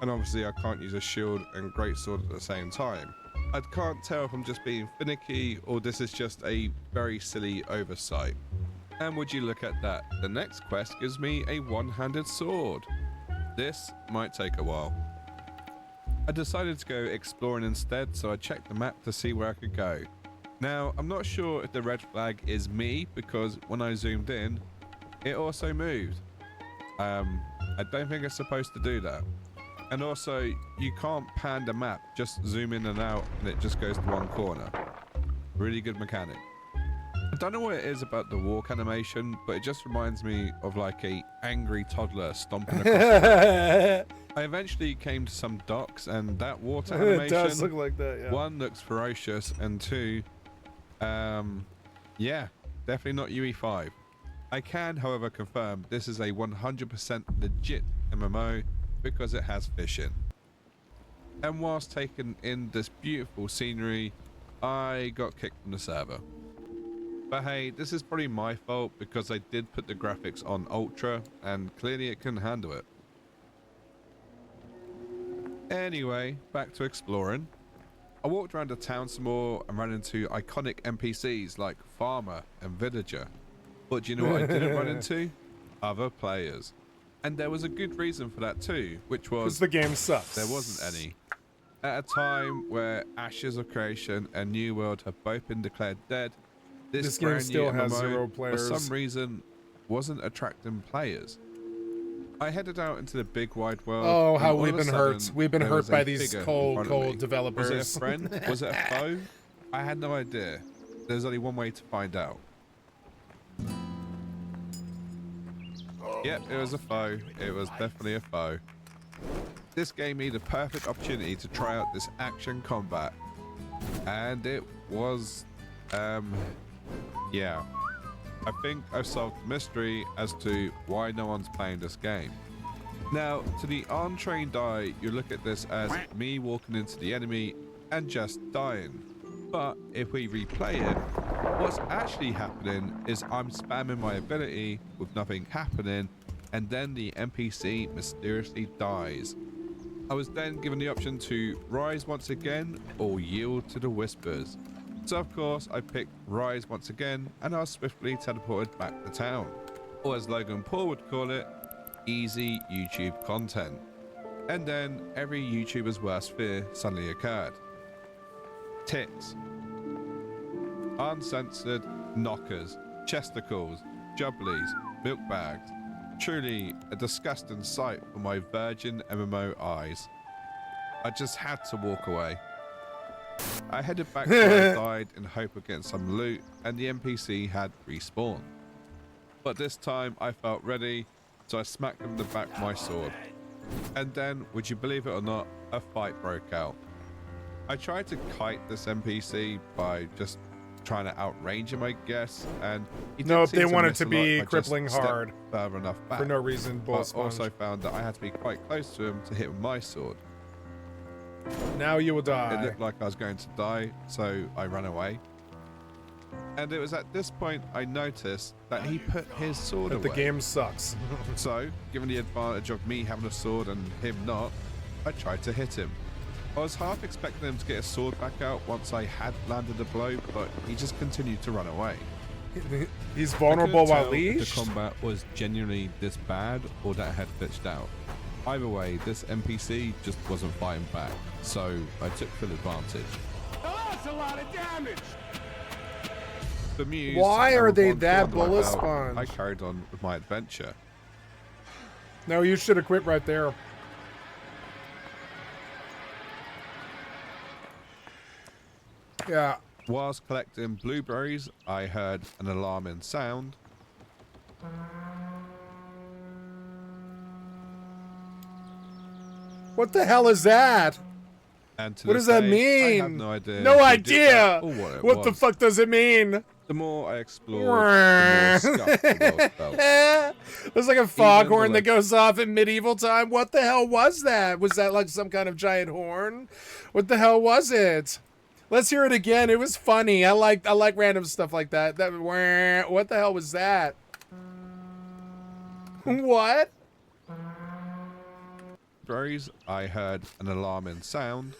and obviously I can't use a shield and greatsword at the same time. I can't tell if I'm just being finicky or this is just a very silly oversight. And would you look at that, the next quest gives me a one-handed sword. This might take a while. I decided to go exploring instead, so I checked the map to see where I could go. Now, I'm not sure if the red flag is me, because when I zoomed in, it also moved. I don't think it's supposed to do that. And also, you can't pan the map, just zoom in and out, and it just goes to one corner. Really good mechanic. I don't know what it is about the walk animation, but it just reminds me of like a angry toddler stomping across the road. I eventually came to some docks, and that water animation, it does look like that, yeah. One, looks ferocious, and two, yeah, definitely not UE5. I can, however, confirm this is a 100% legit MMO because it has fishing. And whilst taking in this beautiful scenery, I got kicked from the server. But hey, this is probably my fault because I did put the graphics on Ultra and clearly it couldn't handle it. Anyway, back to exploring. I walked around the town some more and ran into iconic NPCs like Farmer and Villager. But do you know what I didn't run into? Other players. And there was a good reason for that too, which was the game sucks. There wasn't any. At a time where Ashes of Creation and New World have both been declared dead, this game brand still new has MMO, 0 players. for some reason, wasn't attracting players. I headed out into the big wide world. Oh, how all we've of a been hurt. sudden, We've been there hurt was a by these figure in cold front of me. developers. Was it a friend? Was it a foe? I had no idea. There's only one way to find out. Yep, it was a foe. It was definitely a foe. This gave me the perfect opportunity to try out this action combat. And it was, yeah. I think I've solved the mystery as to why no one's playing this game. Now, to the untrained eye, you look at this as me walking into the enemy and just dying. But if we replay it, what's actually happening is I'm spamming my ability with nothing happening, and then the NPC mysteriously dies. I was then given the option to rise once again or yield to the whispers. So of course I picked rise once again, and I was swiftly teleported back to town. Or as Logan Paul would call it, easy YouTube content. And then every YouTuber's worst fear suddenly occurred. Tits. Uncensored knockers, chesticles, jubblies, milk bags. Truly a disgusting sight for my virgin MMO eyes. I just had to walk away. I headed back to where I died in hope of getting some loot, and the NPC had respawned. But this time I felt ready, so I smacked him in the back with my sword. And then, would you believe it or not, a fight broke out. I tried to kite this NPC by just trying to outrange him, I guess, and no, they want it to be crippling hard further enough back for no reason. But also found that I had to be quite close to him to hit with my sword. Now you will die. It looked like I was going to die, so I ran away. And it was at this point I noticed that he put his sword away. The game sucks. So, given the advantage of me having a sword and him not, I tried to hit him. I was half expecting him to get his sword back out once I had landed a blow, but he just continued to run away. He's vulnerable while leashed? The combat was genuinely this bad, or that I had glitched out. Either way, this NPC just wasn't fighting back, so I took full advantage. Oh, that's a lot of damage! Bemused, why are they one that sword bullet out, sponge? I carried on with my adventure. No, you should have quit right there. Yeah. Whilst collecting blueberries, I heard an alarming sound. What the hell is that? And to what this does that day, mean? I have no idea. No who did idea. that or what it What was. the fuck does it mean? The more I explored, the more scuffed the world felt. There's like a foghorn that goes off in medieval time. What the hell was that? Was that like some kind of giant horn? What the hell was it? Let's hear it again. It was funny. I like random stuff like that. What the hell was that? What? strawberries, I heard an alarming sound.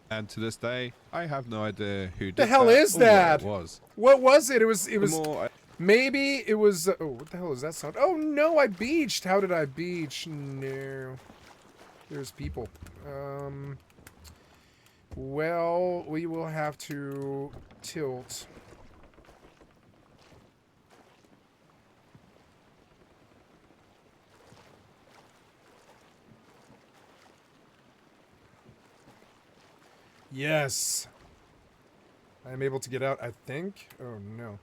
And to this day, I have no idea who did The hell that is or that? what it was. What was it? It was. more Maybe it was. Oh, what the hell is that sound? Oh no! I beached. How did I beach? No. There's people. Well, we will have to tilt. Yes. I am able to get out, I think. Oh no.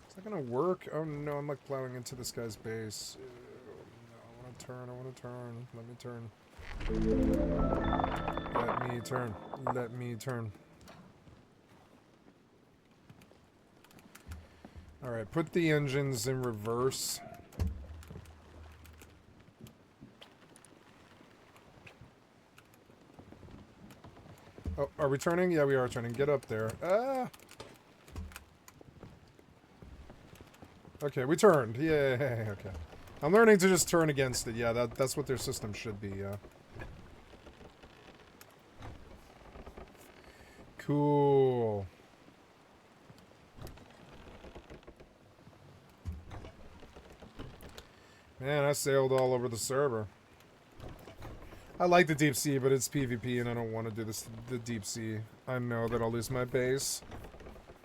Is that gonna work? Oh no, I'm like plowing into this guy's base. Oh, no, I wanna turn, I wanna turn. Let me turn. Let me turn. Let me turn. Alright, put the engines in reverse. Oh, are we turning? Yeah, we are turning. Get up there. Ah! Okay, we turned. Yay, okay. I'm learning to just turn against it. Yeah, that's what their system should be, yeah. Cool. Man, I sailed all over the server. I like the deep sea, but it's PvP and I don't want to do this the deep sea. I know that I'll lose my base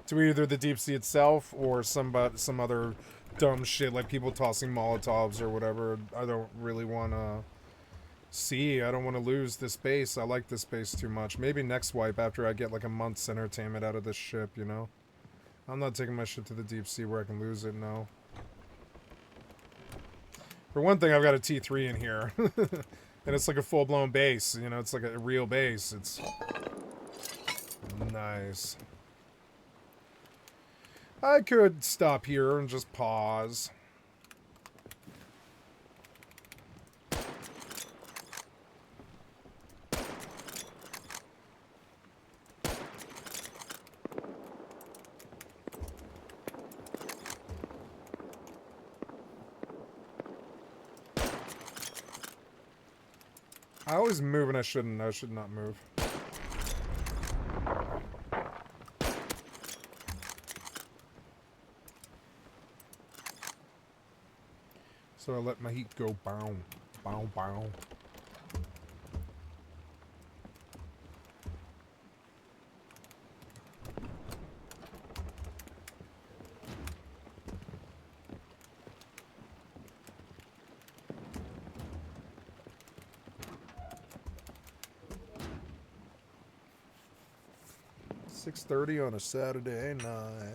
to either the deep sea itself or some other dumb shit like people tossing Molotovs or whatever. I don't really want to see. I don't want to lose this base. I like this base too much. Maybe next wipe after I get like a month's entertainment out of this ship, you know? I'm not taking my shit to the deep sea where I can lose it, no. For one thing, I've got a T3 in here. And it's like a full-blown base, you know, it's like a real base. It's nice. I could stop here and just pause. I always move and I shouldn't. I should not move. So I let my heat go bow, bow, bow. .30 on a Saturday night.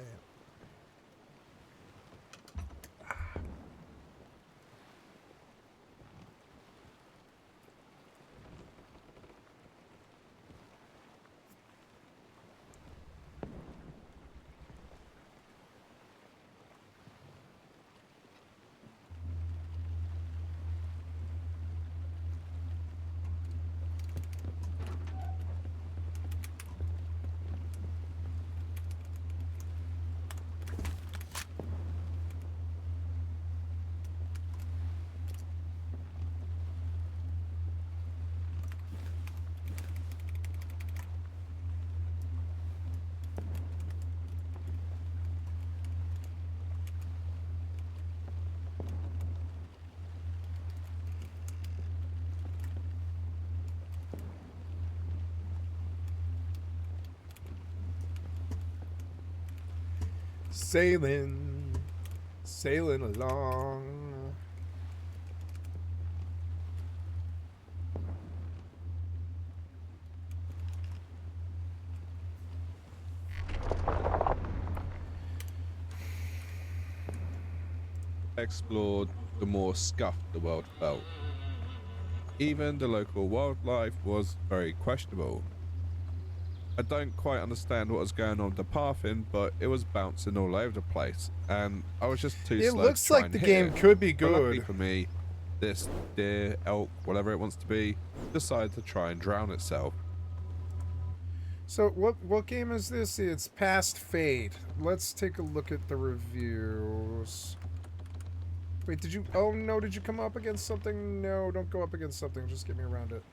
Sailing, sailing along. explored, the more scuffed the world felt. Even the local wildlife was very questionable. I don't quite understand what was going on with the pathing, but it was bouncing all over the place, and I was just too slow. It looks to try like and the hit game it. could be But luckily good. for me, this deer, elk, whatever it wants to be, decided to try and drown itself. So what game is this? It's Past Fate. Let's take a look at the reviews. Wait, did you... Oh, no, did you come up against something? No, don't go up against something. Just get me around it.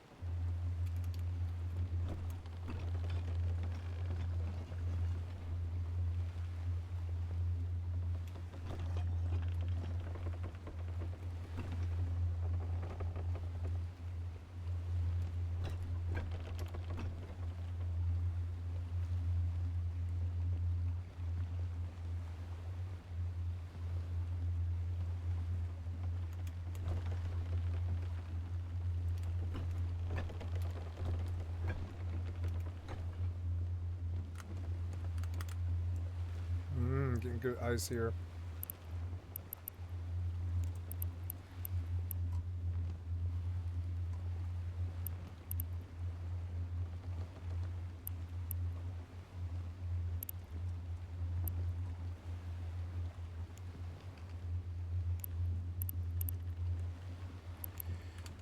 Getting good eyes here.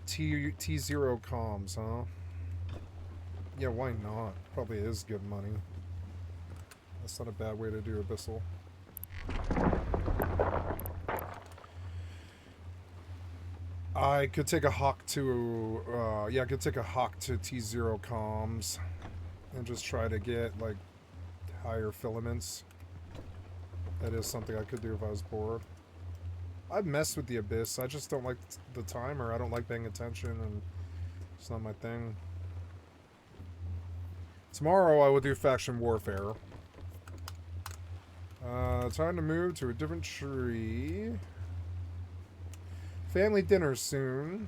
T0 comms, huh? Yeah, why not? Probably is good money. That's not a bad way to do Abyssal. I could take a Hawk to, yeah, I could take a Hawk to T0 comms and just try to get, like, higher filaments. That is something I could do if I was bored. I'd mess with the Abyss. I just don't like the timer. I don't like paying attention, and it's not my thing. Tomorrow I will do Faction Warfare. Time to move to a different tree. Family dinner soon.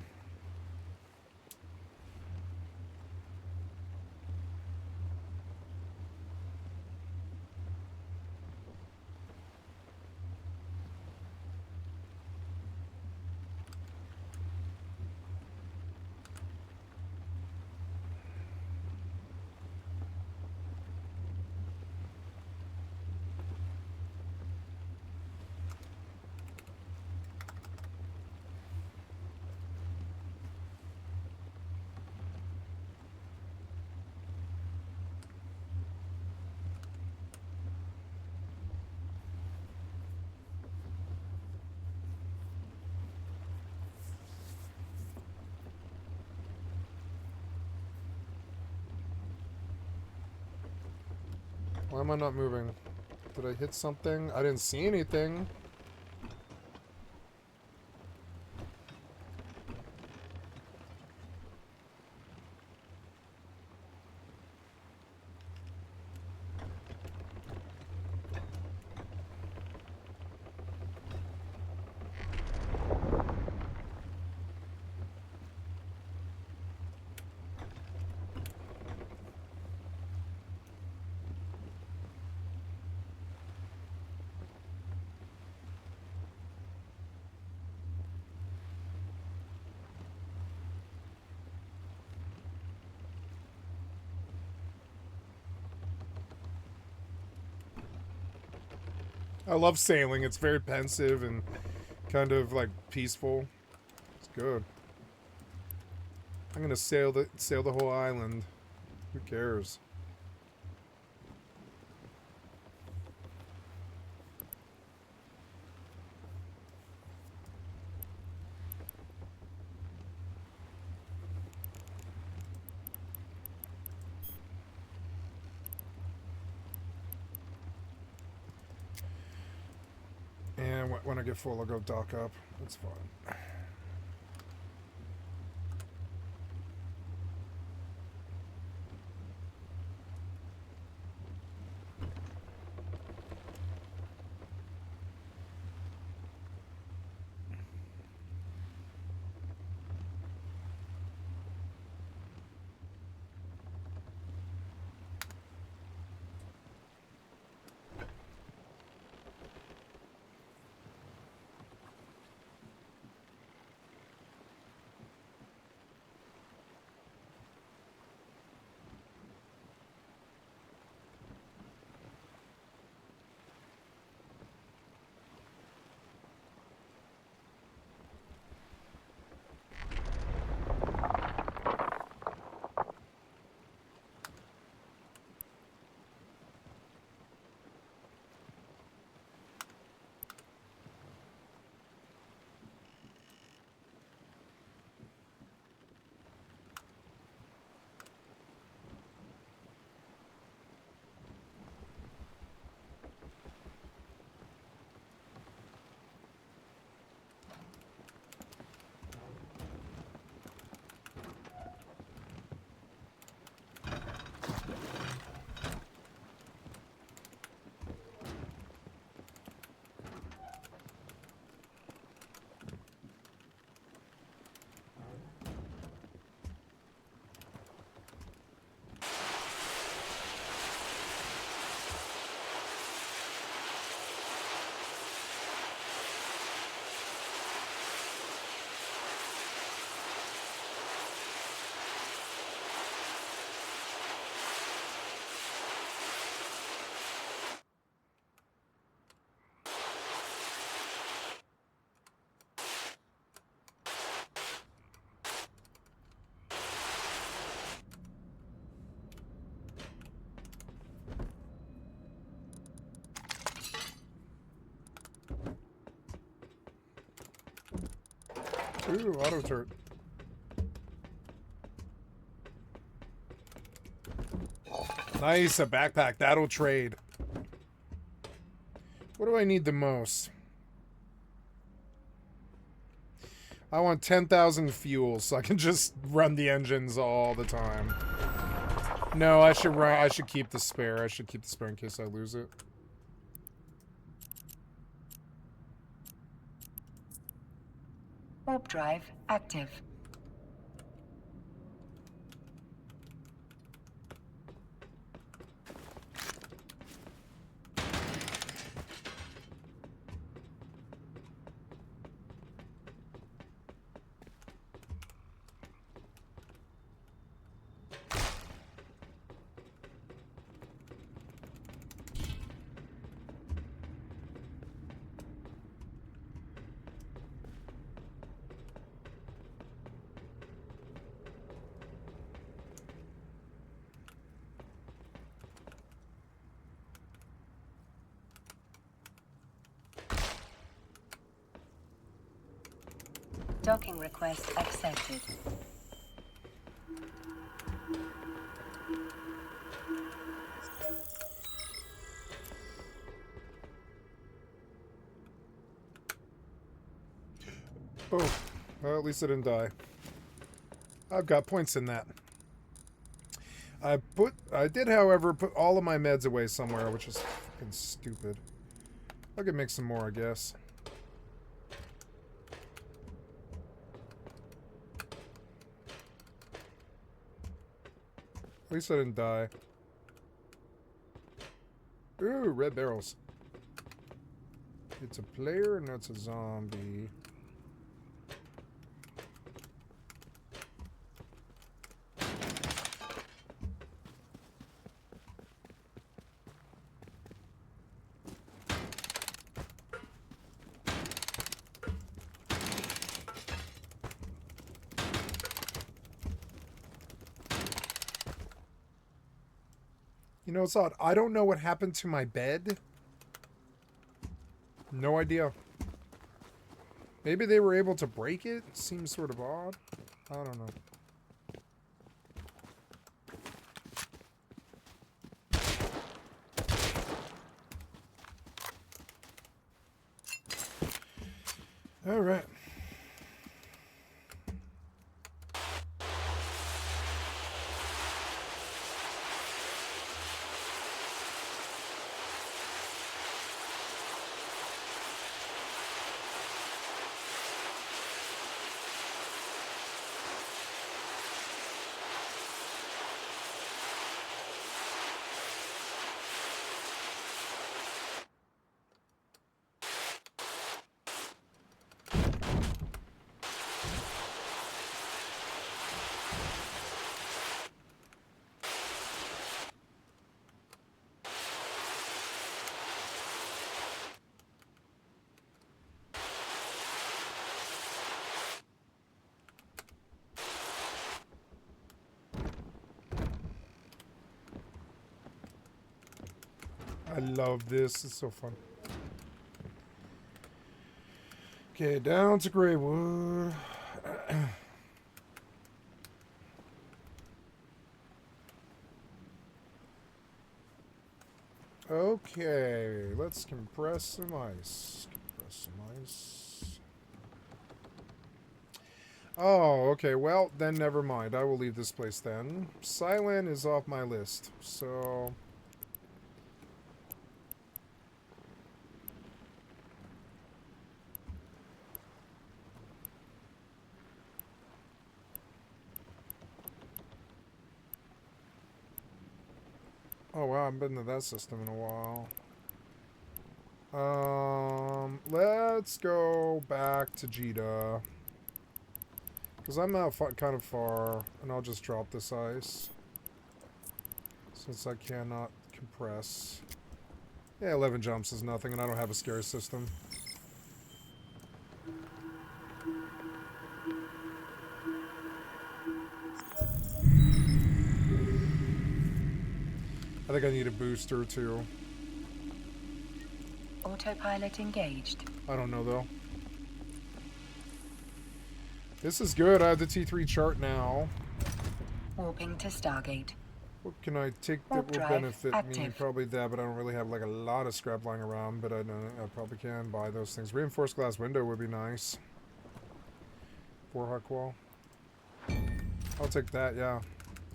Why am I not moving? Did I hit something? I didn't see anything. I love sailing. It's very pensive and kind of like peaceful. It's good. I'm gonna sail the whole island. Who cares? And when I get full, I'll go dock up. It's fine. Ooh, auto turret. Nice, a backpack. That'll trade. What do I need the most? I want 10,000 fuel so I can just run the engines all the time. No, I should run. I should keep the spare. I should keep the spare in case I lose it. Warp drive active. Docking request accepted. Oh, well, at least I didn't die. I've got points in that. I did, however, put all of my meds away somewhere, which is fucking stupid. I could make some more, I guess. At least I didn't die. Ooh, red barrels. It's a player, no, it's a zombie. You know, it's odd. I don't know what happened to my bed. No idea. Maybe they were able to break it? Seems sort of odd. I don't know. All right. I love this. It's so fun. Okay, down to Greywood. Okay, let's compress some ice. Compress some ice. Oh, okay. Well, then never mind. I will leave this place then. Silent is off my list, so... Oh wow, I haven't been to that system in a while. Let's go back to Jita. Because I'm out kind of far, and I'll just drop this ice. Since I cannot compress. Yeah, 11 jumps is nothing, and I don't have a scary system. I think I need a booster too. Autopilot engaged. I don't know though. This is good. I have the T3 chart now. Warping to Stargate. What can I take that Warp will drive benefit me? active. Probably that, but I don't really have like a lot of scrap lying around, but I probably can buy those things. Reinforced glass window would be nice. 4 hot wall. I'll take that, yeah.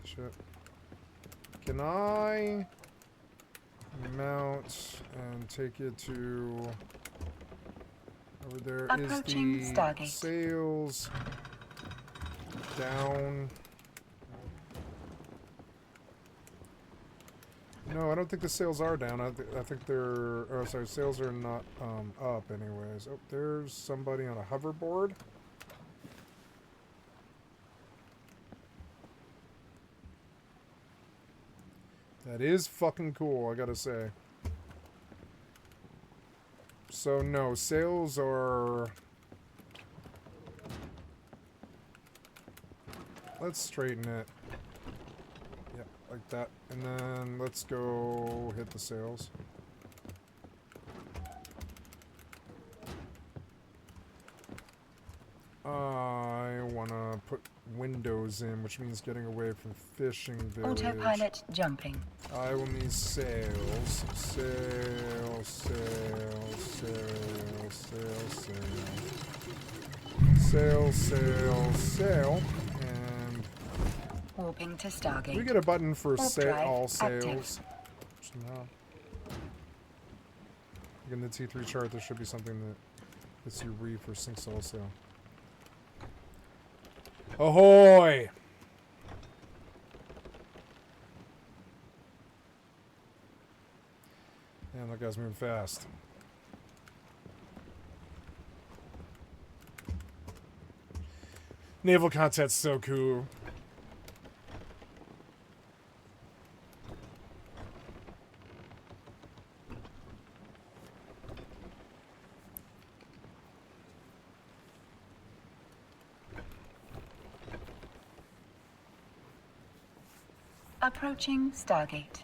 Shit. Can I mount and take it to over there? Approaching is the Stargate. sails down? No, I don't think the sails are down. I think they're... Oh, sorry, sails are not up anyways. Oh, there's somebody on a hoverboard. That is fucking cool, I gotta say. So, no, sails are... Let's straighten it. Yeah, like that. And then let's go hit the sails. I want to put windows in, which means getting away from fishing village. Autopilot jumping. I will need sails. Sails, sails, sails, sails, sails. Sails, sails, sail. And Warping to Stargate. we get a button for Warp say drive all active. sails. Somehow. In the T3 chart, there should be something that lets you read for sinks all sail. Ahoy! Man, that guy's moving fast. Naval content's so cool. Approaching Stargate.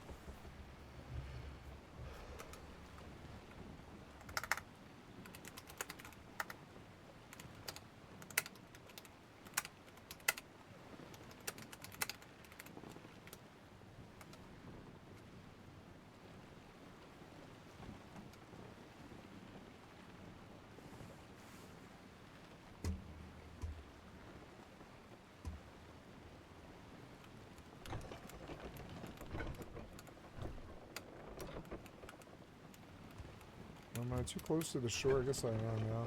Am I too close to the shore? I guess I am, yeah.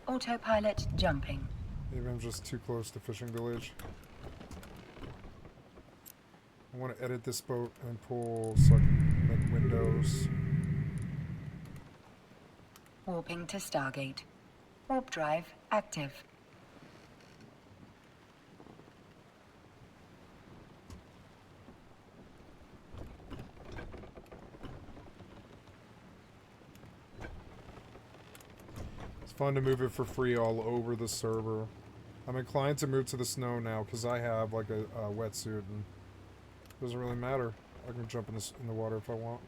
Autopilot jumping. Maybe I'm just too close to fishing village. I want to edit this boat and pull so I can make windows. Warping to Stargate. Warp drive active. It's fun to move it for free all over the server. I'm inclined to move to the snow now because I have like a wetsuit and it doesn't really matter. I can jump in the water if I want.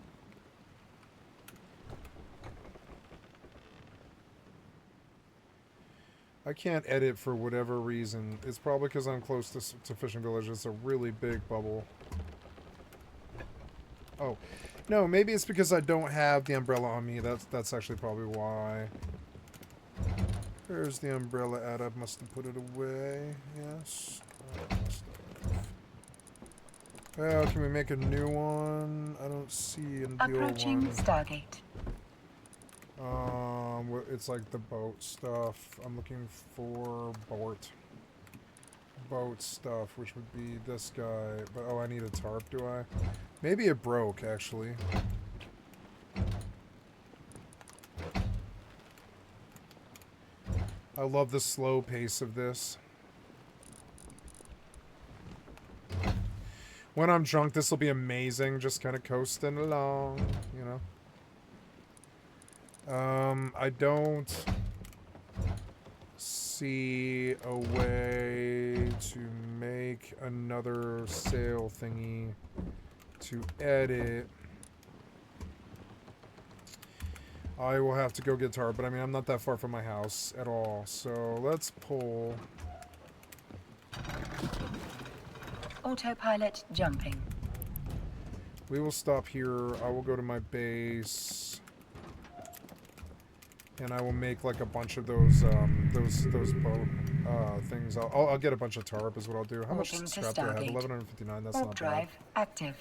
I can't edit for whatever reason. It's probably because I'm close to Fishing Village. It's a really big bubble. Oh, no, maybe it's because I don't have the umbrella on me. That's actually probably why. There's the umbrella at. I must have put it away. Yes. Well, can we make a new one? I don't see a deal Approaching one. Stargate. It's like the boat stuff. I'm looking for boat stuff, which would be this guy. But oh, I need a tarp, do I? Maybe it broke, actually. I love the slow pace of this. When I'm drunk, this will be amazing. Just kind of coasting along, you know. I don't see a way to make another sail thingy to edit. I will have to go get tarp, but I mean, I'm not that far from my house at all. So let's pull. Autopilot jumping. We will stop here. I will go to my base. And I will make like a bunch of those boat things. I'll get a bunch of tarp is what I'll do. How much scrap do I have? 1159. That's not bad. Drive active.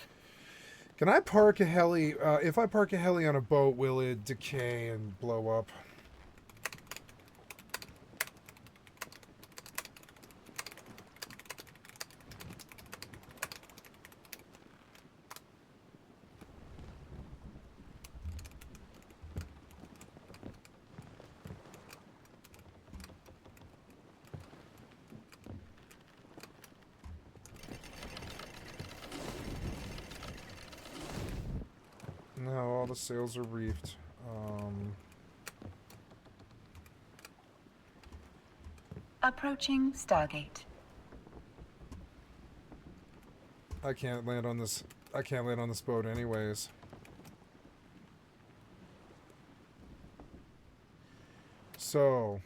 Can I park a heli? If I park a heli on a boat, will it decay and blow up? No, all the sails are reefed. Approaching Stargate. I can't land on this. I can't land on this boat anyways. So.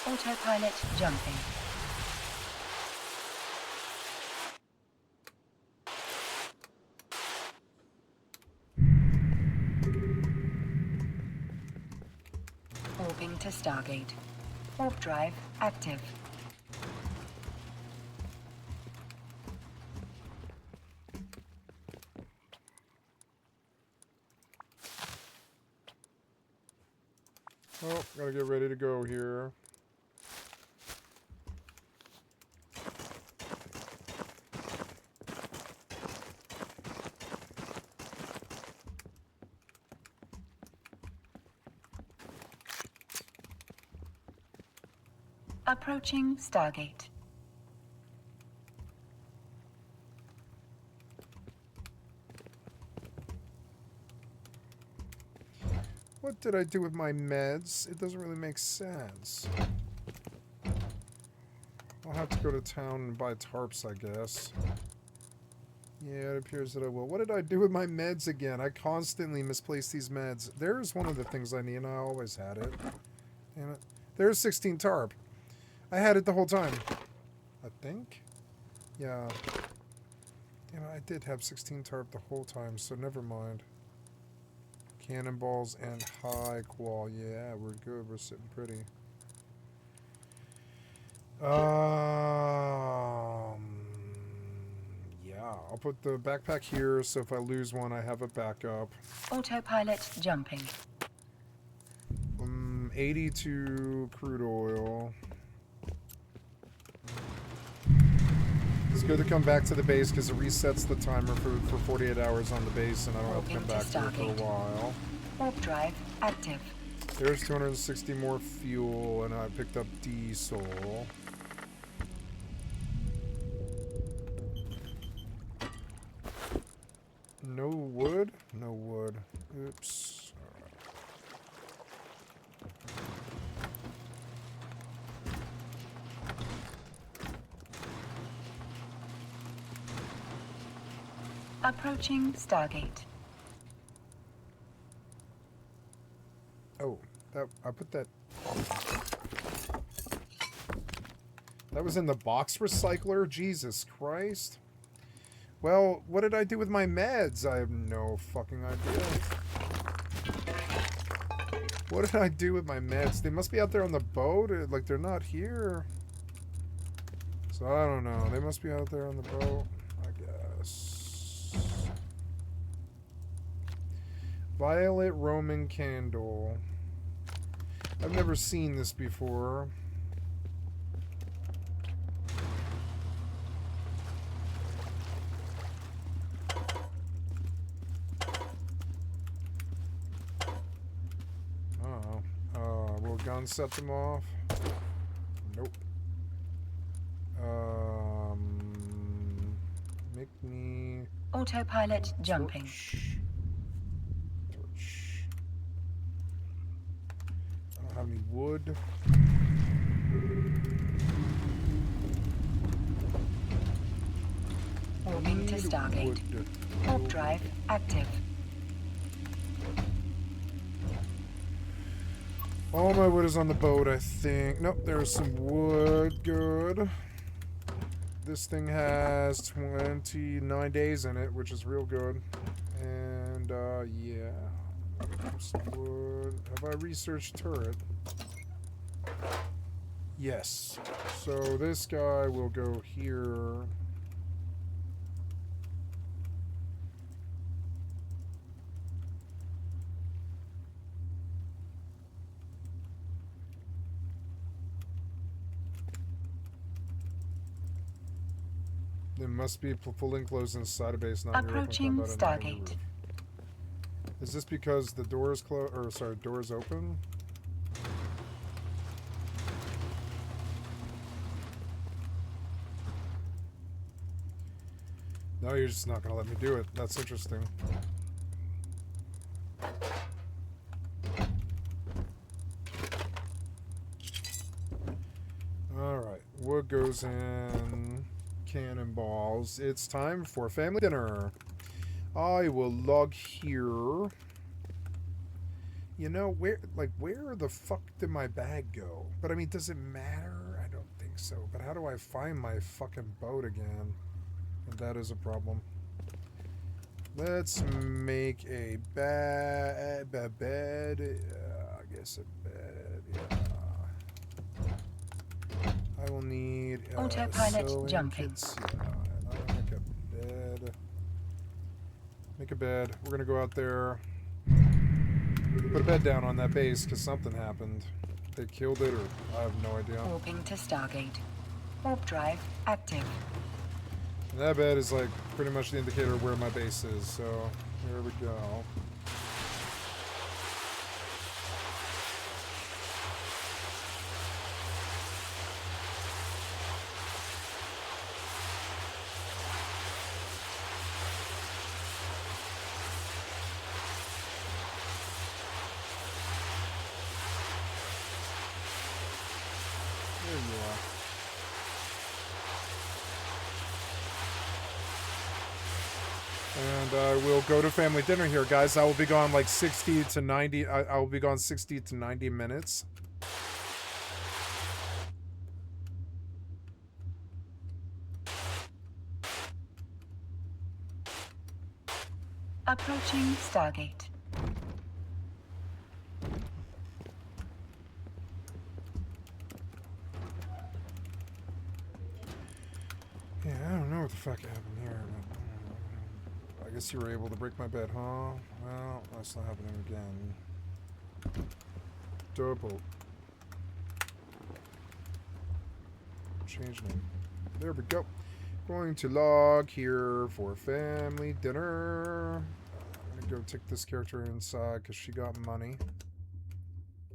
Autopilot jumping. Warping to Stargate. Warp drive active. Oh, gotta get ready to go here. Approaching Stargate. What did I do with my meds? It doesn't really make sense. I'll have to go to town and buy tarps, I guess. Yeah, it appears that I will. What did I do with my meds again? I constantly misplace these meds. There's one of the things I need, and I always had it. Damn it. There's 16 tarp. I had it the whole time. I think? Yeah. Damn it, I did have 16 tarp the whole time, so never mind. Cannonballs and high qual. Yeah, we're good. We're sitting pretty. Yeah, I'll put the backpack here, so if I lose one, I have a backup. Autopilot jumping. 82 crude oil. It's good to come back to the base because it resets the timer for 48 hours on the base, and I don't have to come back to it for a while. Warp drive active. There's 260 more fuel, and I picked up diesel. No wood? No wood. Oops. Approaching Stargate. Oh, that I put that. That was in the box recycler? Jesus Christ. Well, what did I do with my meds? I have no fucking idea. What did I do with my meds? They must be out there on the boat. Like, they're not here. So, I don't know. They must be out there on the boat, I guess. Violet Roman candle. I've never seen this before. Will gun set them off? Nope. Make me... Autopilot jumping. Torch. I don't have any wood. Warping to Stargate. Warp drive active. All my wood is on the boat, I think. Nope, there's some wood. Good. This thing has 29 days in it, which is real good. And, yeah. Some wood. Have I researched turret? Yes. So this guy will go here. It must be full enclosed inside a base, not Approaching Stargate. Is this because the door is closed? Or sorry, door is open? No, you're just not gonna let me do it. That's interesting. Alright, wood goes in. Cannonballs. It's time for family dinner. I will log here. You know, where the fuck did my bag go? But I mean, does it matter? I don't think so. But how do I find my fucking boat again? And that is a problem. Let's make a bed. I guess a bed, yeah. I will need autopilot jumping. Kits. Yeah, and I'll make a bed. Make a bed. We're gonna go out there. Put a bed down on that base because something happened. They killed it, or I have no idea. Warping to Stargate. Warp drive active. And that bed is like pretty much the indicator of where my base is. So here we go. There you are. And I will go to family dinner here, guys. I will be gone like 60 to 90. I will be gone 60 to 90 minutes. Approaching Stargate. Yeah, I don't know what the fuck happened here. But, I guess you were able to break my bed, huh? Well, that's not happening again. Double. Change name. There we go. Going to log here for family dinner. I'm gonna go take this character inside because she got money.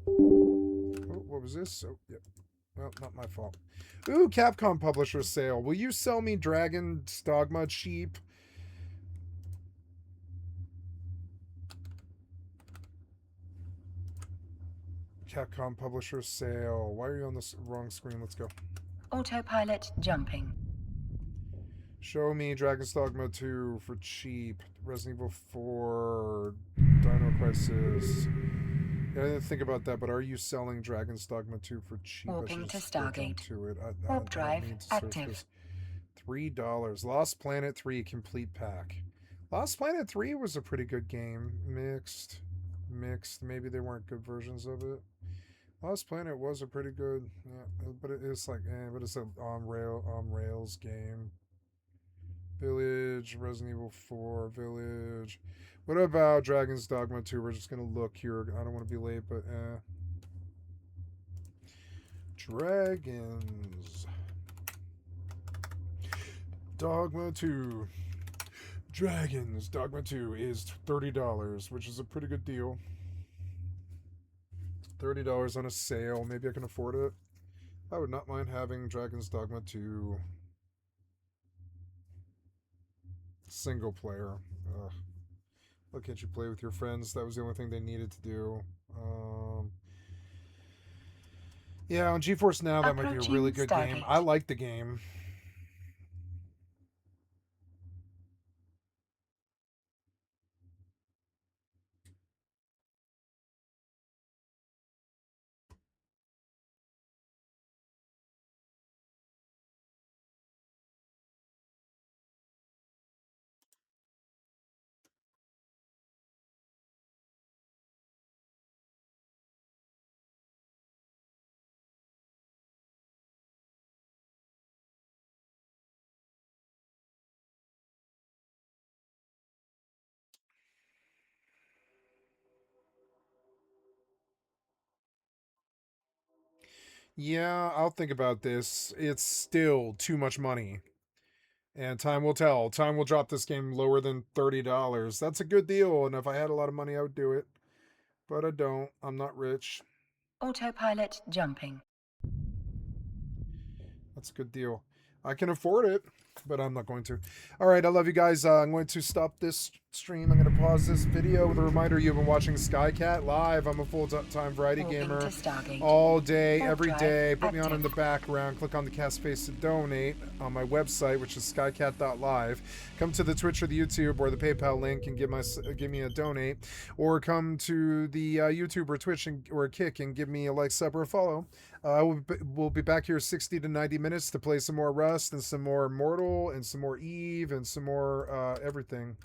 Oh, what was this? Oh, yep. Well, not my fault. Ooh, Capcom publisher sale. Will you sell me Dragon's Dogma cheap? Capcom publisher sale. Why are you on the wrong screen? Let's go. Autopilot jumping. Show me Dragon's Dogma 2 for cheap. Resident Evil 4. Dino Crisis. Yeah, I didn't think about that, but are you selling Dragon's Dogma 2 for cheap? Warping to Stargate. To it. Warp drive active. $3. Lost Planet 3 complete pack. Lost Planet 3 was a pretty good game. Mixed. Maybe they weren't good versions of it. Lost Planet was a pretty good, yeah, but it's like, but it's an on rails game. Village, Resident Evil 4, Village. What about Dragon's Dogma 2? We're just going to look here. I don't want to be late, but Dragons Dogma 2. Dragons Dogma 2 is $30, which is a pretty good deal. $30 on a sale. Maybe I can afford it. I would not mind having Dragon's Dogma 2 single player. Ugh. Why can't you play with your friends? That was the only thing they needed to do. Yeah, on GeForce Now, that might be a really good game. I like the game. Yeah, I'll think about this. It's still too much money. And time will tell. Time will drop this game lower than $30. That's a good deal, and if I had a lot of money, I would do it. But I don't. I'm not rich. Autopilot jumping. That's a good deal. I can afford it, but I'm not going to. All right, I love you guys. I'm going to stop this stream. I'm going to pause this video with a reminder you've been watching Skycat Live. I'm a full-time variety gamer all day, every day. Put me on in the background. Click on the cast space to donate on my website, which is skycat.live. Come to the Twitch or the YouTube or the PayPal link and give me a donate, or come to the YouTube or Twitch or Kick and give me a like, sub, or a follow. We'll be back here 60 to 90 minutes to play some more Rust and some more Mortal and some more Eve and some more everything.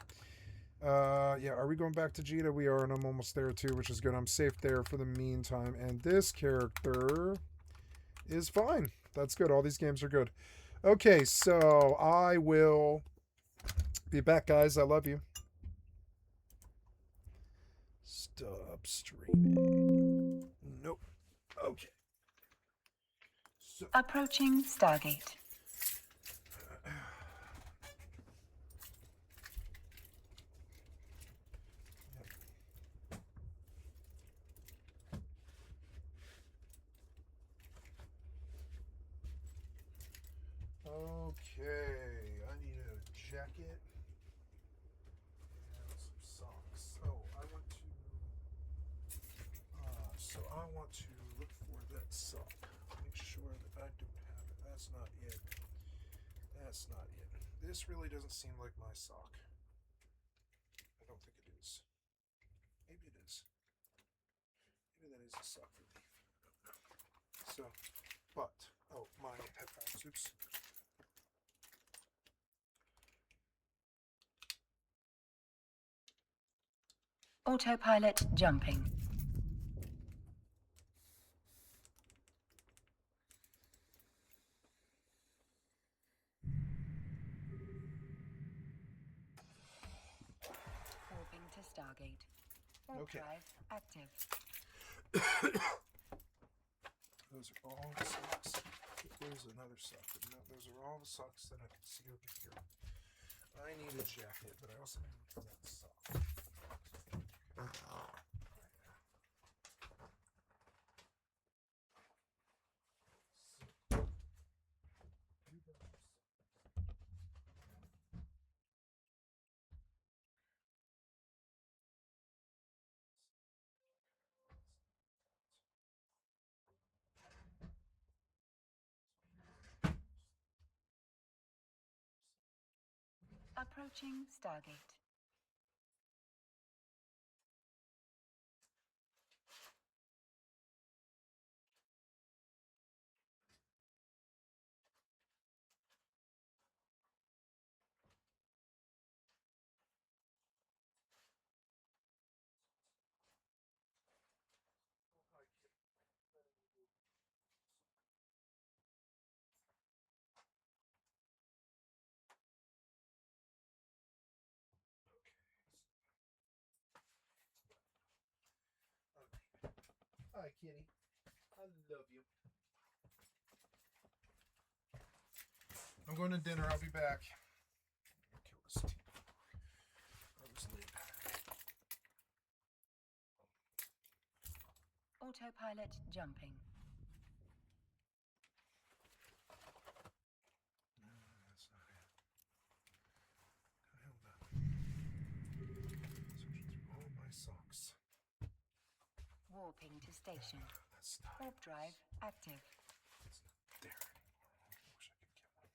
Yeah, are we going back to Jita? We are, and I'm almost there too, which is good. I'm safe there for the meantime. And this character is fine. That's good. All these games are good. Okay, so I will be back, guys. I love you. Stop streaming. Nope. Okay. Approaching Stargate. Okay, I need a jacket and some socks. Oh, I want to look for that sock. Make sure that I don't have it. That's not it. That's not it. This really doesn't seem like my sock. I don't think it is. Maybe it is. Maybe that is a sock for me. So, but, oh, my headphones. Oops. Autopilot jumping. Warping to Stargate. Warp drive active. Those are all the socks. There's another sock. No, those are all the socks that I can see over here. I need a jacket, but I also need that sock. Approaching Stargate. Hi, kitty. I love you. I'm going to dinner. I'll be back. Kill this team. I was late. Autopilot jumping. No, that's not it. Hold on. Searching through all my socks. Warping to station. That's not. Warp drive active. It's not there anymore. I wish I could get one.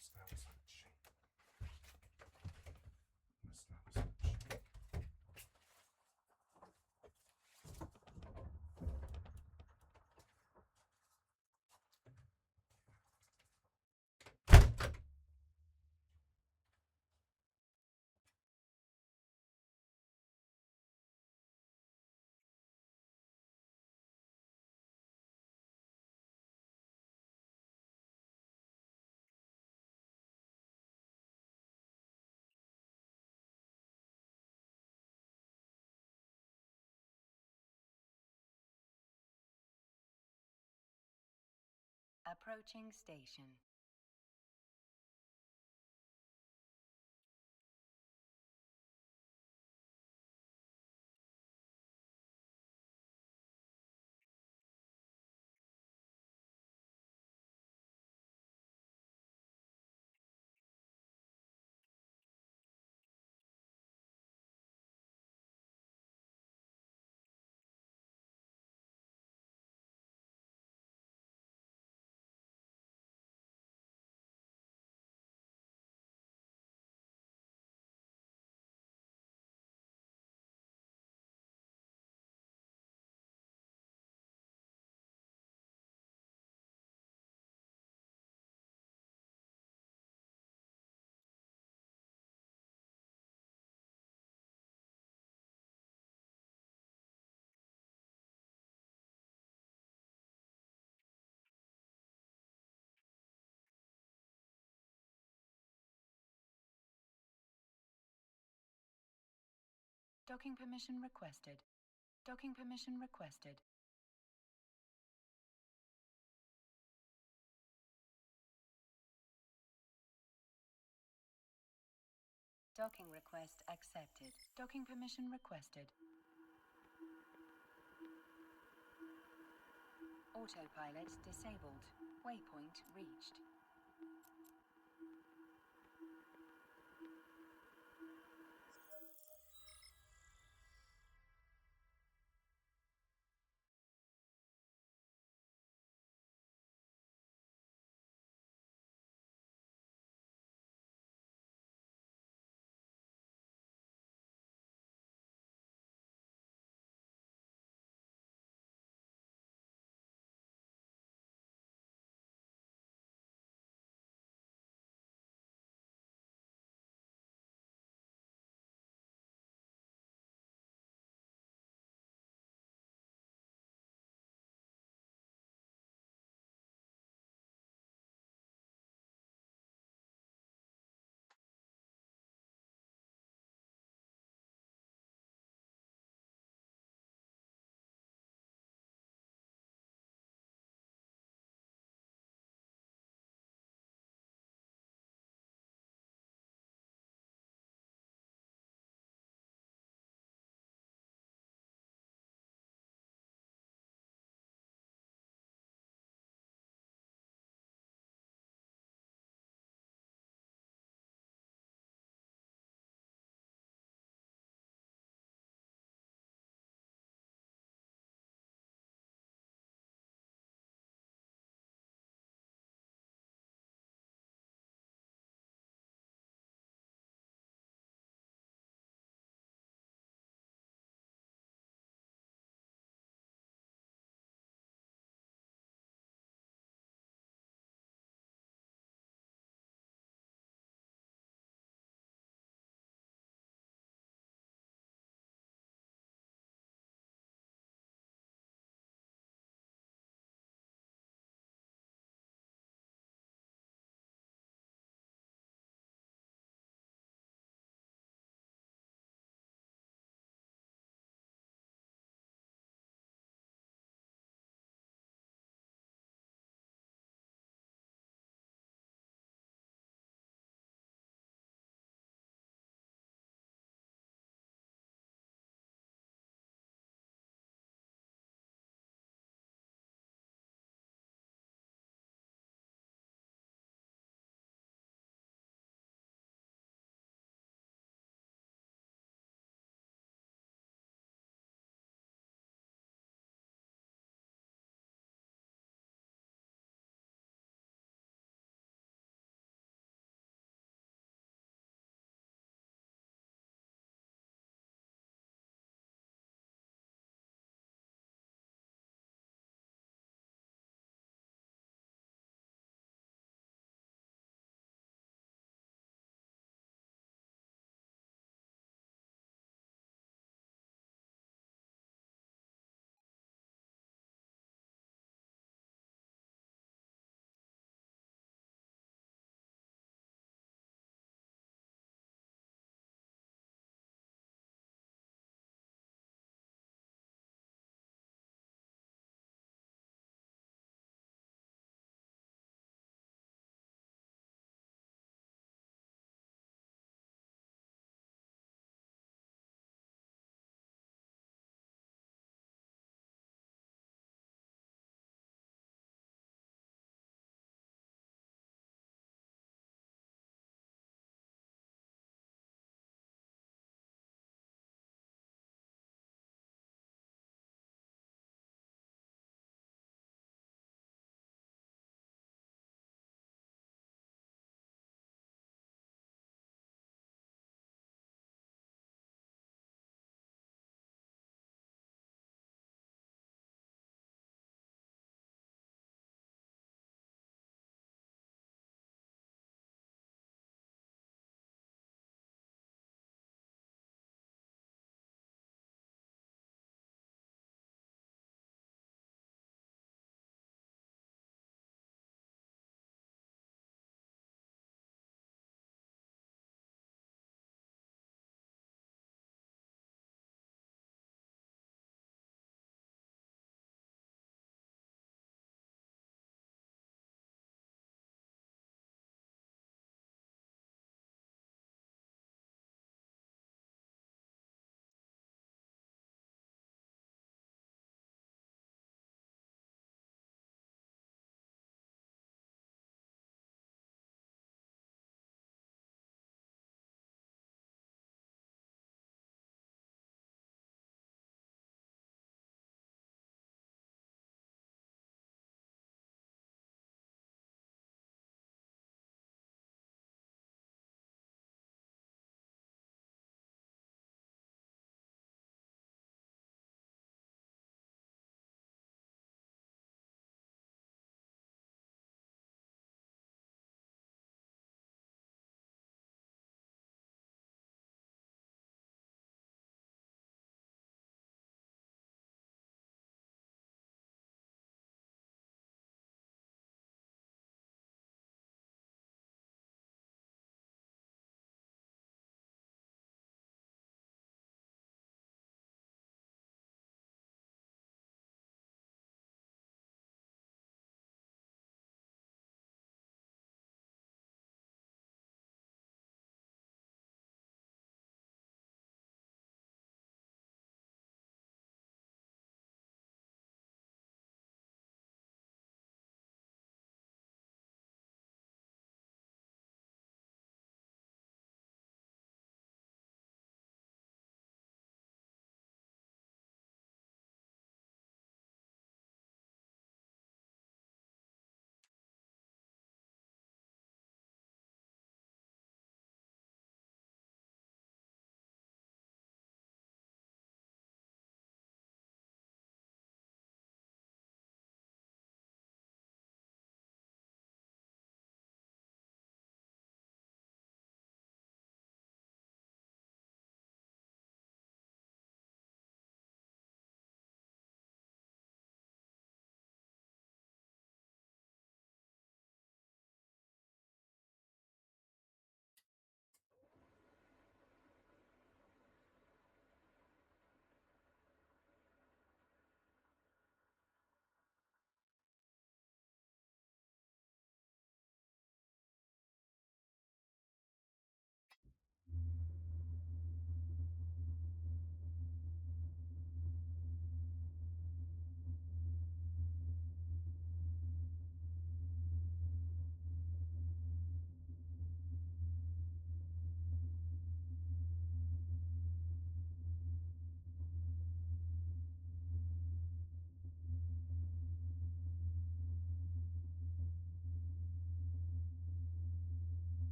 So that was on a chain. Unless that was on a chain. Approaching station. Docking permission requested. Docking permission requested. Docking request accepted. Docking permission requested. Autopilot disabled. Waypoint reached.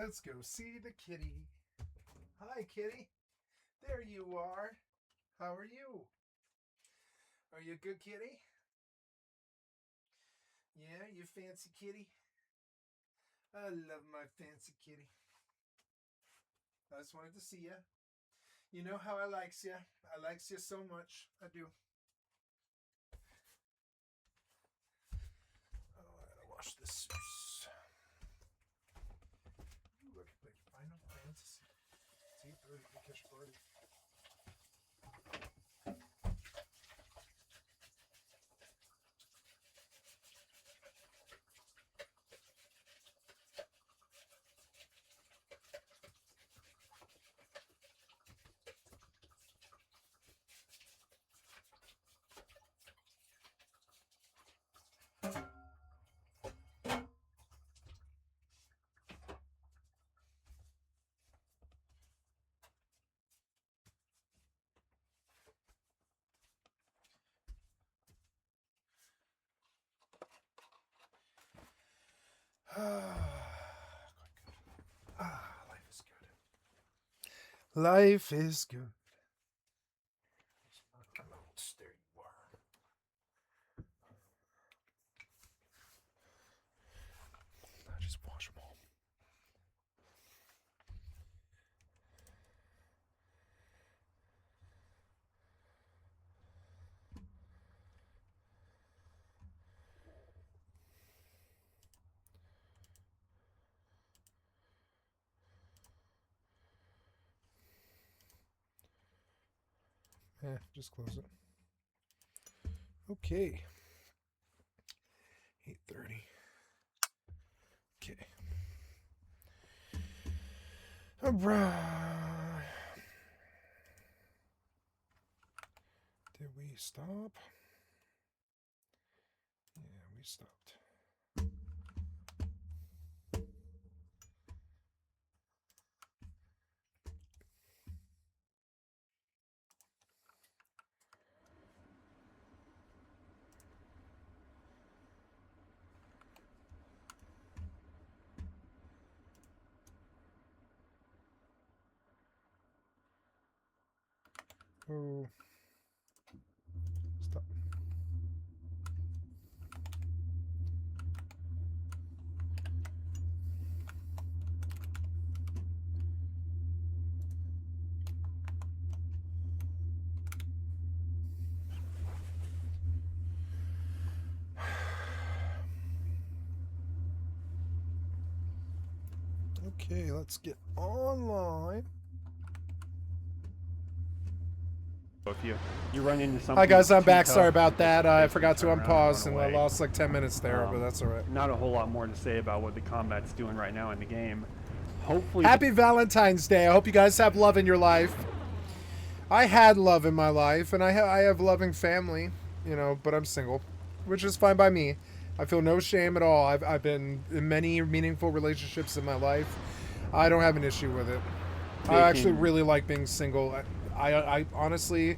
Let's go see the kitty. Hi, kitty. There you are. How are you? Are you a good kitty? Yeah, you fancy kitty? I love my fancy kitty. I just wanted to see you. You know how I likes you. I likes you so much. I do. Oh, I gotta wash this. Ooh, look at the Final Fantasy. It's 8:30. We catch a party. Life is good. Life is good. Come on, there you are. I just wash them all. Just close it. Okay. 8:30. Okay. All right. Did we stop? Yeah, we stopped. Oh, stop. Okay, let's get online. If you run into something. Hi guys, I'm back. tough, Sorry about that. I basically forgot to turn around unpause run and I away. lost like 10 minutes there, but that's all right. Not a whole lot more to say about what the combat's doing right now in the game. Hopefully. Happy Valentine's Day. I hope you guys have love in your life. I had love in my life, and I have loving family, you know, but I'm single, which is fine by me. I feel no shame at all. I've been in many meaningful relationships in my life. I don't have an issue with it. I actually really like being single. I honestly,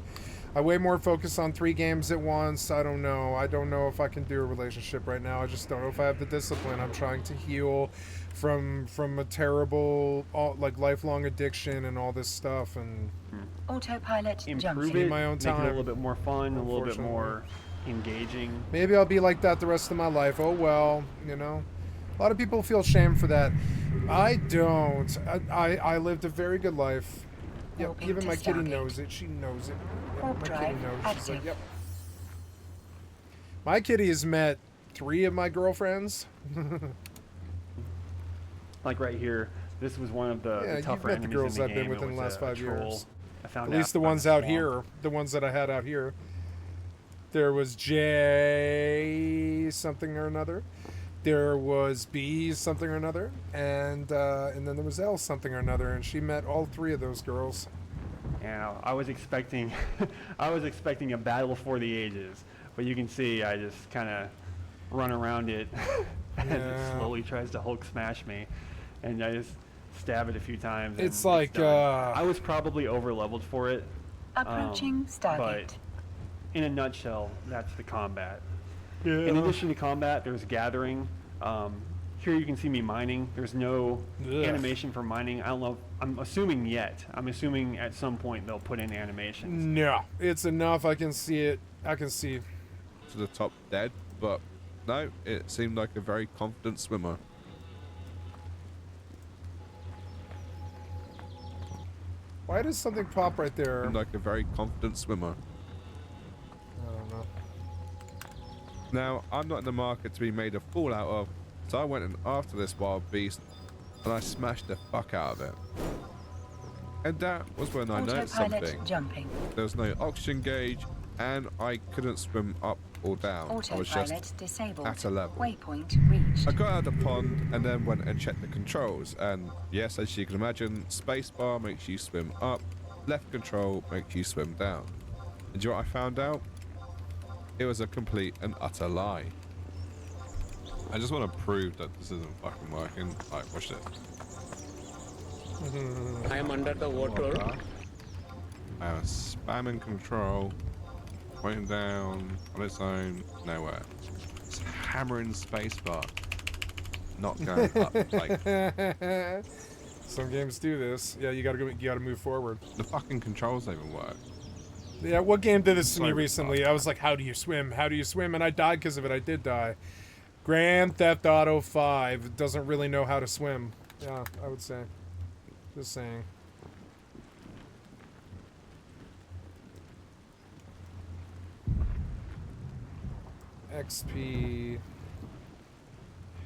I way more focus on 3 games at once. I don't know. I don't know if I can do a relationship right now. I just don't know if I have the discipline. I'm trying to heal from a terrible like lifelong addiction and all this stuff, and Autopilot improve jumping. it, my own make it a time, little bit more fun, a little bit unfortunately. more engaging. maybe I'll be like that the rest of my life. Oh well, you know. A lot of people feel shame for that. I don't. I lived a very good life. Yep, Warping even to my kitty Stargate. knows it. She knows it. Yep, Warp my kitty drive knows. She's like, active. yep. My kitty has met 3 of my girlfriends. Like right here, this was one of the Yeah, tougher you've met the enemies girls in the I've been game. with It in the was last a 5 troll. years. I found At least the out in ones the out swamp. here, the ones that I had out here. There was J something or another. There was B something or another, and then there was L something or another, and she met all 3 of those girls. Yeah, I was expecting, I was expecting a battle for the ages, but you can see I just kind of run around it as it Yeah. slowly tries to Hulk smash me, and I just stab it a few times. It's and like, done. I was probably over leveled for it. Approaching Stargate. But in a nutshell, that's the combat. Yeah. In addition to combat, there's gathering, here you can see me mining. There's no Ugh. animation for mining. I don't know. I'm assuming yet. I'm assuming at some point they'll put in animations. No, it's enough. I can see it. I can see. To the top dead, but no, it seemed like a very confident swimmer. Why does something pop right there? Seemed like a very confident swimmer. I don't know. Now, I'm not in the market to be made a fool out of, so I went in after this wild beast and I smashed the fuck out of it. And that was when I noticed Autopilot something. jumping. There was no oxygen gauge and I couldn't swim up or down. I was Autopilot just disabled. at a level. Waypoint reached. I got out of the pond and then went and checked the controls, and yes, as you can imagine, spacebar makes you swim up, left control makes you swim down. And do you know what I found out? It was a complete and utter lie. I just want to prove that this isn't fucking working. Alright, watch this. I am under the water. I am spamming control, pointing down on its own, nowhere. It's hammering spacebar, not going up. Like Some games do this. Yeah, you gotta move forward. the fucking controls don't even work. Yeah, what game did this to me Sorry, recently? I was like, how do you swim? How do you swim? And I died because of it. I did die. Grand Theft Auto 5 doesn't really know how to swim. Yeah, I would say. Just saying. XP.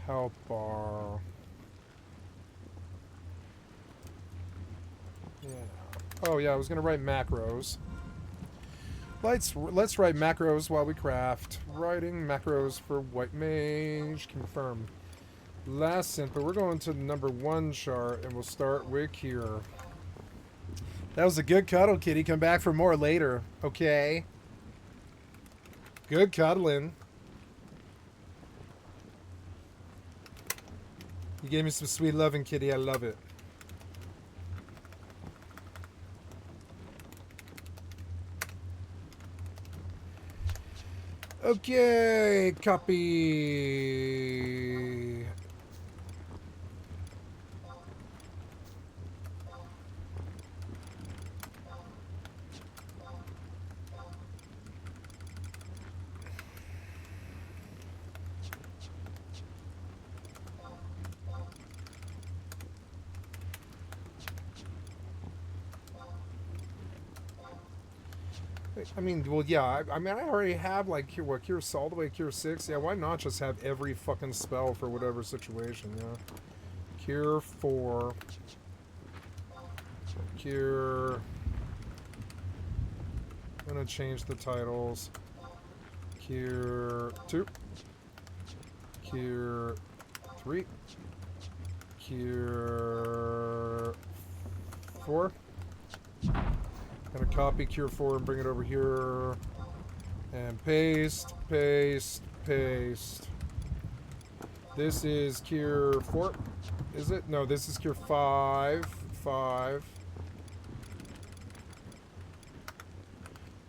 Help bar. Yeah. Oh yeah, I was gonna write macros. Let's write macros while we craft. Writing macros for White Mage. Confirm. Last synth, but we're going to the number 1 chart, and we'll start with here. That was a good cuddle, kitty. Come back for more later, okay? Good cuddling. You gave me some sweet loving, kitty. I love it. Okay, copy. I mean, well, yeah. I mean, I already have like Cure all the way Cure 6. Yeah, why not just have every fucking spell for whatever situation? Yeah. Cure 4. Cure. I'm gonna change the titles. Cure 2. Cure 3. Cure 4. Gonna copy Cure 4 and bring it over here. And paste, paste, paste. This is Cure 4. Is it? No, this is Cure 5. 5.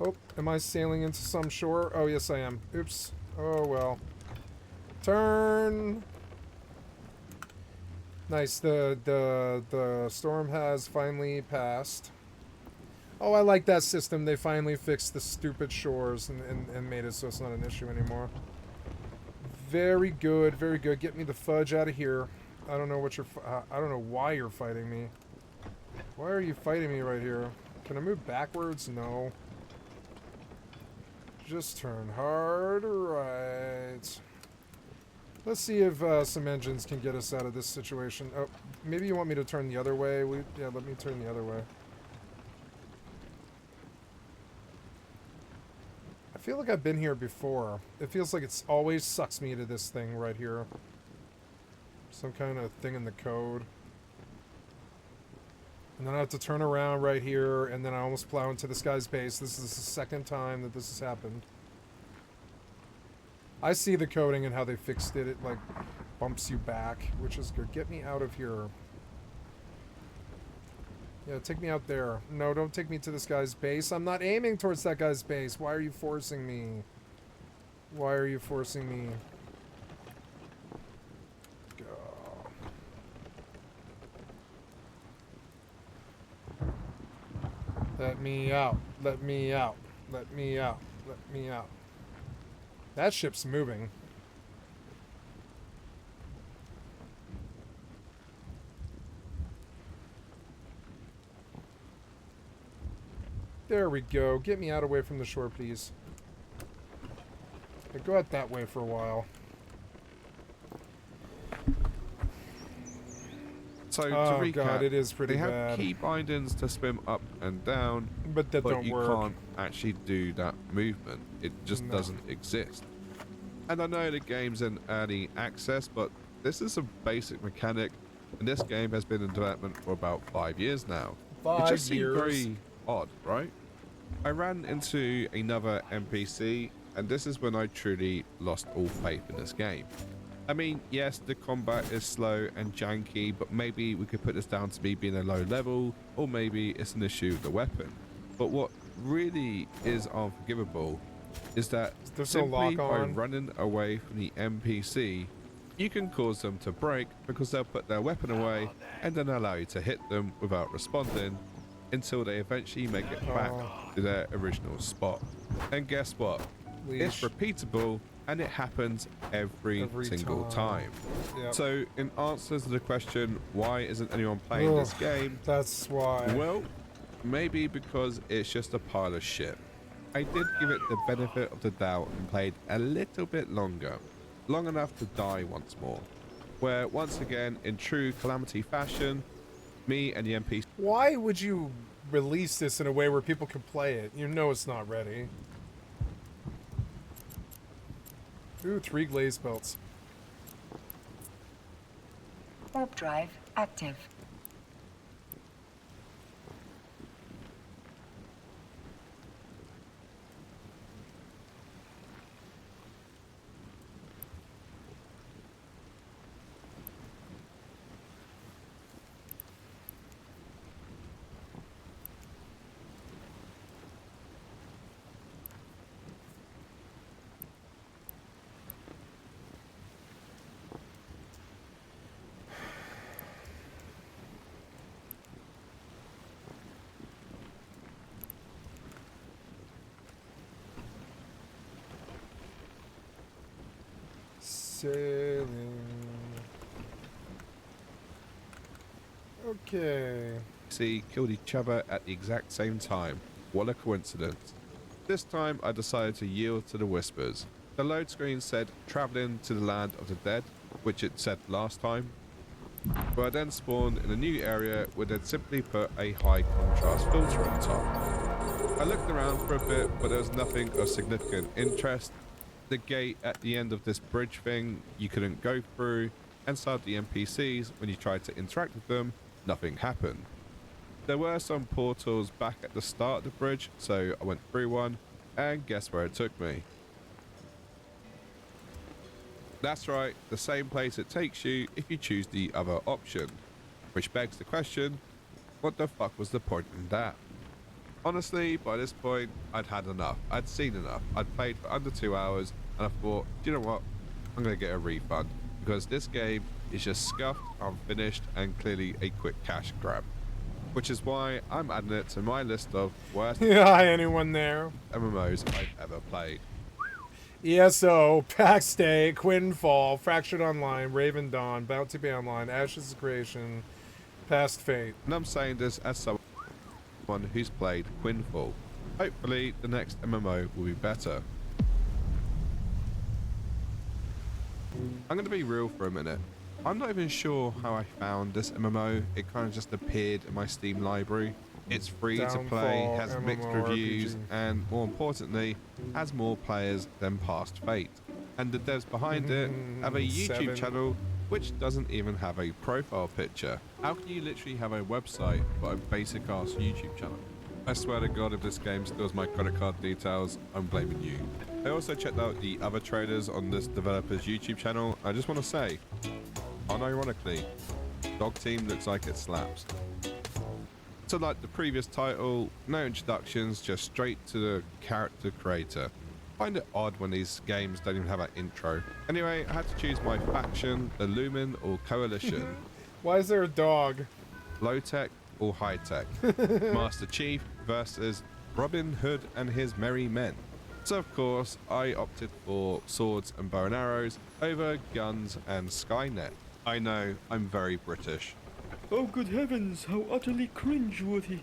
Oh, am I sailing into some shore? Oh, yes, I am. Oops. Oh, well. Turn. Nice. The storm has finally passed. Oh, I like that system. They finally fixed the stupid shores and made it so it's not an issue anymore. Very good, very good. Get me the fudge out of here. I don't know what you're... I don't know why you're fighting me. Why are you fighting me right here? Can I move backwards? No. Just turn hard right. Let's see if some engines can get us out of this situation. Oh, maybe you want me to turn the other way. Yeah, let me turn the other way. I feel like I've been here before. It feels like it's always sucks me to this thing right here. Some kind of thing in the code. And then I have to turn around right here, and then I almost plow into this guy's base. This is the second time that this has happened. I see the coding and how they fixed it. It, like, bumps you back, which is good. Get me out of here. Yeah, take me out there. No, don't take me to this guy's base. I'm not aiming towards that guy's base. Why are you forcing me? Why are you forcing me? God. Let me out. Let me out. Let me out. Let me out. That ship's moving. There we go. Get me out away from the shore, please. Go out that way for a while. So to Oh recap, god, it is pretty they have bad. key bindings to swim up and down, But that don't you work. can't actually do that movement. It just No. doesn't exist. And I know the game's in early access, but this is a basic mechanic, and this game has been in development for about 5 years now. It 5 just seemed years. very odd, right? I ran into another NPC, and this is when I truly lost all faith in this game. I mean, yes, the combat is slow and janky, but maybe we could put this down to me being a low level, or maybe it's an issue with the weapon. But what really is unforgivable is that There's no simply lock by on. running away from the NPC, you can cause them to break because they'll put their weapon away and then allow you to hit them without responding until they eventually make it back to their original spot. And guess what? It's Leash. repeatable and it happens every single time. Yep. So in answer to the question, why isn't anyone playing this game? That's why. Well, maybe because it's just a pile of shit. I did give it the benefit of the doubt and played a little bit longer, long enough to die once more, where once again, in true Calamity fashion, me and the NPC Why would you release this in a way where people can play it? You know it's not ready. Ooh, 3 glaze belts. Warp drive active. Sailing. Okay. killed each other at the exact same time. What a coincidence. This time I decided to yield to the whispers. The load screen said traveling to the land of the dead, which it said last time. But I then spawned in a new area where they'd simply put a high contrast filter on top. I looked around for a bit, but there was nothing of significant interest. The gate at the end of this bridge thing you couldn't go through, and some of the NPCs, when you tried to interact with them, nothing happened. There were some portals back at the start of the bridge, so I went through one, and guess where it took me? That's right, the same place it takes you if you choose the other option. Which begs the question, what the fuck was the point in that? Honestly, by this point, I'd had enough. I'd seen enough. I'd played for under 2 hours, and I thought, do you know what? I'm going to get a refund. Because this game is just scuffed, unfinished, and clearly a quick cash grab. Which is why I'm adding it to my list of worst Hi, anyone there? MMOs I've ever played. ESO, Pack Stay, Quinfall, Fractured Online, Raven Dawn, Bounty Bay Online, Ashes of Creation, Past Fate. And I'm saying this as someone who's played Quinfall. Hopefully, the next MMO will be better. I'm going to be real for a minute. I'm not even sure how I found this MMO. It kind of just appeared in my Steam library. It's free to play, Downfall, has mixed MMORPG. reviews, and more importantly, has more players than Past Fate. And the devs behind it have a YouTube 7. channel which doesn't even have a profile picture. How can you literally have a website but a basic ass YouTube channel? I swear to God, if this game steals my credit card details, I'm blaming you. I also checked out the other trailers on this developer's YouTube channel. I just want to say, unironically, Dog Team looks like it slaps. So like the previous title, no introductions, just straight to the character creator. Find it odd when these games don't even have an intro. Anyway, I had to choose my faction, the Lumen or Coalition, Why is there a dog? low tech or high tech, Master Chief versus Robin Hood and his merry men. So of course, I opted for swords and bow and arrows over guns and Skynet. I know, I'm very British. Oh, good heavens, how utterly cringeworthy.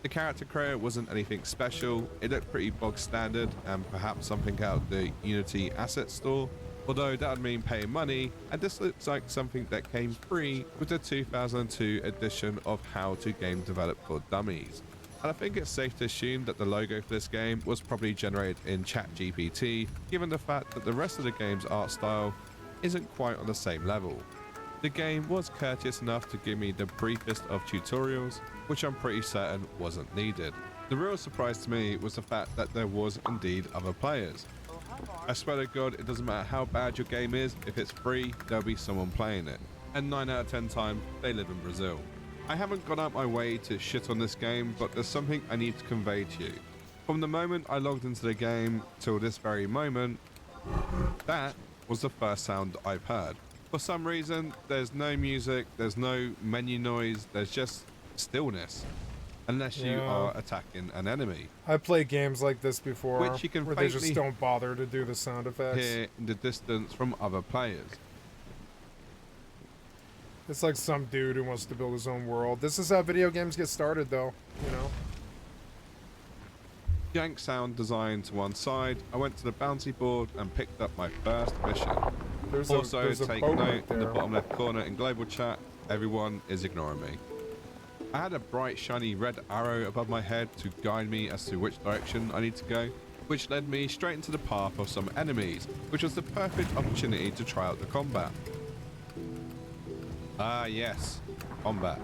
The character creator wasn't anything special, it looked pretty bog standard and perhaps something out of the Unity asset store, although that would mean paying money, and this looks like something that came free with the 2002 edition of How to Game Develop for Dummies. And I think it's safe to assume that the logo for this game was probably generated in ChatGPT, given the fact that the rest of the game's art style isn't quite on the same level. The game was courteous enough to give me the briefest of tutorials, which I'm pretty certain wasn't needed. The real surprise to me was the fact that there was indeed other players. I swear to God, it doesn't matter how bad your game is, if it's free, there'll be someone playing it. And 9 out of 10 times, they live in Brazil. I haven't gone out my way to shit on this game, but there's something I need to convey to you. From the moment I logged into the game till this very moment, that was the first sound I've heard. For some reason, there's no music, there's no menu noise, there's just stillness. Unless you are attacking an enemy. I played games like this before, which you can where they just don't bother to do the sound effects. Hear in the distance from other players. It's like some dude who wants to build his own world. This is how video games get started, though, you know? Yank sound design to one side, I went to the bouncy board and picked up my first mission. Also, take note in the bottom left corner in global chat, everyone is ignoring me. I had a bright shiny red arrow above my head to guide me as to which direction I need to go, which led me straight into the path of some enemies, which was the perfect opportunity to try out the combat. Ah yes, combat.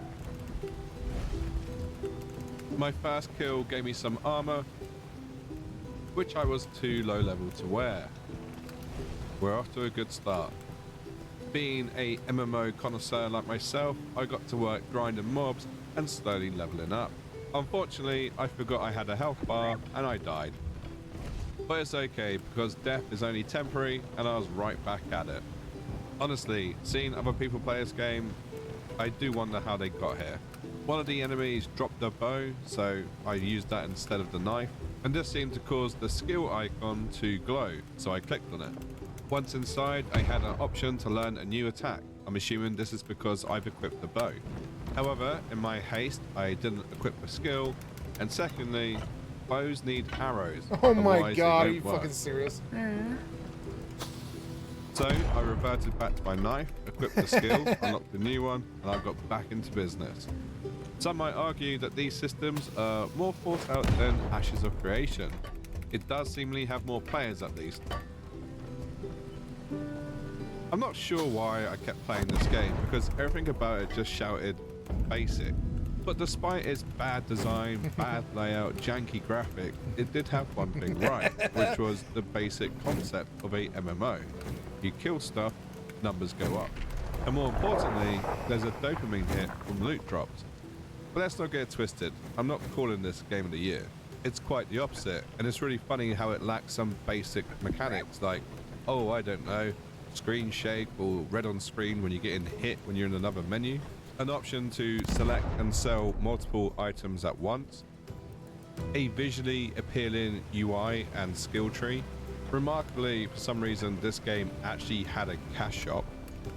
My first kill gave me some armor, which I was too low level to wear. We're off to a good start. Being a MMO connoisseur like myself, I got to work grinding mobs and slowly leveling up. Unfortunately, I forgot I had a health bar and I died. But it's okay, because death is only temporary and I was right back at it. Honestly, seeing other people play this game, I do wonder how they got here. One of the enemies dropped the bow, so I used that instead of the knife, and this seemed to cause the skill icon to glow, so I clicked on it. Once inside, I had an option to learn a new attack. I'm assuming this is because I've equipped the bow. However, in my haste, I didn't equip the skill, and secondly, bows need arrows. Oh my god, are you fucking serious? So I reverted back to my knife, equipped the skill, unlocked the new one, and I got back into business. Some might argue that these systems are more thought out than Ashes of Creation. It does seemingly have more players at least. I'm not sure why I kept playing this game, because everything about it just shouted basic. But despite its bad design, bad layout, janky graphic, it did have one thing right, which was the basic concept of a MMO. You kill stuff, numbers go up. And more importantly, there's a dopamine hit from loot drops. But let's not get it twisted, I'm not calling this Game of the Year. It's quite the opposite, and it's really funny how it lacks some basic mechanics like, oh, I don't know, screen shake or red on screen when you're getting hit when you're in another menu, an option to select and sell multiple items at once, a visually appealing UI and skill tree. Remarkably, for some reason, this game actually had a cash shop,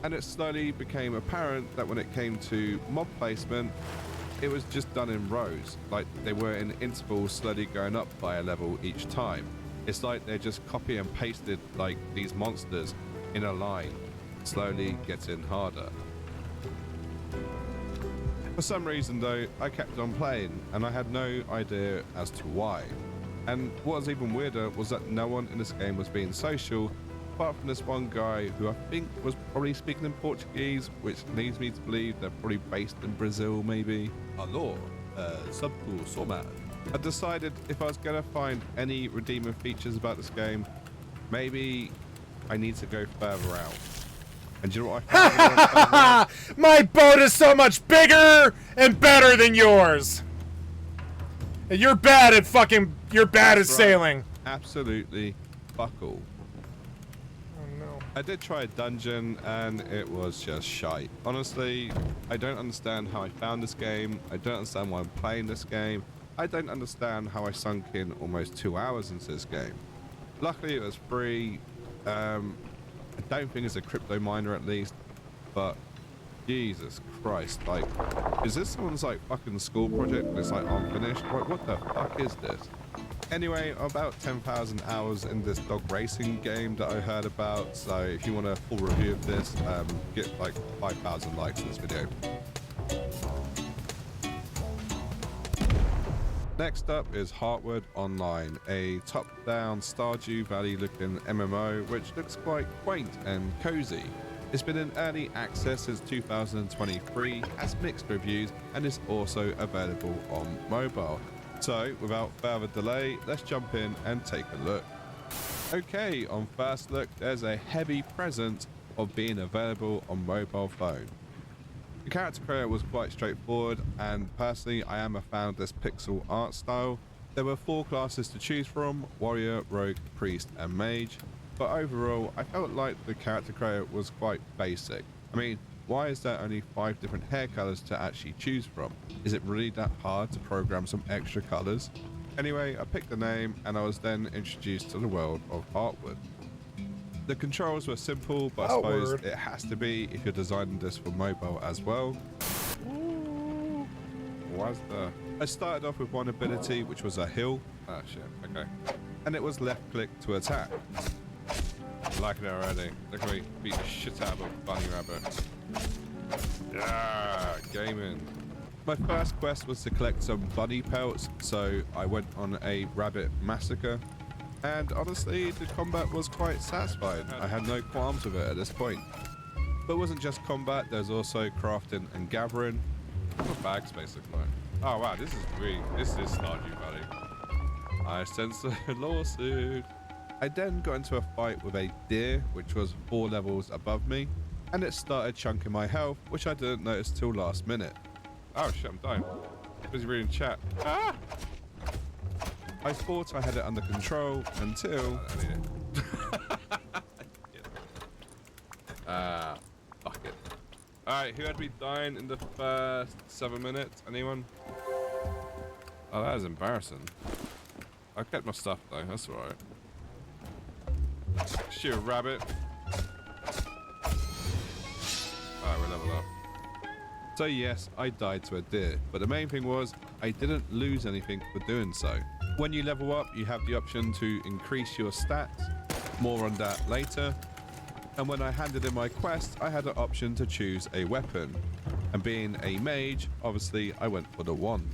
and it slowly became apparent that when it came to mob placement, it was just done in rows, like they were in intervals slowly going up by a level each time. It's like they just copy and pasted like these monsters in a line, slowly getting harder. For some reason though, I kept on playing and I had no idea as to why. And what was even weirder was that no one in this game was being social, apart from this one guy who I think was probably speaking in Portuguese, which leads me to believe they're probably based in Brazil maybe. Alô, subto somar. I decided if I was gonna find any redeeming features about this game, maybe I need to go further out. And do you know what I found? My boat is so much bigger and better than yours. And you're bad at That's right. sailing. Absolutely fuck all. Oh no. I did try a dungeon and it was just shite. Honestly, I don't understand how I found this game. I don't understand why I'm playing this game. I don't understand how I sunk in almost 2 hours into this game. Luckily, it was free. I don't think it's a crypto miner at least, but Jesus Christ, like, is this someone's like fucking school project and it's like unfinished? What the fuck is this? Anyway, about 10,000 hours in this dog racing game that I heard about. So if you want a full review of this, get like 5,000 likes in this video. Next up is Heartwood Online, a top-down Stardew Valley looking MMO which looks quite quaint and cozy. It's been in early access since 2023, has mixed reviews, and is also available on mobile. So, without further delay, let's jump in and take a look. Okay, on first look, there's a heavy presence of being available on mobile phone. The character creator was quite straightforward, and personally, I am a fan of this pixel art style. There were 4 classes to choose from: warrior, rogue, priest, and mage. But overall, I felt like the character creator was quite basic. I mean, why is there only 5 different hair colors to actually choose from? Is it really that hard to program some extra colors? Anyway, I picked the name and I was then introduced to the world of Heartwood. The controls were simple, but I suppose it has to be if you're designing this for mobile as well. Why's the... I started off with one ability, which was a heal. Ah, shit, okay. And it was left click to attack. I like it already. Look at me beat the shit out of a bunny rabbit. Yeah, gaming. My first quest was to collect some bunny pelts, so I went on a rabbit massacre. And honestly, the combat was quite satisfying. I had no qualms with it at this point. But it wasn't just combat, there's also crafting and gathering. What bags basically. Oh wow, this is Stardew Valley. I sense a lawsuit. I then got into a fight with a deer, which was 4 levels above me, and it started chunking my health, which I didn't notice till last minute. Oh shit, I'm dying. Busy reading chat. Ah! I thought I had it under control until... Fuck it. Alright, who had me dying in the first 7 minutes? Anyone? Oh, that is embarrassing. I kept my stuff though, that's alright. Shoot a rabbit. Alright, we're level up. So yes, I died to a deer, but the main thing was I didn't lose anything for doing so. When you level up, you have the option to increase your stats. More on that later. And when I handed in my quest, I had an option to choose a weapon. And being a mage, obviously I went for the wand.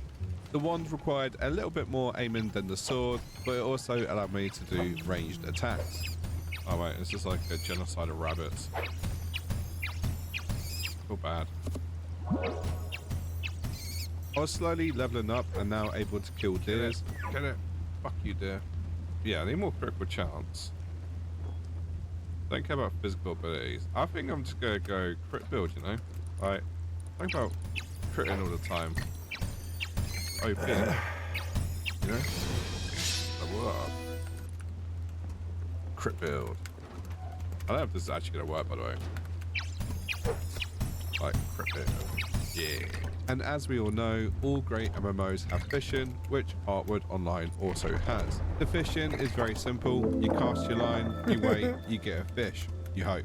The wand required a little bit more aiming than the sword, but it also allowed me to do ranged attacks. Oh wait, it's just like a genocide of rabbits. Feel bad. I was slowly leveling up and now able to kill deers. Get it? Fuck you, deer. Yeah, I need more critical chance. Don't care about physical abilities. I think I'm just gonna go crit build, you know? Like, think about critting all the time. OP. You know? Level up. Crit build. I don't know if this is actually gonna work, by the way. Like, crit build. Yeah. And as we all know, all great MMOs have fishing, which Heartwood Online also has. The fishing is very simple. You cast your line, you wait, you get a fish, you hope.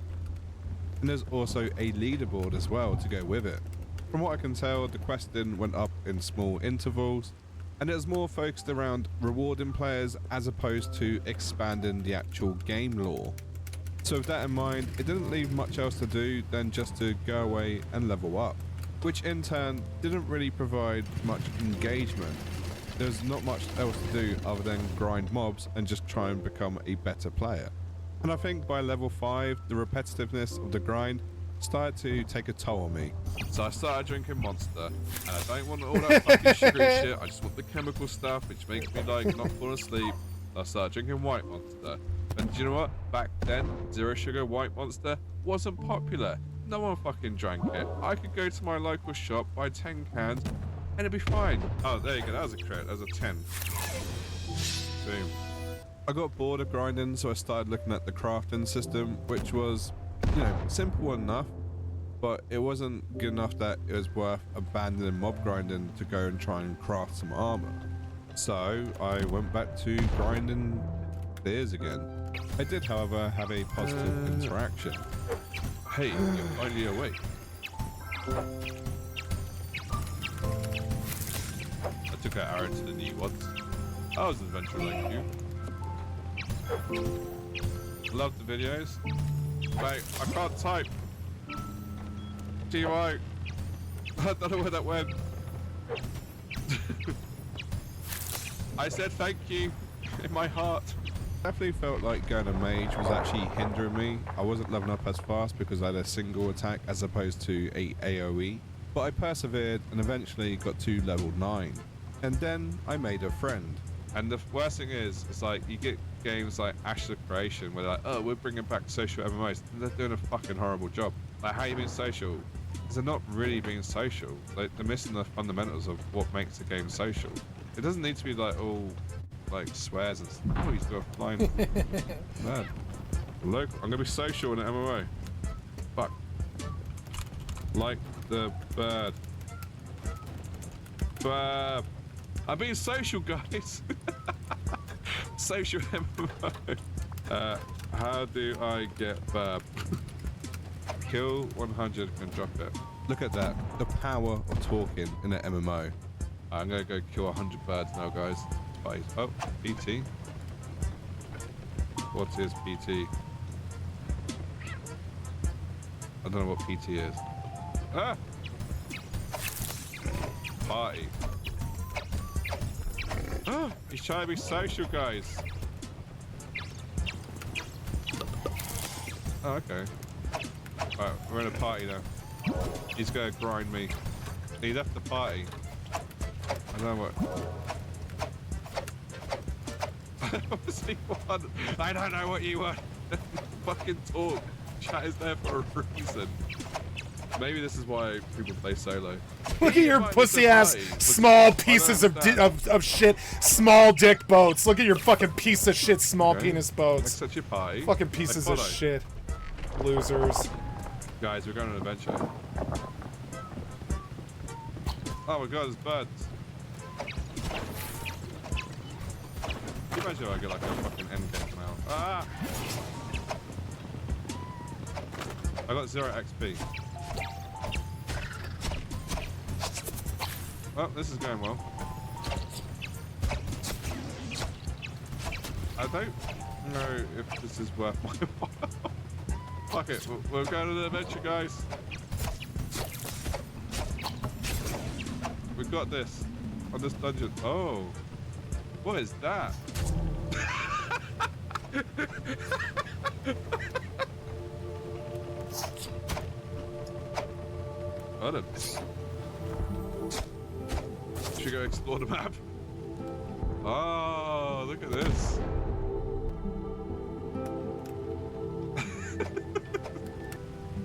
And there's also a leaderboard as well to go with it. From what I can tell, the questing went up in small intervals, and it was more focused around rewarding players as opposed to expanding the actual game lore. So with that in mind, it didn't leave much else to do than just to go away and level up, which in turn didn't really provide much engagement. There's not much else to do other than grind mobs and just try and become a better player. And I think by level 5, the repetitiveness of the grind started to take a toll on me. So I started drinking Monster, and I don't want all that fucking sugary shit, I just want the chemical stuff which makes me like not fall asleep. I started drinking White Monster. And do you know what? Back then, zero sugar White Monster wasn't popular. No one fucking drank it. I could go to my local shop, buy 10 cans, and it'd be fine. Oh, there you go. That was a crit. That was a 10. Boom. I got bored of grinding, so I started looking at the crafting system, which was, you know, simple enough, but it wasn't good enough that it was worth abandoning mob grinding to go and try and craft some armor. So I went back to grinding beers again. I did, however, have a positive interaction. Hey, you're finally awake. I took an arrow to the knee once. That was an adventure like you. Love the videos. Mate, I can't type. GY. I don't know where that went. I said thank you in my heart. Definitely felt like going to mage was actually hindering me. I wasn't leveling up as fast because I had a single attack as opposed to a AoE. But I persevered and eventually got to level 9. And then I made a friend. And the worst thing is, it's like you get games like Ash of Creation where they're like, oh, we're bringing back social MMOs. And they're doing a fucking horrible job. Like, how you being social? Because they're not really being social. Like, they're missing the fundamentals of what makes a game social. It doesn't need to be like all like swears and stuff. Oh, he's got a flying man. Look, I'm gonna be social in an MMO. Fuck. Like the bird. Burp. I'm being social, guys. Social MMO. How do I get burp? Kill 100 and drop it. Look at that. The power of talking in an MMO. I'm gonna go kill 100 birds now, guys. Oh, PT. What is PT? I don't know what PT is. Ah! Party. Ah! He's trying to be social, guys. Oh, okay. Alright, we're in a party now. He's gonna grind me. He left the party. I don't know what. I don't know what you want. Fucking talk. Chat is there for a reason. Maybe this is why people play solo. Look at your pussy ass small pieces of shit, small dick boats. Look at your fucking piece of shit small penis boats. Such a party. Fucking pieces of shit. Losers. Guys, we're going on an adventure. Oh my god, there's birds. Can you imagine if I get like a fucking end game now? Ah! I got 0 XP. Oh, this is going well. I don't know if this is worth my while. Fuck it, we're going on an adventure, guys. We've got this. On this dungeon. Oh. What is that? Got him. Should we go explore the map? Oh, look at this.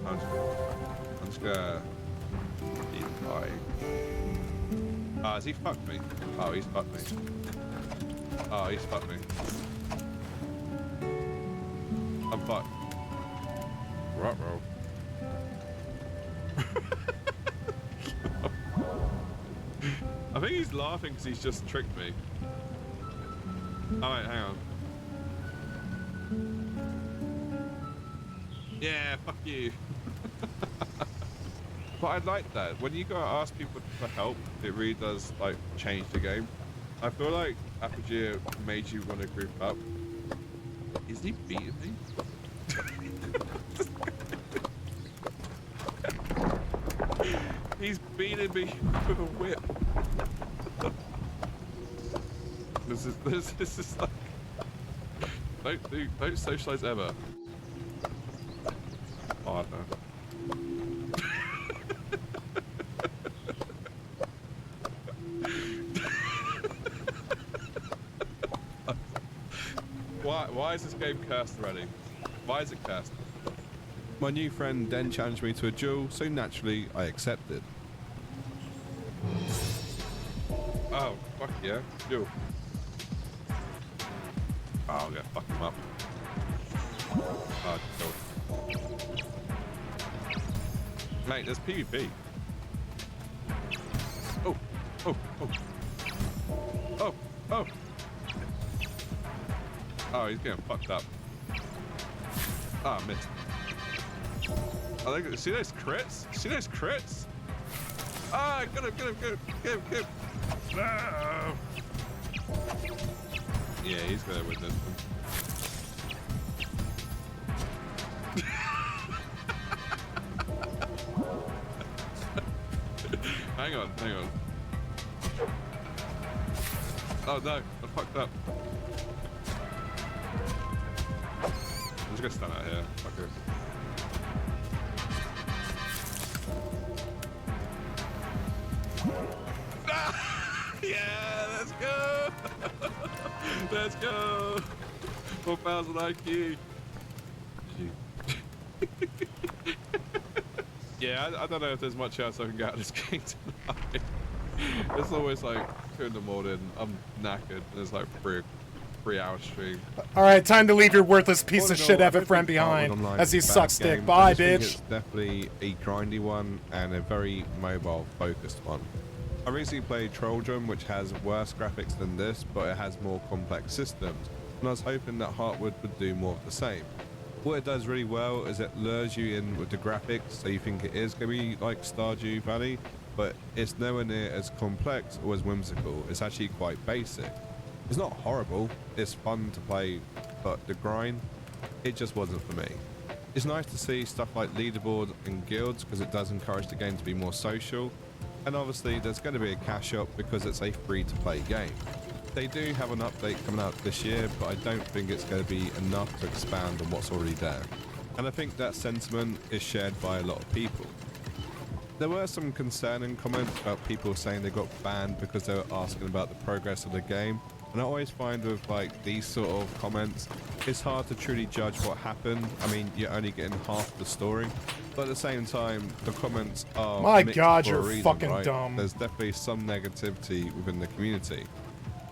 I'm just gonna keep flying. Ah, has he fucked me? Oh, he's fucked me. Oh, he's fucked me. I'm fucked. Ruh-roh. I think he's laughing because he's just tricked me. Oh wait, hang on. Yeah, fuck you. But I like that. When you go ask people for help, it really does like change the game. I feel like Apogee made you want to group up. Is he beating me? He's beating me with a whip. This is like don't socialize ever. Oh, I don't know. Why is this game cursed already? Why is it cursed? My new friend then challenged me to a duel, so naturally I accepted. Oh, fuck yeah, duel. Oh, I'm gonna fuck him up. Oh, cool. Mate, there's PvP. Oh, oh, oh. Oh, oh. Oh, he's getting fucked up. Ah, oh, missed. Oh, see those crits? See those crits? Ah, get him, get him, get him, get him, get him. No. Yeah, he's gonna win this one. Hang on, hang on. Oh no, I fucked up. I'm just gonna stand out here. Fuck this. Yeah, let's go! Let's go! 4,000 IQ. Yeah, I don't know if there's much else I can get out of this game tonight. It's always like 2 in the morning. I'm knackered. There's like 3-hour stream. All right, time to leave your worthless piece All of in shit all, I effort don't friend think Heartwood behind Online as he is a bad sucks dick. game. Bye, I just think bitch. it's definitely a grindy one and a very mobile focused one. I recently played Trolldrum, which has worse graphics than this, but it has more complex systems, and I was hoping that Heartwood would do more of the same. What it does really well is it lures you in with the graphics, so you think it is going to be like Stardew Valley, but it's nowhere near as complex or as whimsical. It's actually quite basic. It's not horrible, it's fun to play, but the grind, it just wasn't for me. It's nice to see stuff like leaderboard and guilds because it does encourage the game to be more social, and obviously there's going to be a cash up because it's a free-to-play game. They do have an update coming out this year, but I don't think it's going to be enough to expand on what's already there. And I think that sentiment is shared by a lot of people. There were some concerning comments about people saying they got banned because they were asking about the progress of the game. And I always find with like these sort of comments, it's hard to truly judge what happened. I mean, you're only getting half the story. But at the same time, the comments are My mixed God, for a you're reason, fucking right? dumb. There's definitely some negativity within the community.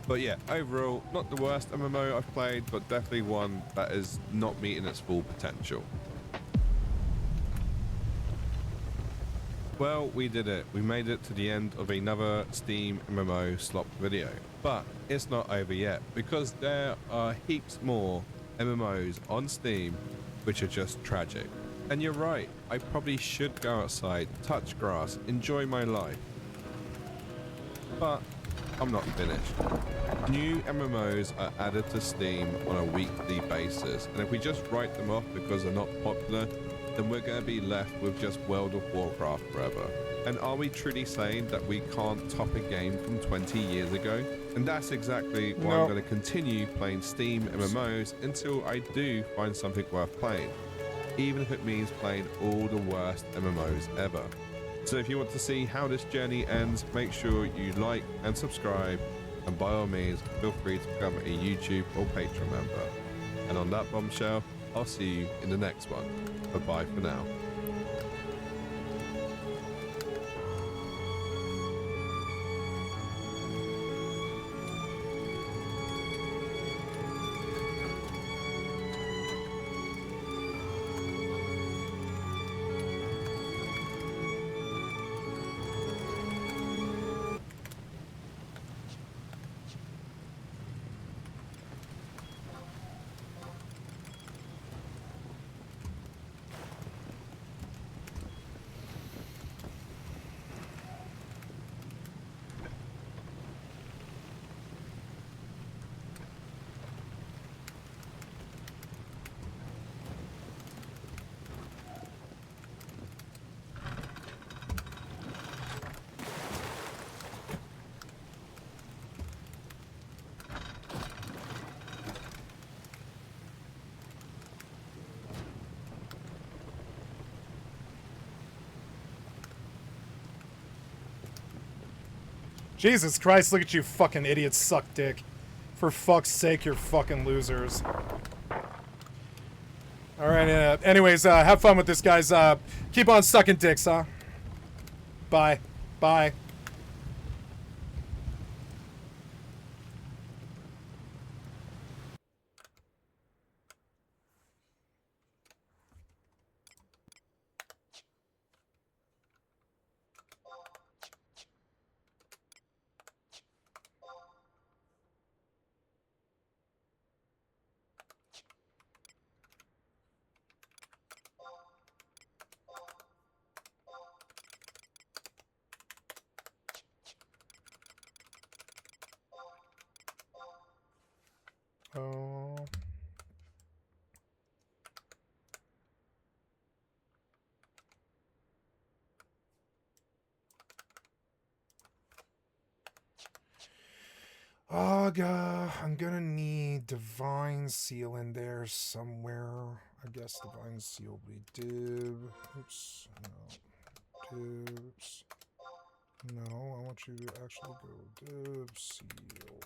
But yeah, overall, not the worst MMO I've played, but definitely one that is not meeting its full potential. Well, we did it. We made it to the end of another Steam MMO slop video. But it's not over yet, because there are heaps more MMOs on Steam which are just tragic. And you're right, I probably should go outside, touch grass, enjoy my life. But I'm not finished. New MMOs are added to Steam on a weekly basis, and if we just write them off because they're not popular, then we're going to be left with just World of Warcraft forever. And are we truly saying that we can't top a game from 20 years ago? And that's exactly why I'm going to continue playing Steam MMOs until I do find something worth playing, even if it means playing all the worst MMOs ever. So if you want to see how this journey ends, make sure you like and subscribe, and by all means, feel free to become a YouTube or Patreon member. And on that bombshell, I'll see you in the next one. Bye-bye for now. Jesus Christ, look at you fucking idiots suck dick. For fuck's sake, you're fucking losers. Alright, anyways, have fun with this, guys. Keep on sucking dicks, huh? Bye. Bye. I'm gonna need Divine Seal in there somewhere. I guess Divine Seal will be div. Oops. No. Divs. No, I want you to actually go div seal.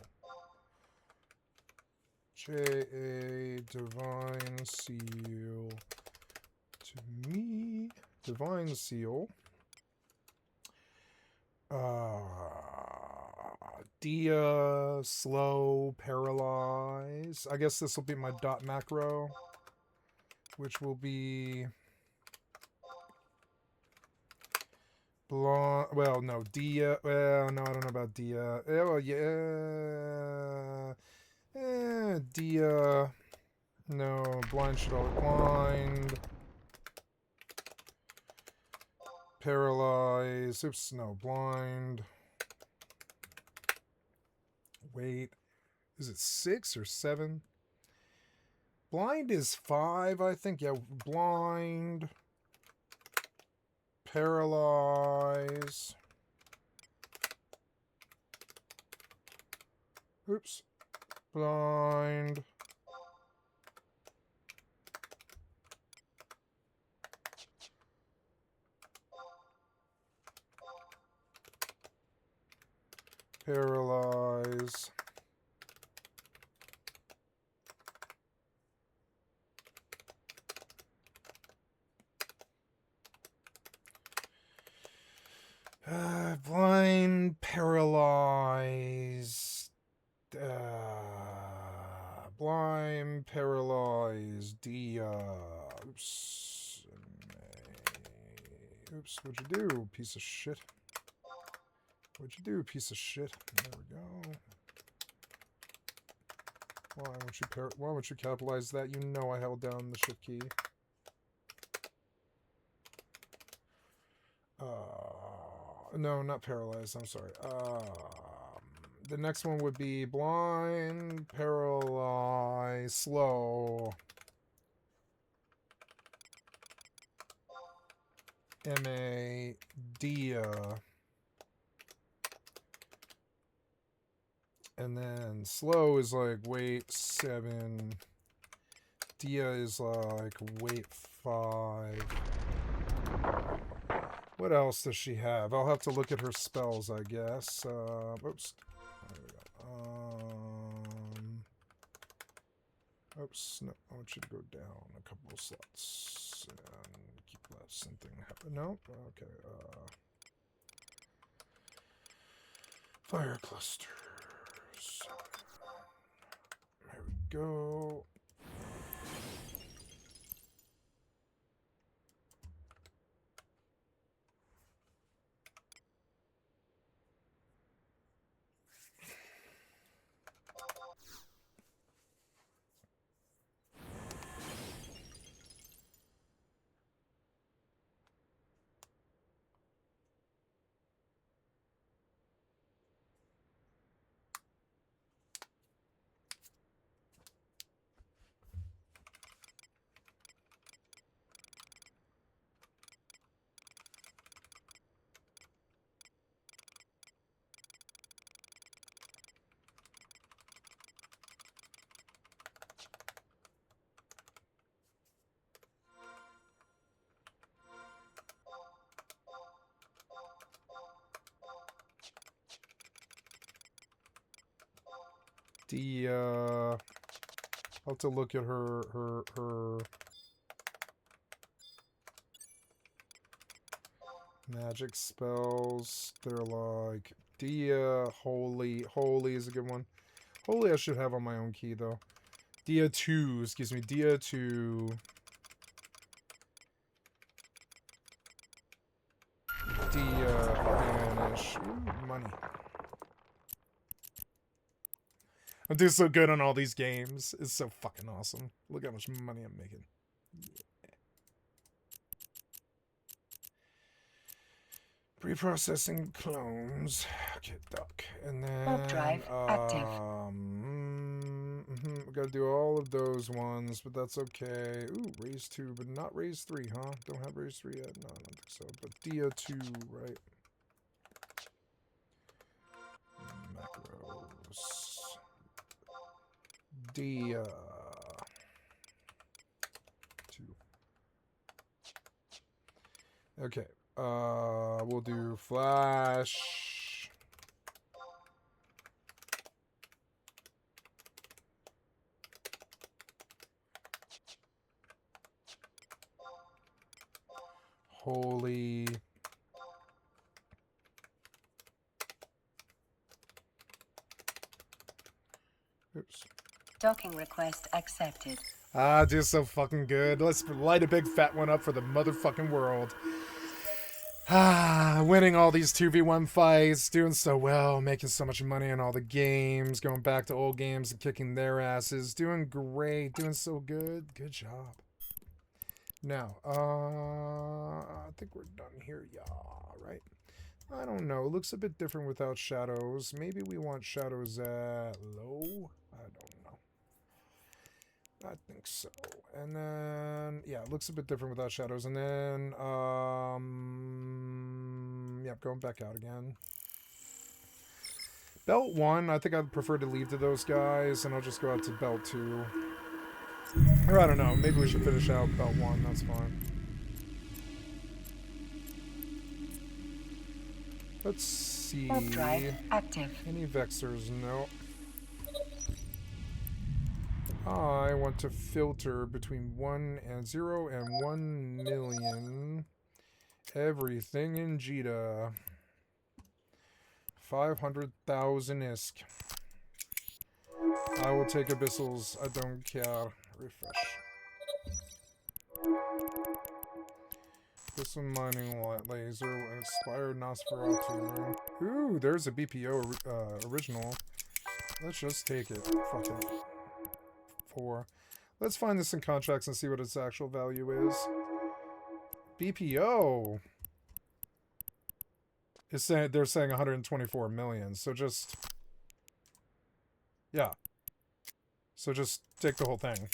J-A Divine Seal to me. Divine Seal. Dia, slow, paralyze. I guess this will be my dot macro, which will be blonde. Well, no, Dia. Well, no, I don't know about Dia. Oh, yeah. Dia. No, blind should all blind. Paralyze. Oops, no, blind. Wait, is it 6 or 7? Blind is 5, I think. Yeah, blind. Paralyze. Oops. Blind. Paralyze. Blind, paralyze. Blind, paralyze. Oops. Oops, what'd you do, piece of shit? What'd you do, piece of shit? There we go. Why won't you capitalize that? You know I held down the shift key. No, not paralyzed. I'm sorry. The next one would be blind, paralyze, slow. M-A, Dia. And then slow is like wait 7. Dia is like wait 5. What else does she have? I'll have to look at her spells, I guess. Oops. There we go. Oops. No, I want you to go down a couple of slots and keep that same thing happen. No? Okay. Fire clusters. There we go. I'll have to look at her magic spells. They're like Dia, Holy is a good one. Holy I should have on my own key though. Dia 2, excuse me, Dia 2. Dia Vanish. Ooh, money. I'm doing so good on all these games. It's so fucking awesome. Look how much money I'm making. Yeah. Pre-processing clones. Okay, duck. And then... Warp drive active. We gotta do all of those ones, but that's okay. Ooh, raise 2, but not raise 3, huh? Don't have raise 3 yet? No, I don't think so. But Dia 2, right? Macros. D 2. Okay. We'll do flash. Holy. Oops. Docking request accepted. Ah, just so fucking good. Let's light a big fat one up for the motherfucking world. Ah, winning all these 2v1 fights, doing so well, making so much money on all the games, going back to old games and kicking their asses, doing great, doing so good. Good job. Now, I think we're done here, yeah, right? I don't know. It looks a bit different without shadows. Maybe we want shadows at low? I don't know. I think so. And then, yeah, it looks a bit different without shadows. And then, yep, going back out again. Belt 1, I think I'd prefer to leave to those guys, and I'll just go out to belt 2. Or I don't know, maybe we should finish out belt 1, that's fine. Let's see. Warp drive active. Any vexors? No. I want to filter between 1 and 0 and 1 million. Everything in Jita. 500,000 ISK. I will take abyssals. I don't care. Refresh. This one mining laser. Inspired Nosferatu. Ooh, there's a BPO original. Let's just take it. Fuck it. 4. Let's find this in contracts and see what its actual value is. BPO. Is saying they're saying 124 million. So just, yeah. So just take the whole thing.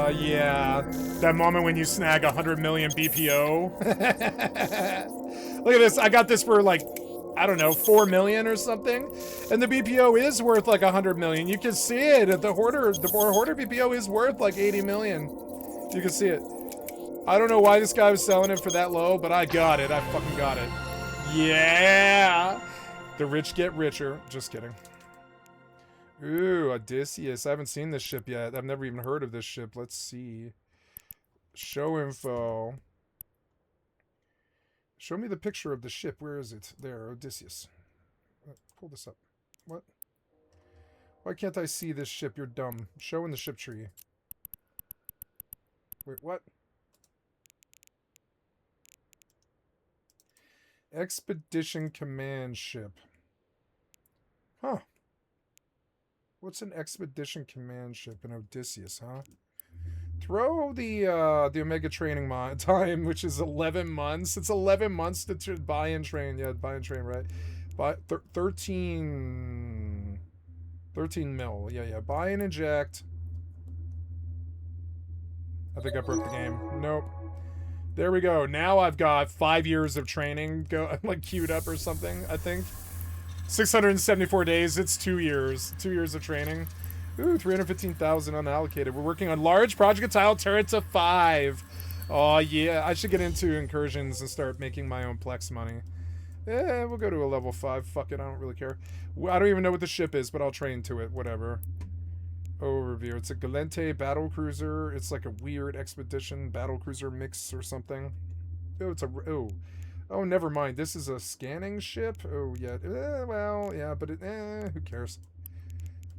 Yeah. That moment when you snag 100 million BPO. Look at this. I got this for like, I don't know, 4 million or something. And the BPO is worth like 100 million. You can see it. The Hoarder BPO is worth like 80 million. You can see it. I don't know why this guy was selling it for that low, but I got it. I fucking got it. Yeah. The rich get richer. Just kidding. Ooh, Odysseus. I haven't seen this ship yet. I've never even heard of this ship. Let's see. Show info. Show me the picture of the ship. Where is it? There, Odysseus. Pull this up. What? Why can't I see this ship? You're dumb. Show in the ship tree. Wait, what? Expedition Command Ship. Huh. What's an Expedition Command Ship in Odysseus, huh? Throw the Omega training time, which is 11 months. It's 11 months to buy and train. Yeah, buy and train, right? Buy 13 mil. Yeah. Buy and inject. I think I broke the game. Nope. There we go. Now I've got 5 years of training like queued up or something, I think. 674 days. It's 2 years. 2 years of training. Ooh, 315,000 unallocated. We're working on large projectile turrets of 5. Oh, yeah. I should get into incursions and start making my own Plex money. We'll go to a level 5. Fuck it. I don't really care. I don't even know what the ship is, but I'll train to it. Whatever. Overview. It's a Galente battle cruiser. It's like a weird expedition battle cruiser mix or something. Oh, it's a... Oh, never mind. This is a scanning ship? Oh, yeah. Well, yeah, but it... who cares?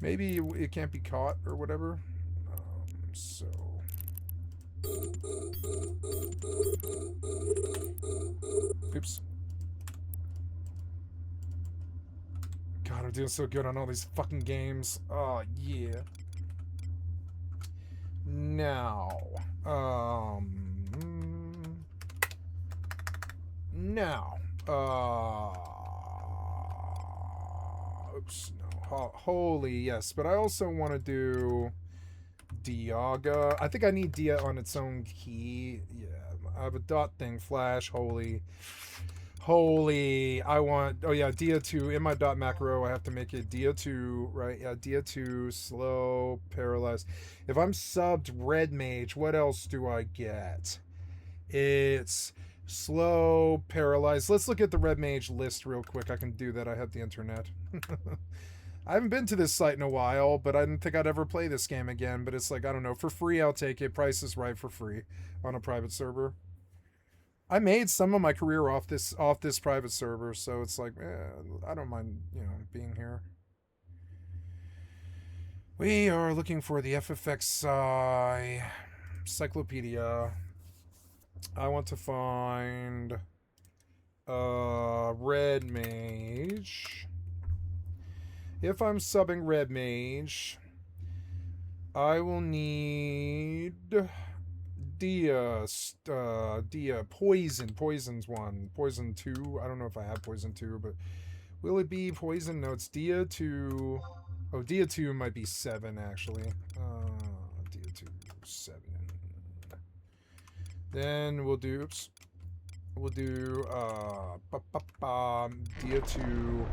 Maybe it can't be caught or whatever. So... Oops. God, I'm doing so good on all these fucking games. Oh, yeah. Now... oops, no, holy, yes, but I also want to do Diaga. I think I need Dia on its own key. Yeah, I have a dot thing, flash, holy. Holy, I want, oh yeah, Dia2, in my dot macro, I have to make it Dia2, right? Yeah, Dia2, slow, paralyzed. If I'm subbed red mage, what else do I get? It's slow, paralyzed. Let's look at the red mage list real quick. I can do that, I have the internet. I haven't been to this site in a while, but I didn't think I'd ever play this game again, but it's like, I don't know, for free I'll take it. Price is right for free on a private server. I made some of my career off this private server, so it's like, I don't mind, you know, being here. We are looking for the FFXI Cyclopedia. I want to find Red Mage. If I'm subbing Red Mage, I will need Dia, Poison. Poison's one. Poison 2. I don't know if I have Poison 2, but will it be Poison? No, it's Dia 2. Oh, Dia 2 might be 7, actually. Dia 2, 7. Then we'll do, oops. We'll do, Dia 2,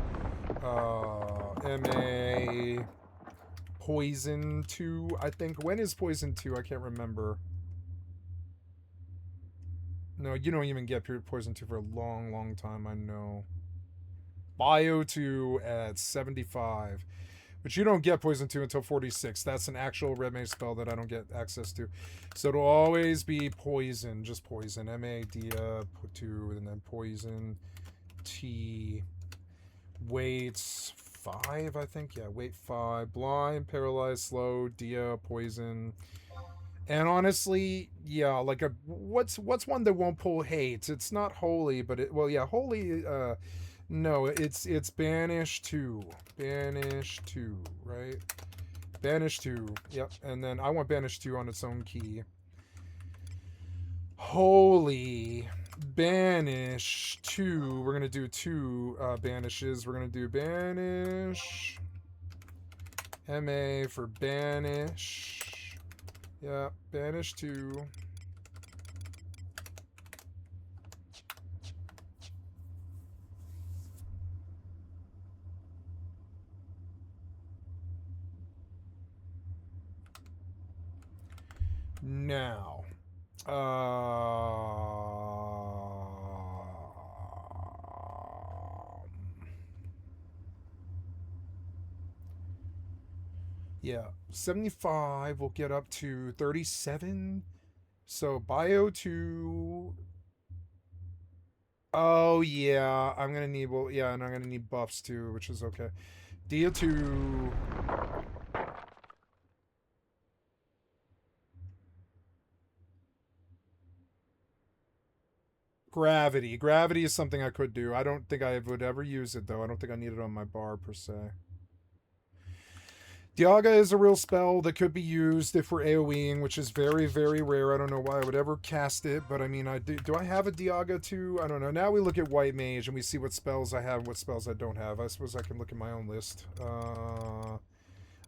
MA, Poison 2, I think. When is Poison 2? I can't remember. No, you don't even get Poison 2 for a long, long time, I know. Bio 2 at 75. But you don't get Poison 2 until 46. That's an actual red mage spell that I don't get access to. So it'll always be Poison, just Poison. M-A, Dia, 2, and then Poison, T. Weights 5, I think. Yeah, weight 5. Blind, paralyzed, slow, Dia, Poison. And honestly, yeah, like what's one that won't pull hate? It's not Holy, but it, well, yeah, Holy, no, it's Banish 2. Banish 2, right? Banish 2, yep. And then I want Banish 2 on its own key. Holy, Banish 2. We're going to do 2 banishes. We're going to do Banish. MA for Banish. Yeah, Banish 2. Now, yeah, 75 will get up to 37. So Bio 2. Oh yeah, I'm gonna need, well, yeah, and I'm gonna need buffs too, which is okay. Dia 2. Gravity. Gravity is something I could do. I don't think I would ever use it though. I don't think I need it on my bar per se. Dialga is a real spell that could be used if we're AoEing, which is very, very rare. I don't know why I would ever cast it, but I mean, do I have a Dialga too? I don't know. Now we look at White Mage and we see what spells I have and what spells I don't have. I suppose I can look at my own list. I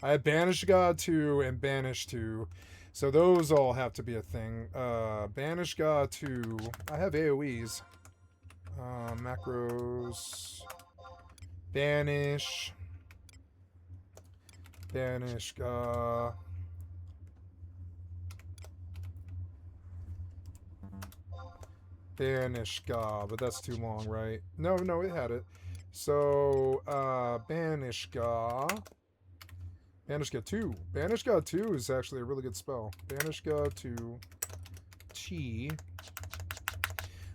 have Banish God 2 and Banish 2. So those all have to be a thing. Banish God 2. I have AoEs. Macros. Banish. Banish, Banish, but that's too long, right? No, it had it. So, Banish, Banish 2. Banish 2 is actually a really good spell. Banish 2, T.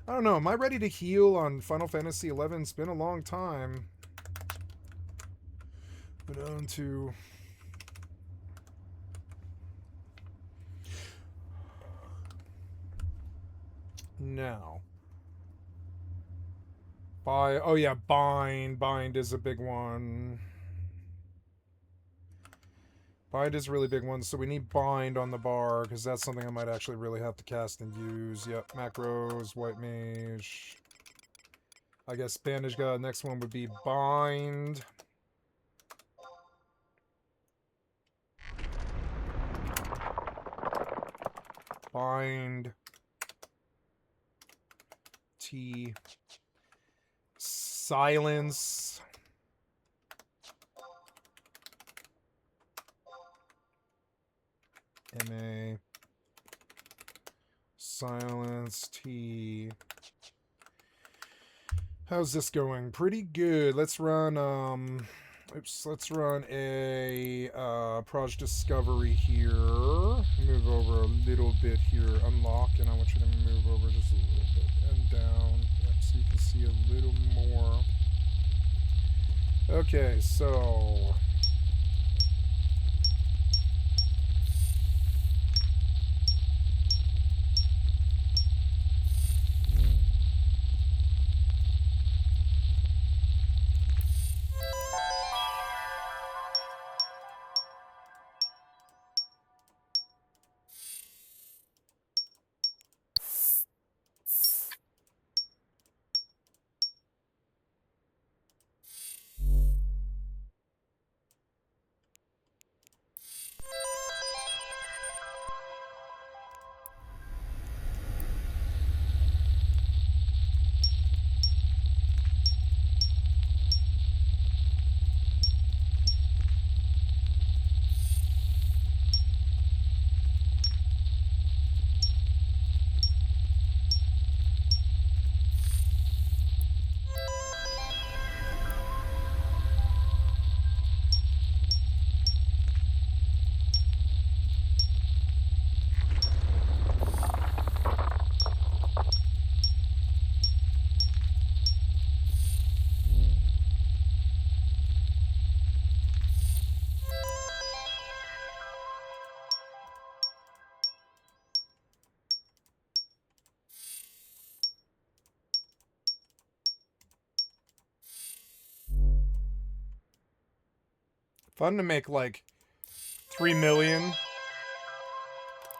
I don't know, am I ready to heal on Final Fantasy XI? It's been a long time. But on to... Now, oh yeah, bind is a big one. Bind is a really big one, so we need bind on the bar because that's something I might actually really have to cast and use. Yep, macros, White Mage. I guess Banish God. Next one would be bind. Bind. T. Silence. MA. Silence T. How's this going? Pretty good. Let's run let's run a Proj Discovery here. Move over a little bit here. Unlock, and I want you to move over just a little bit and down. Yep, so you can see a little more. Okay, so fun to make like 3 million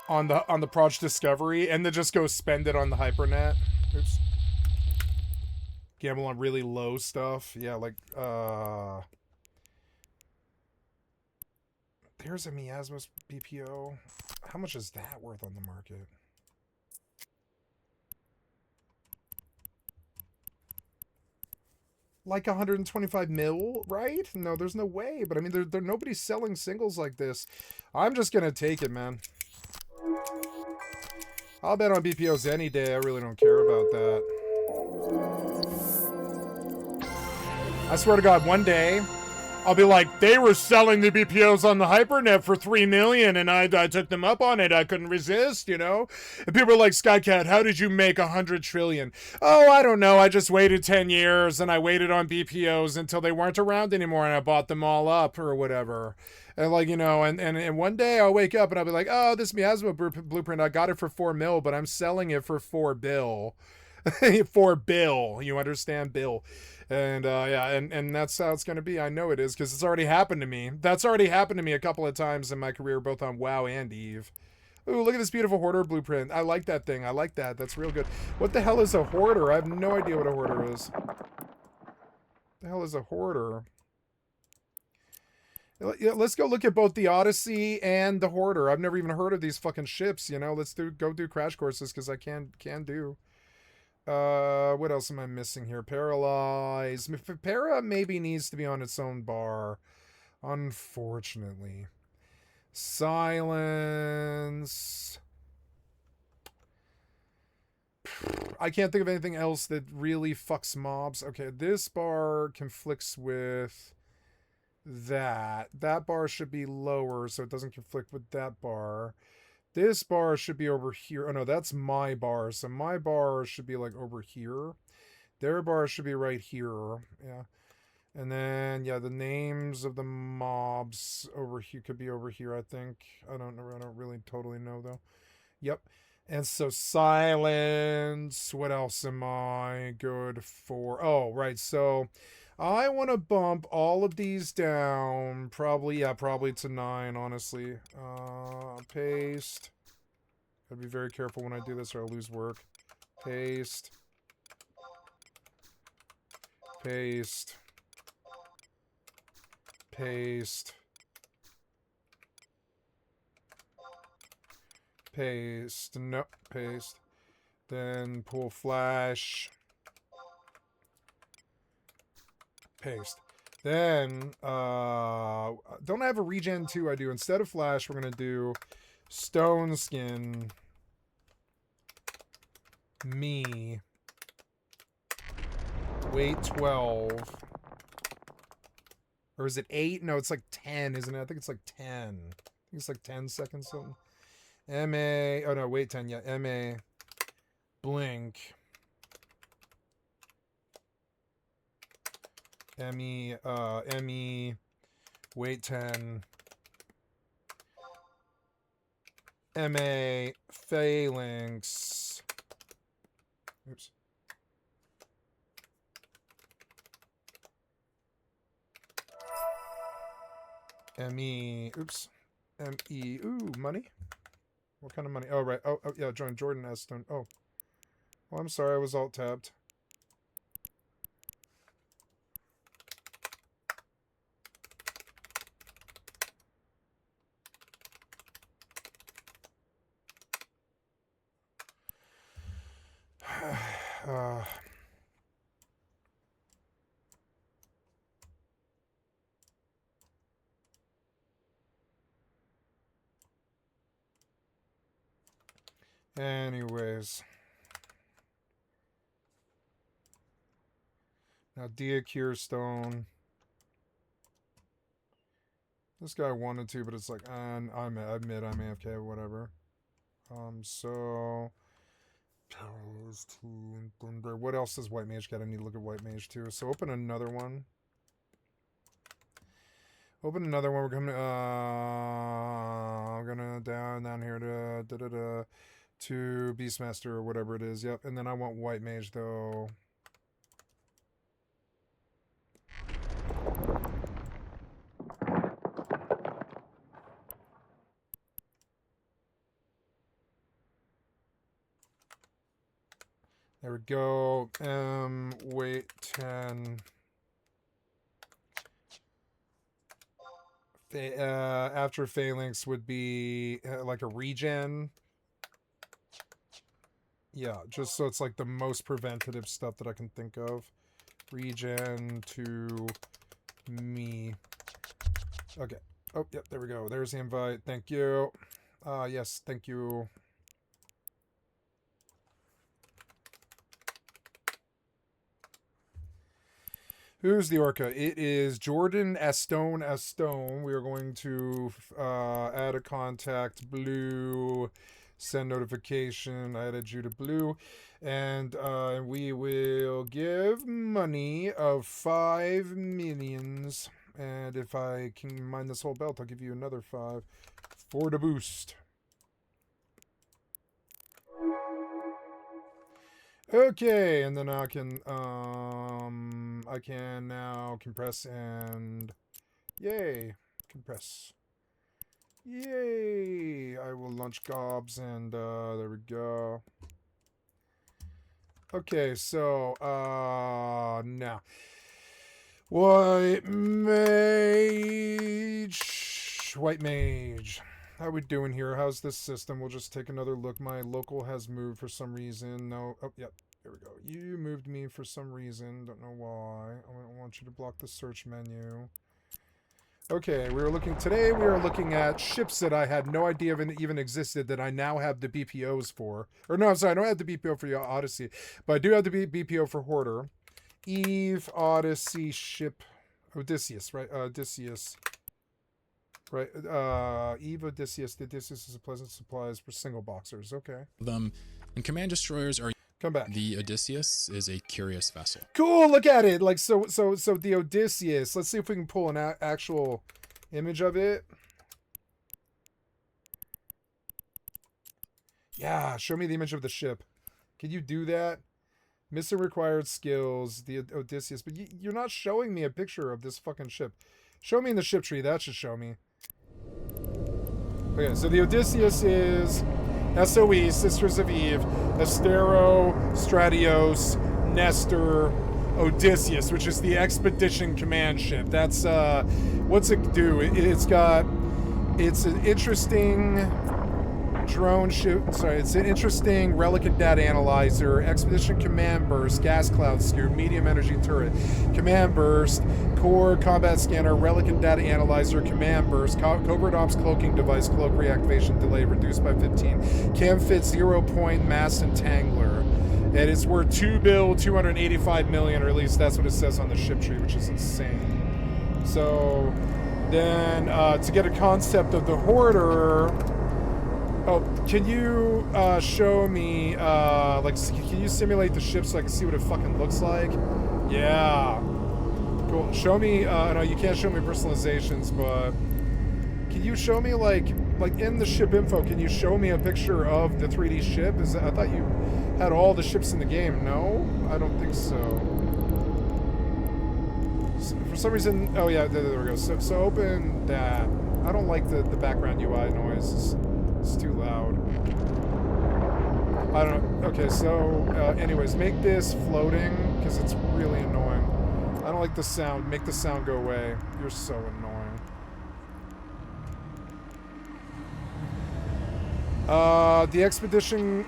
on the Proj Discovery and then just go spend it on the Hypernet. Oops. Gamble on really low stuff. Yeah, like there's a Miasmus BPO. How much is that worth on the market? Like 125 mil, right? No, there's no way. But I mean, there nobody's selling singles like this. I'm just gonna take it, man. I'll bet on BPOs any day. I really don't care about that. I swear to God, one day I'll be like, they were selling the BPOs on the Hypernet for 3 million, and I took them up on it. I couldn't resist, you know? And people are like, Skycat, how did you make 100 trillion? Oh, I don't know. I just waited 10 years, and I waited on BPOs until they weren't around anymore, and I bought them all up or whatever. And like, you know, and one day I'll wake up and I'll be like, oh, this Miasma blueprint, I got it for 4 mil, but I'm selling it for 4 bill. 4 bill. You understand? Bill. And yeah, and that's how it's going to be. I know it is because it's already happened to me. That's already happened to me a couple of times in my career, both on WoW and EVE. Ooh, look at this beautiful hoarder blueprint. I like that thing. I like that. That's real good. What the hell is a hoarder? I have no idea what a hoarder is. What the hell is a hoarder? Let's go look at both the Odyssey and the Hoarder. I've never even heard of these fucking ships, you know. Let's go do crash courses because I can do. What else am I missing here? Paralyze. Para maybe needs to be on its own bar. Unfortunately. Silence. I can't think of anything else that really fucks mobs. Okay, this bar conflicts with that. That bar should be lower so it doesn't conflict with that bar. This bar should be over here. Oh no, that's my bar. So my bar should be like over here. Their bar should be right here. Yeah. And then, yeah, the names of the mobs over here could be over here, I think. I don't know. I don't really totally know, though. Yep. And so silence. What else am I good for? Oh, right. So I want to bump all of these down. Probably to 9, honestly. Paste. Gotta be very careful when I do this or I'll lose work. Paste. Paste. Paste. Paste. Nope. Paste. Then pull flash. paste. Then, don't I have a regen 2? I do. Instead of flash, we're going to do stone skin me weight 12. Or is it 8? No, it's like 10, isn't it? I think it's like 10. I think it's like 10 seconds something. MA, oh no, weight 10, yeah. MA, blink. ME, weight 10. MA, phalanx. Oops. ME, oops. ME, ooh, money? What kind of money? Oh, right. Oh, yeah, join Jordan Estone. Oh. Oh, I'm sorry, I was alt-tabbed. Anyways. Now, Cure Stone. This guy wanted to, but it's like, I admit I'm AFK or whatever. So... Powers 2 and Thunder. What else does White Mage get? I need to look at White Mage too. So open another one. Open another one. We're coming to, I'm gonna down here to Beastmaster or whatever it is. Yep. And then I want White Mage though. There we go. Weight 10. After phalanx would be like a regen. Yeah, just so it's like the most preventative stuff that I can think of. Regen to me. Okay. Oh, yep, there we go. There's the invite. Thank you. Yes, thank you. Who's the orca? It is Jordan Estone. We are going to add a contact, blue, send notification. I added you to blue. And we will give money of 5 millions. And if I can mine this whole belt, I'll give you another 5 for the boost. Okay, and then I can now compress and yay, compress. Yay! I will launch gobs and there we go. Okay, so now White Mage. How we doing here? How's this system? We'll just take another look. My local has moved for some reason. No. Oh, yep. There we go. You moved me for some reason. Don't know why. I don't want you to block the search menu. Okay, today we are looking at ships that I had no idea even existed that I now have the BPOs for. Or no, I'm sorry, I don't have the BPO for Odyssey, but I do have the BPO for Hoarder. Eve, Odyssey, ship, Odysseus, right? Odysseus. Right, Eve, Odysseus. The Odysseus is a pleasant supplies for single boxers. Okay. And command destroyers are. Come back. The Odysseus is a curious vessel. Cool. Look at it. Like so the Odysseus. Let's see if we can pull an actual image of it. Yeah. Show me the image of the ship. Can you do that? Mission required skills. The Odysseus, but you're not showing me a picture of this fucking ship. Show me in the ship tree. That should show me. Okay, so the Odysseus is SOE, Sisters of Eve, Astero, Stratios, Nestor, Odysseus, which is the Expedition Command ship. That's, what's it do? It's an interesting drone shoot. Sorry, it's an interesting relic and data analyzer, expedition command burst, gas cloud scoop, medium energy turret, command burst, core combat scanner, relic and data analyzer, command burst, covert ops cloaking device, cloak reactivation delay reduced by 15, cam fit 0 point mass entangler. It is worth $2.285 billion, or at least that's what it says on the ship tree, which is insane. So then to get a concept of the hoarder. Oh, can you show me, can you simulate the ship so I can see what it fucking looks like? Yeah. Cool. Show me, no, you can't show me personalizations, but can you show me, like in the ship info, can you show me a picture of the 3D ship? I thought you had all the ships in the game. No? I don't think so. For some reason, oh yeah, there we go. So open that. I don't like the background UI noise. It's too loud. I don't know. Okay, so anyways, make this floating because it's really annoying. I don't like the sound. Make the sound go away. You're so annoying. The expedition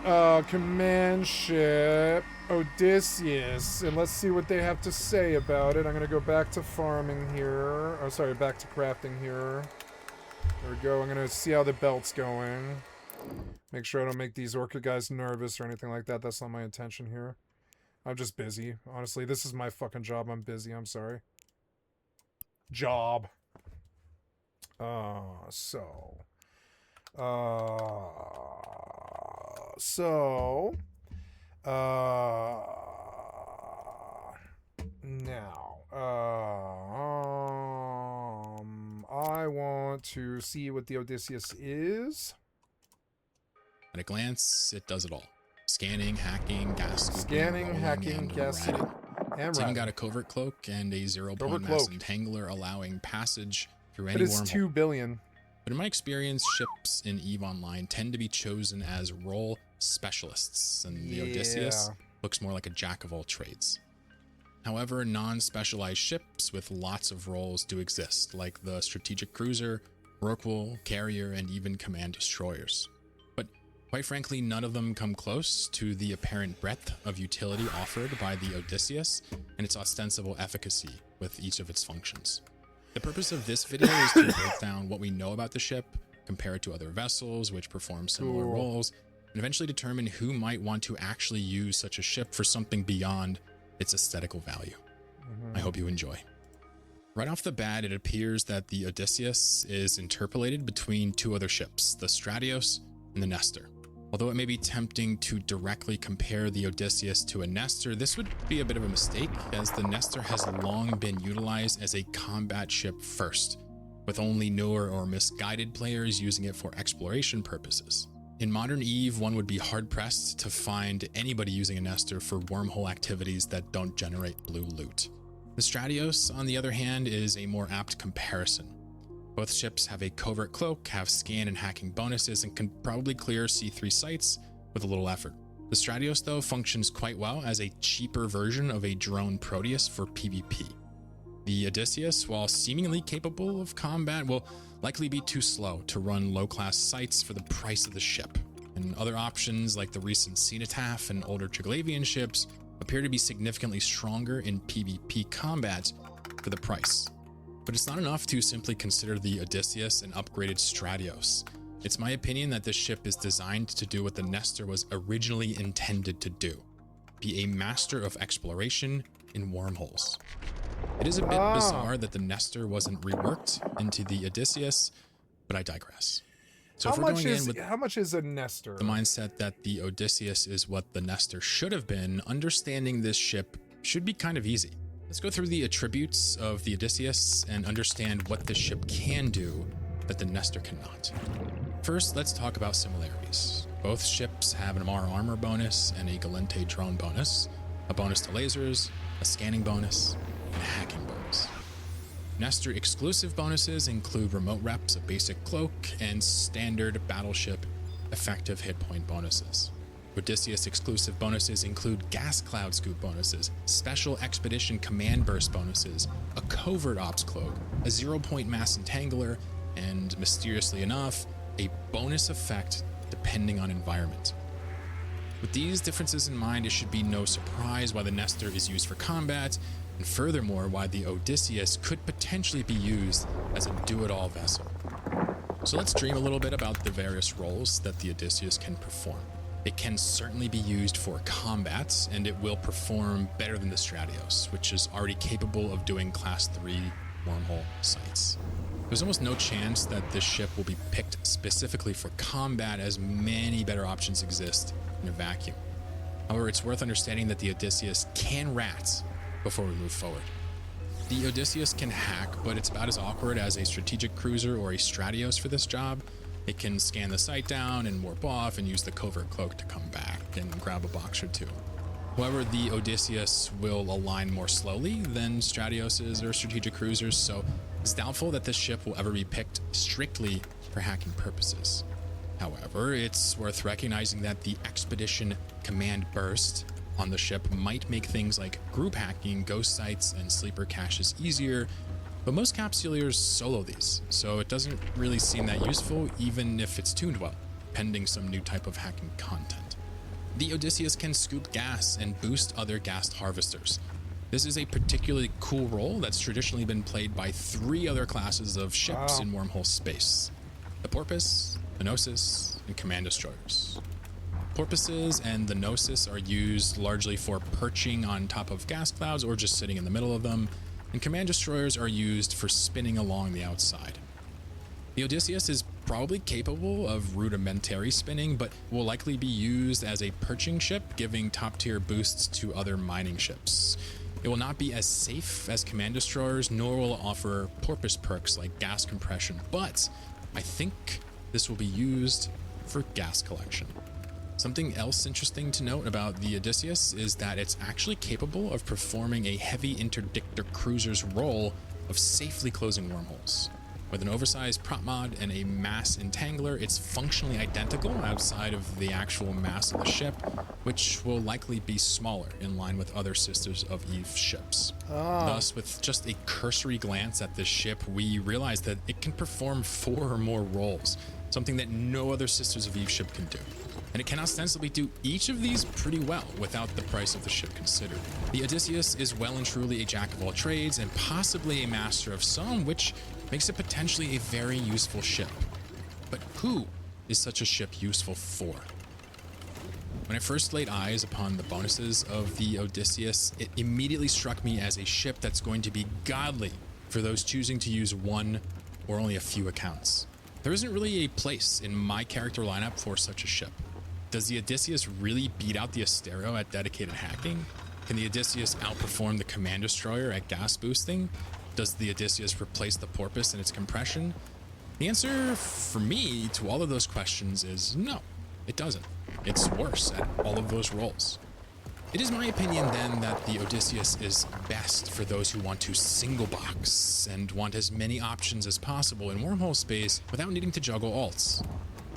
command ship Odysseus, and let's see what they have to say about it. I'm gonna go back to farming here. Oh, sorry, back to crafting here. There we go. I'm gonna see how the belt's going. Make sure I don't make these orca guys nervous or anything like that. That's not my intention here. I'm just busy. Honestly, this is my fucking job. I'm busy. I'm sorry. Job. Now, I want to see what the Odysseus is. At a glance, it does it all. Scanning, hacking, gas scooping, Scanning, rolling, hacking, and gas ratting. and It's even ratting. got a covert cloak and a 0 point Covert mass cloak. entangler allowing passage through But any it's wormhole. 2 billion. But in my experience, ships in EVE Online tend to be chosen as role specialists, and the Odysseus looks more like a jack of all trades. However, non-specialized ships with lots of roles do exist, like the strategic cruiser, Rorqual, carrier, and even command destroyers. But quite frankly, none of them come close to the apparent breadth of utility offered by the Odysseus and its ostensible efficacy with each of its functions. The purpose of this video is to break down what we know about the ship, compare it to other vessels which perform similar roles, and eventually determine who might want to actually use such a ship for something beyond its aesthetical value. I hope you enjoy. Right off the bat, it appears that the Odysseus is interpolated between two other ships, the Stratios and the Nestor. Although it may be tempting to directly compare the Odysseus to a Nestor, this would be a bit of a mistake, as the Nestor has long been utilized as a combat ship first, with only newer or misguided players using it for exploration purposes. In modern EVE, one would be hard-pressed to find anybody using a Nestor for wormhole activities that don't generate blue loot. The Stratios, on the other hand, is a more apt comparison. Both ships have a covert cloak, have scan and hacking bonuses, and can probably clear C3 sites with a little effort. The Stratios, though, functions quite well as a cheaper version of a drone Proteus for PvP. The Odysseus, while seemingly capable of combat, will likely be too slow to run low-class sites for the price of the ship, and other options like the recent Cenotaph and older Triglavian ships appear to be significantly stronger in PvP combat for the price. But it's not enough to simply consider the Odysseus an upgraded Stratios. It's my opinion that this ship is designed to do what the Nestor was originally intended to do: be a master of exploration in wormholes. It is a bit bizarre that the Nestor wasn't reworked into the Odysseus, but I digress. So if we're going in with how much is a Nestor? the mindset that the Odysseus is what the Nestor should have been, understanding this ship should be kind of easy. Let's go through the attributes of the Odysseus and understand what this ship can do that the Nestor cannot. First, let's talk about similarities. Both ships have an Amara armor bonus and a Galente drone bonus, a bonus to lasers, a scanning bonus, and a hacking bonus. Nestor exclusive bonuses include remote reps, a basic cloak, and standard battleship effective hit point bonuses. Odysseus exclusive bonuses include gas cloud scoop bonuses, special expedition command burst bonuses, a covert ops cloak, a 0 point mass entangler, and mysteriously enough, a bonus effect depending on environment. With these differences in mind, it should be no surprise why the Nestor is used for combat, and furthermore why the Odysseus could potentially be used as a do-it-all vessel. So let's dream a little bit about the various roles that the Odysseus can perform. It can certainly be used for combat, and it will perform better than the Stratios, which is already capable of doing Class 3 wormhole sites. There's almost no chance that this ship will be picked specifically for combat, as many better options exist in a vacuum. However, it's worth understanding that the Odysseus can rat before we move forward. The Odysseus can hack, but it's about as awkward as a strategic cruiser or a Stratios for this job. It can scan the site down and warp off and use the covert cloak to come back and grab a box or two. However, the Odysseus will align more slowly than Stratioses or strategic cruisers, so it's doubtful that this ship will ever be picked strictly for hacking purposes. However, it's worth recognizing that the Expedition Command Burst on the ship might make things like group hacking, ghost sites, and sleeper caches easier, but most capsuleers solo these, so it doesn't really seem that useful even if it's tuned well, pending some new type of hacking content. The Odysseus can scoop gas and boost other gas harvesters. This is a particularly cool role that's traditionally been played by 3 other classes of ships in wormhole space: the Porpoise, the Gnosis, and Command Destroyers. Porpoises and the Gnosis are used largely for perching on top of gas clouds or just sitting in the middle of them, and Command Destroyers are used for spinning along the outside. The Odysseus is probably capable of rudimentary spinning, but will likely be used as a perching ship, giving top-tier boosts to other mining ships. It will not be as safe as Command Destroyers, nor will it offer porpoise perks like gas compression, but I think this will be used for gas collection. Something else interesting to note about the Odysseus is that it's actually capable of performing a heavy interdictor cruiser's role of safely closing wormholes. With an oversized prop mod and a mass entangler, it's functionally identical outside of the actual mass of the ship, which will likely be smaller in line with other Sisters of Eve ships. Thus, with just a cursory glance at this ship, we realize that it can perform 4 or more roles, something that no other Sisters of Eve ship can do. And it can ostensibly do each of these pretty well without the price of the ship considered. The Odysseus is well and truly a jack of all trades and possibly a master of some, which makes it potentially a very useful ship. But who is such a ship useful for? When I first laid eyes upon the bonuses of the Odysseus, it immediately struck me as a ship that's going to be godly for those choosing to use one or only a few accounts. There isn't really a place in my character lineup for such a ship. Does the Odysseus really beat out the Astero at dedicated hacking? Can the Odysseus outperform the Command Destroyer at gas boosting? Does the Odysseus replace the Porpoise in its compression? The answer for me to all of those questions is no, it doesn't. It's worse at all of those roles. It is my opinion then that the Odysseus is best for those who want to single box and want as many options as possible in wormhole space without needing to juggle alts.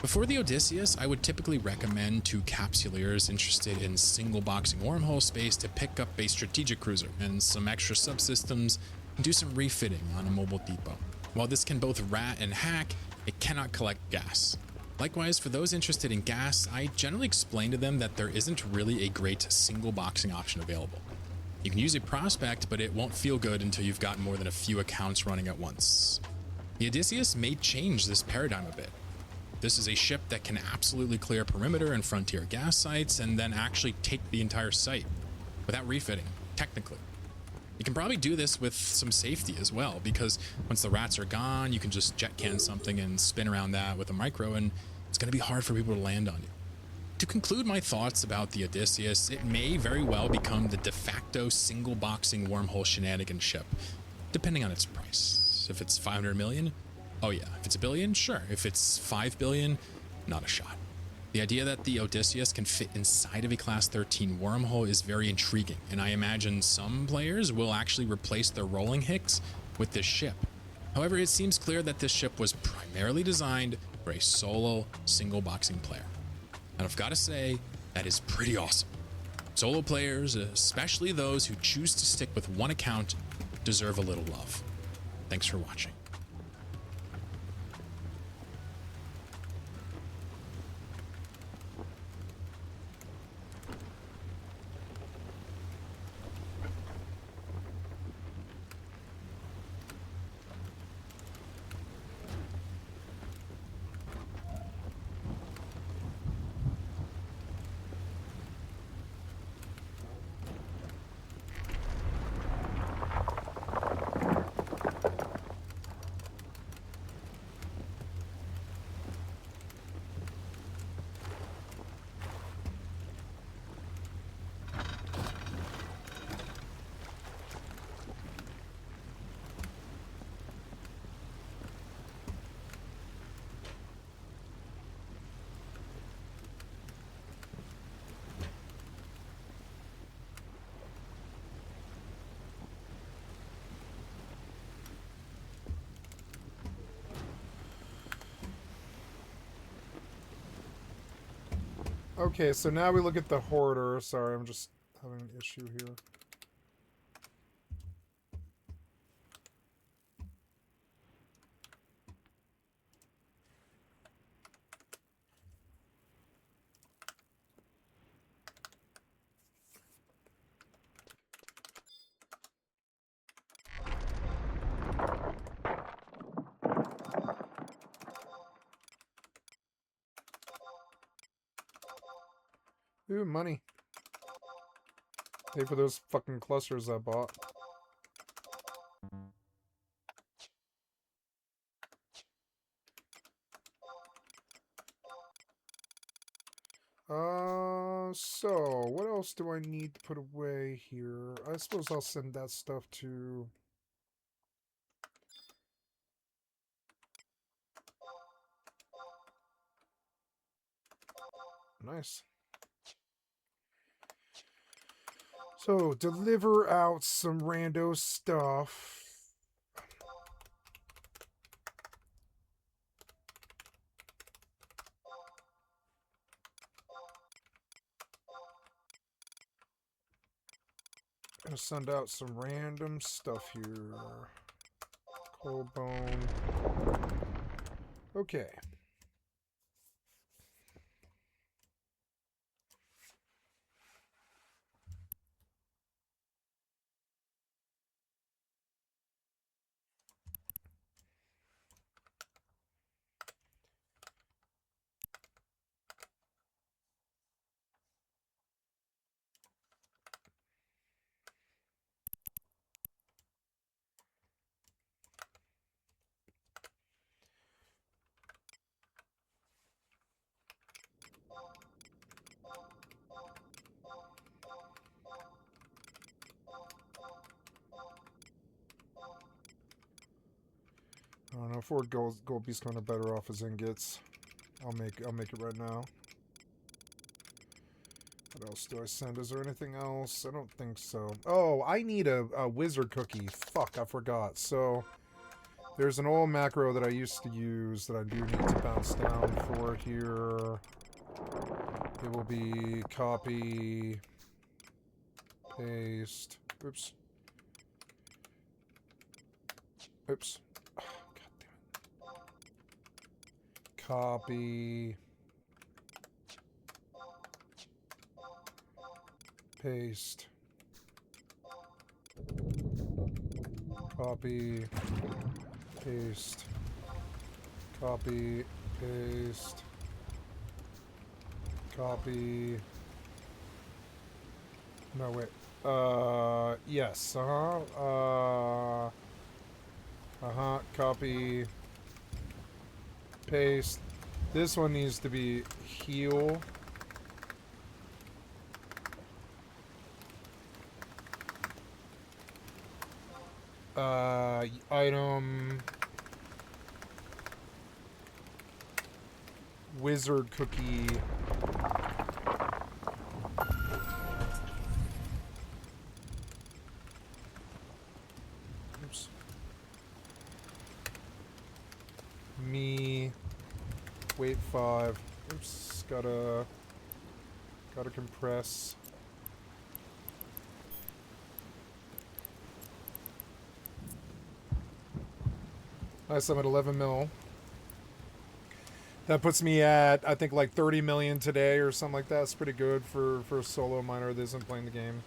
Before the Odysseus, I would typically recommend to capsuleers interested in single boxing wormhole space to pick up a strategic cruiser and some extra subsystems and do some refitting on a mobile depot. While this can both rat and hack, it cannot collect gas. Likewise, for those interested in gas, I generally explain to them that there isn't really a great single boxing option available. You can use a prospect, but it won't feel good until you've got more than a few accounts running at once. The Odysseus may change this paradigm a bit. This is a ship that can absolutely clear perimeter and frontier gas sites and then actually take the entire site without refitting, technically. You can probably do this with some safety as well, because once the rats are gone, you can just jet can something and spin around that with a micro, and it's going to be hard for people to land on you. To conclude my thoughts about the Odysseus, it may very well become the de facto single boxing wormhole shenanigan ship, depending on its price. If it's 500 million, oh yeah. If it's $1 billion, sure. If it's 5 billion, not a shot. The idea that the Odysseus can fit inside of a Class 13 wormhole is very intriguing, and I imagine some players will actually replace their rolling hicks with this ship. However, it seems clear that this ship was primarily designed for a solo, single boxing player. And I've got to say, that is pretty awesome. Solo players, especially those who choose to stick with one account, deserve a little love. Thanks for watching. Okay, so now we look at the hoarder. Sorry, I'm just having an issue here. Ooh, money. Pay for those fucking clusters I bought. So, what else do I need to put away here? I suppose I'll send that stuff to... Nice. So, deliver out some rando stuff. Gonna send out some random stuff here. Cold bone. Okay. I don't know, 4 gold piece kind of better off as ingots. I'll make it right now. What else do I send? Is there anything else? I don't think so. Oh, I need a wizard cookie. Fuck, I forgot. So, there's an old macro that I used to use that I do need to bounce down for here. It will be copy, paste. Oops. Oops. Oh, God damn it. Copy. Paste. Copy. Paste. Copy. Paste. Copy. No, wait. Yes. Copy. Paste. This one needs to be heal. Item. Wizard cookie. Oops. Me. Wait 5. Oops. Gotta compress. Nice, I'm at 11 mil. That puts me at, I think, like 30 million today or something like that. It's pretty good for a solo miner that isn't playing the game.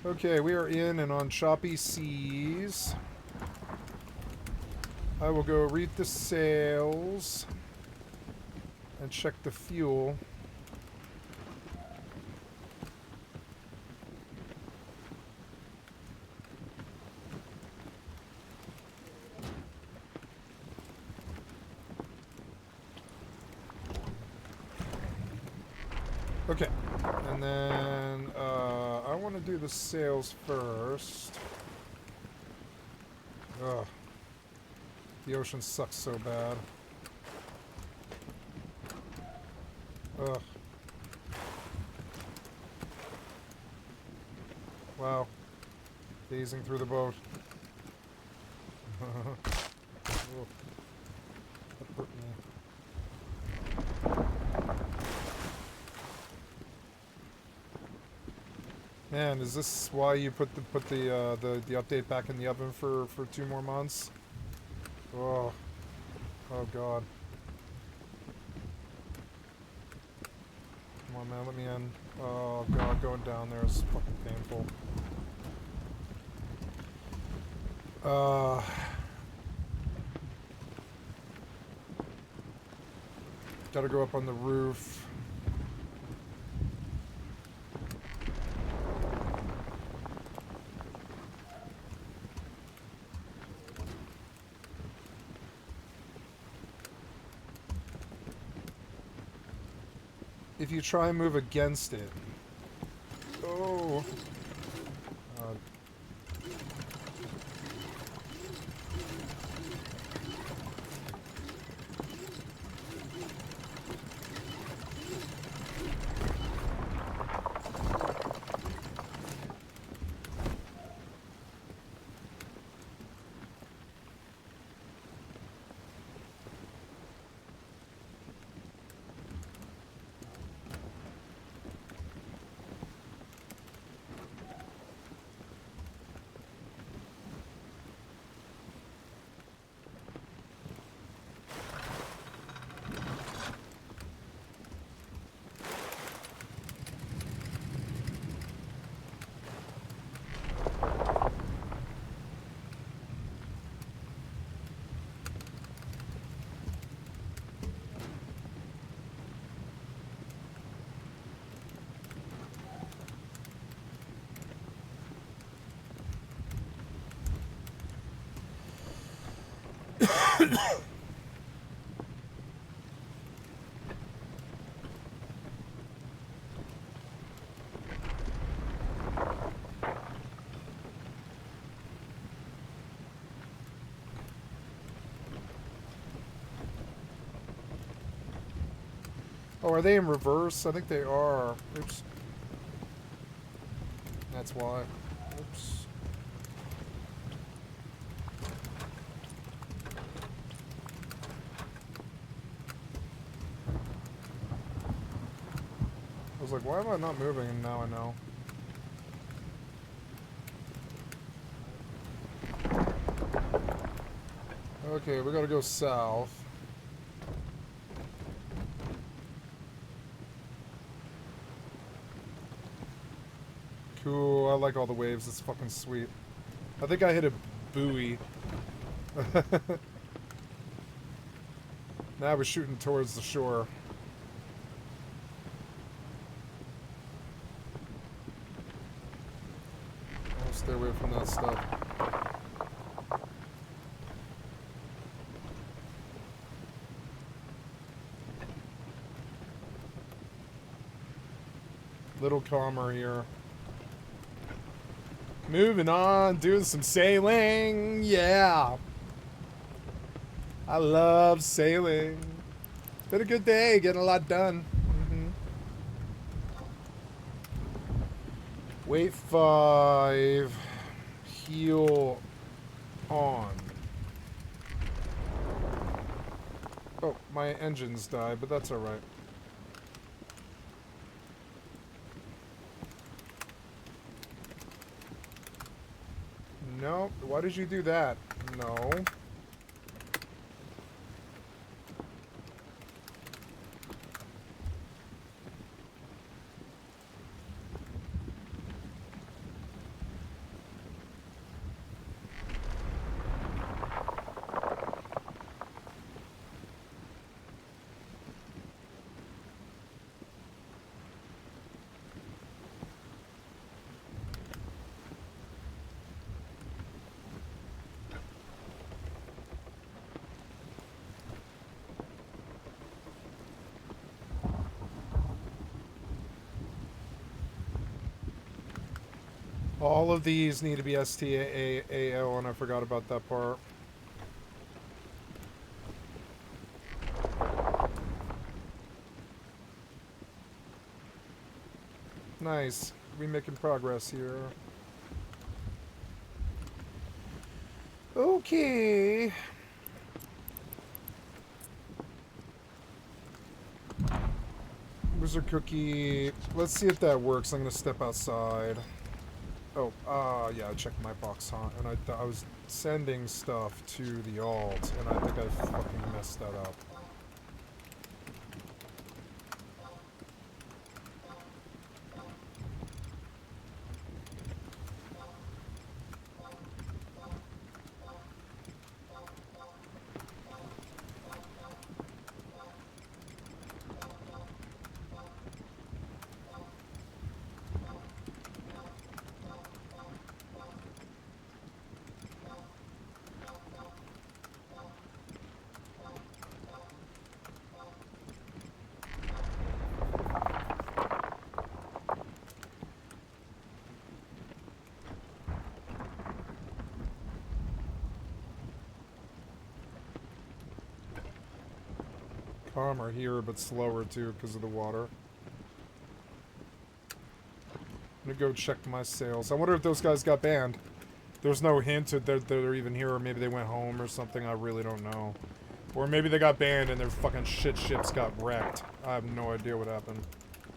Okay, we are in and on choppy seas. I will go read the sales and check the fuel. Okay, and then I want to do the sales first. Ugh. The ocean sucks so bad. Ugh. Wow. Gazing through the boat. Ugh. That hurt me. Man, is this why you put the update back in the oven for 2 more months? Oh, oh god. Come on, man, let me in. Oh god, going down there is fucking painful. Gotta go up on the roof. If you try and move against it. Oh. Oh, are they in reverse? I think they are. Oops. That's why. Oops. I was like, why am I not moving? And now I know. Okay, we gotta go south. Cool, I like all the waves, it's fucking sweet. I think I hit a buoy. Now we're shooting towards the shore. I'll stay away from that stuff. Little calmer here. Moving on, doing some sailing. Yeah. I love sailing. Been a good day, getting a lot done. Wait 5. Heal on. Oh, my engines died, but that's alright. No, why did you do that? No. All of these need to be STAAL, and I forgot about that part. Nice. We making progress here. Okay. Wizard cookie. Let's see if that works. I'm gonna step outside. Oh, yeah, I checked my box, huh? And I was sending stuff to the alt, and I think I fucking messed that up. Calmer here, but slower too because of the water. I'm gonna go check my sales. I wonder if those guys got banned. There's no hint that they're even here, or maybe they went home or something. I really don't know. Or maybe they got banned and their fucking shit ships got wrecked. I have no idea what happened.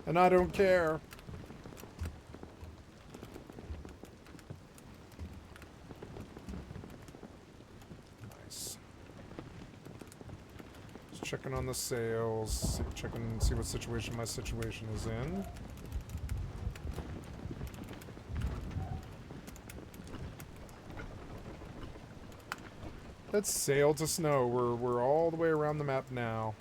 And I don't care. Nice. Just checking on the sales. Checking, see what situation my situation is in. Let's sail to snow. We're all the way around the map now.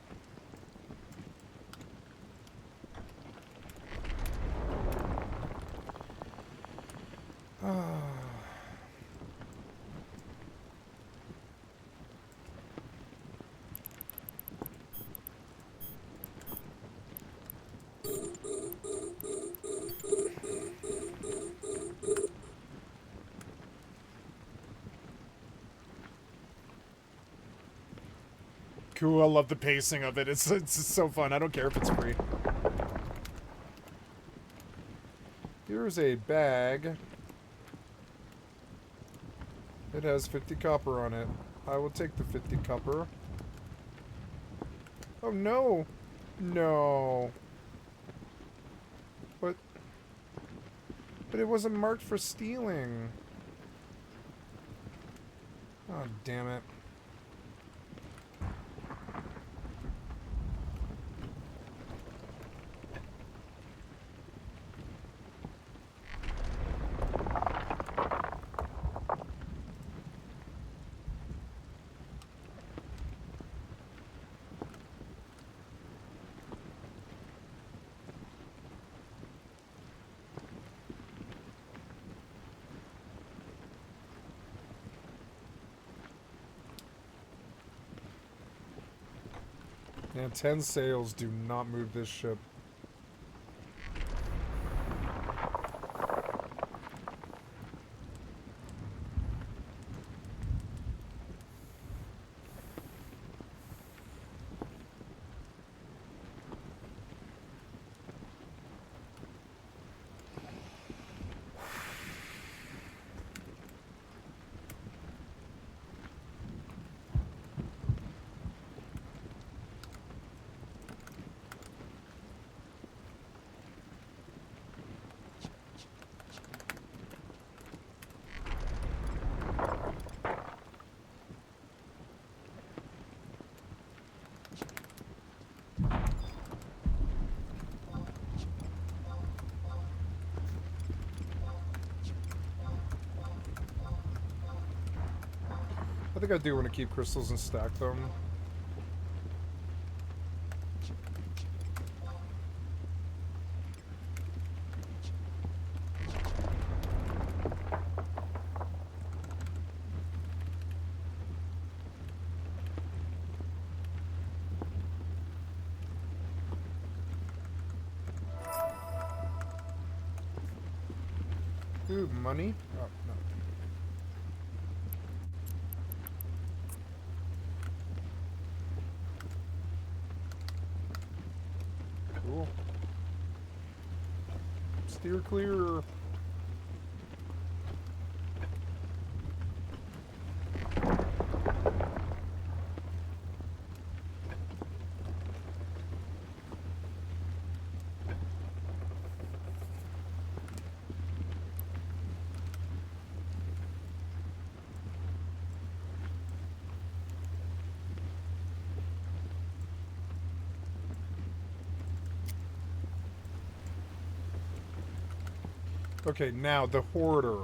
Cool, I love the pacing of it. It's so fun. I don't care if it's free. Here's a bag. It has 50 copper on it. I will take the 50 copper. Oh no! No. But it wasn't marked for stealing. Oh, damn it. Yeah, 10 sails do not move this ship. I think I do want to keep crystals and stack them. Ooh, money? Oh, no. Cool. Steer clear. Okay, now the hoarder.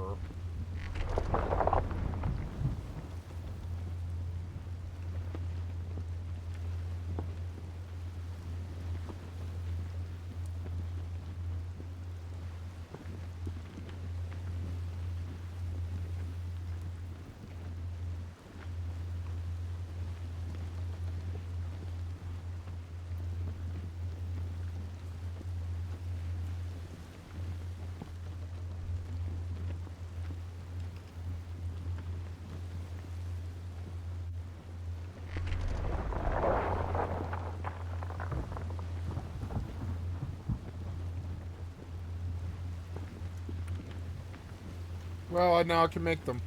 Well, now I can make them.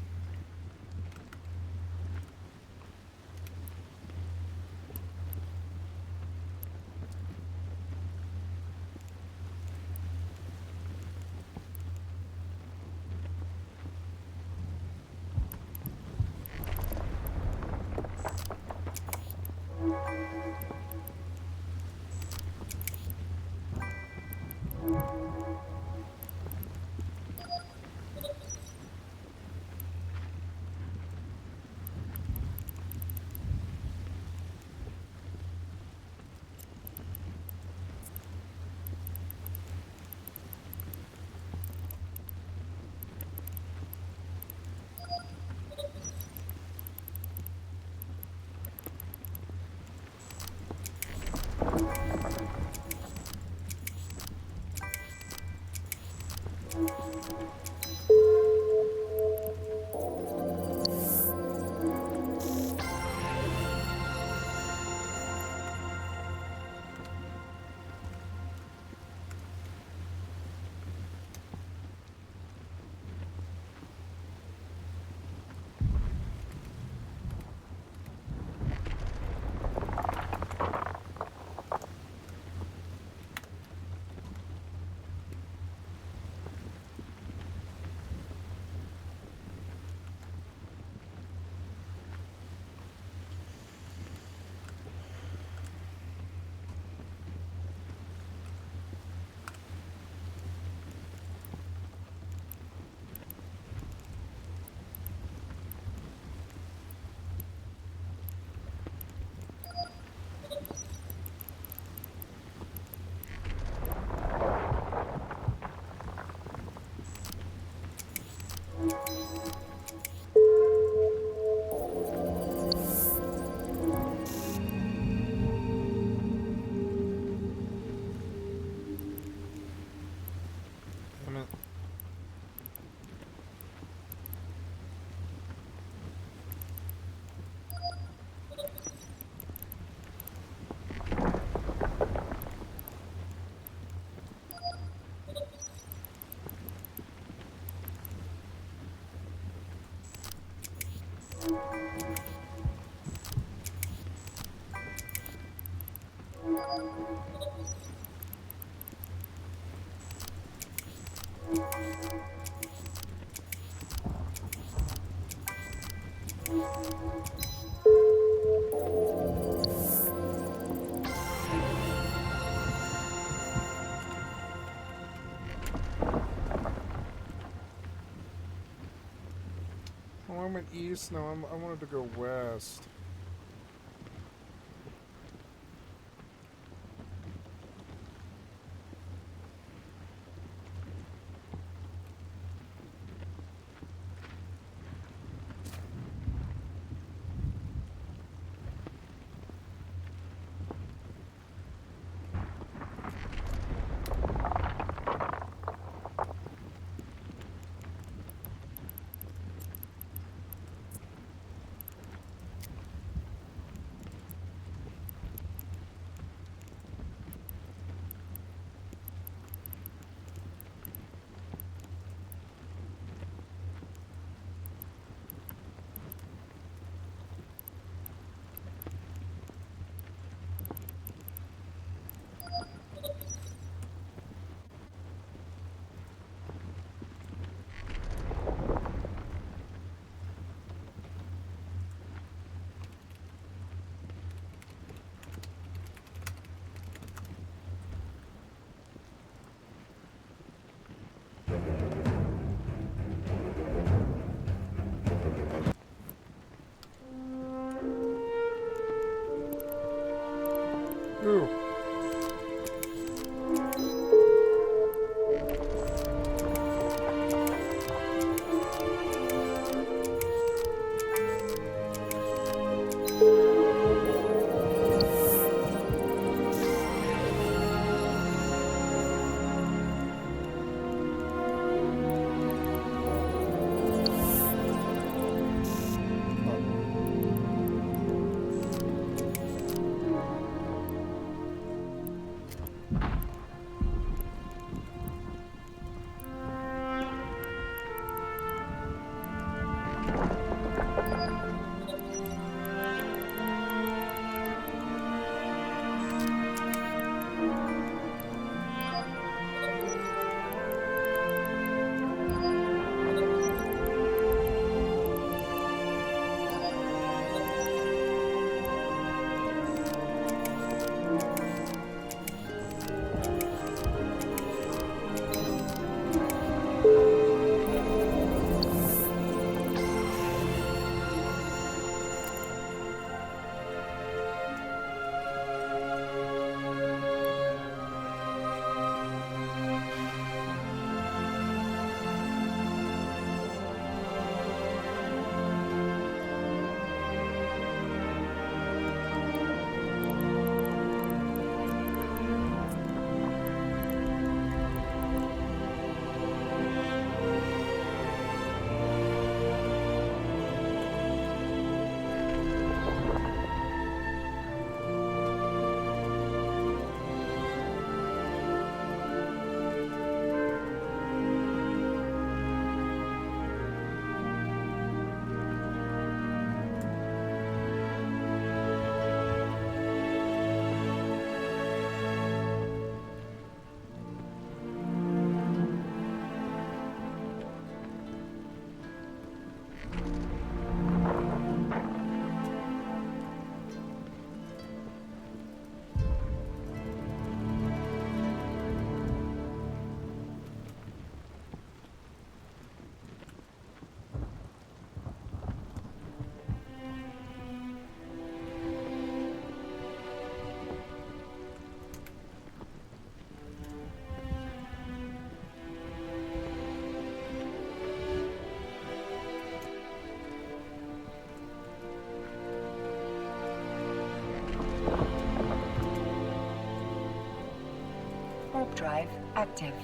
Damn it. Oh, I went east. No, I wanted to go west. Ooh. Warp drive active.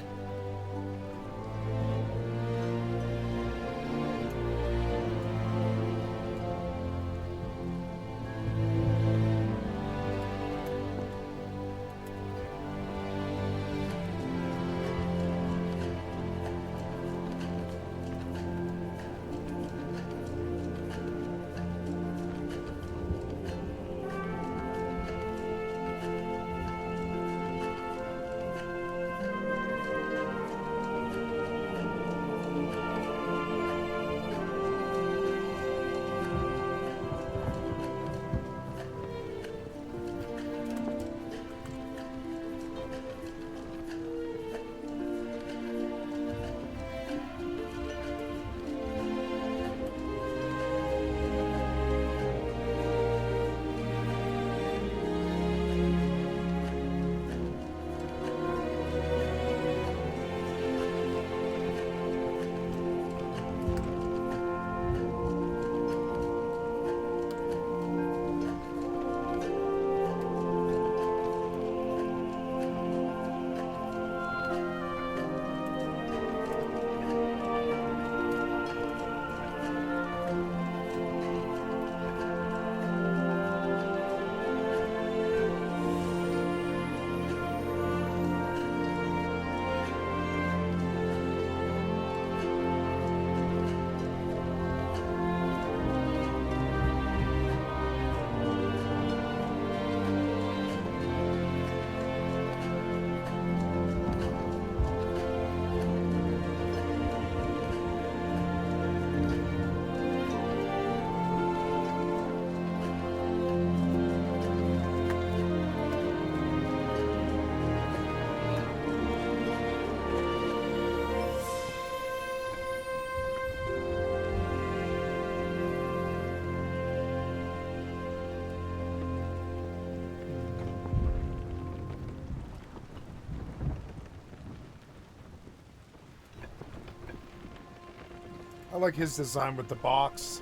like his design with the box.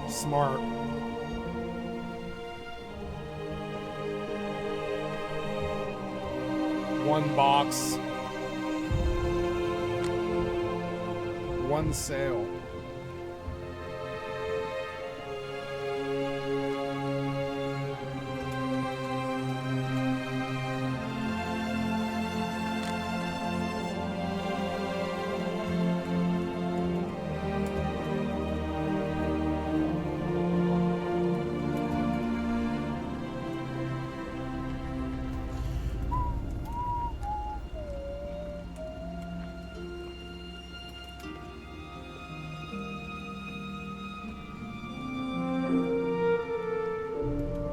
Smart. One box. One sale.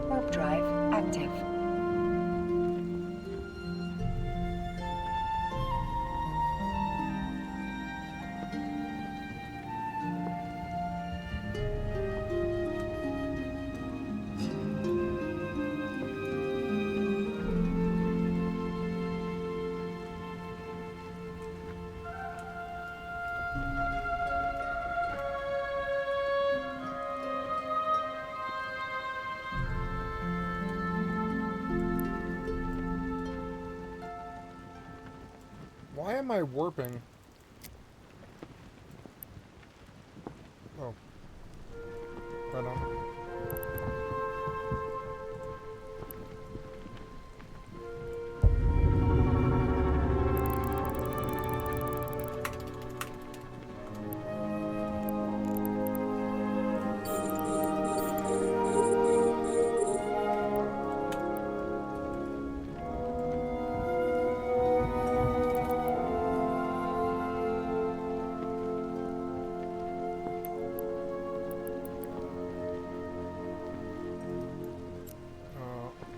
Warp drive active. Why am I warping? Oh. Right on.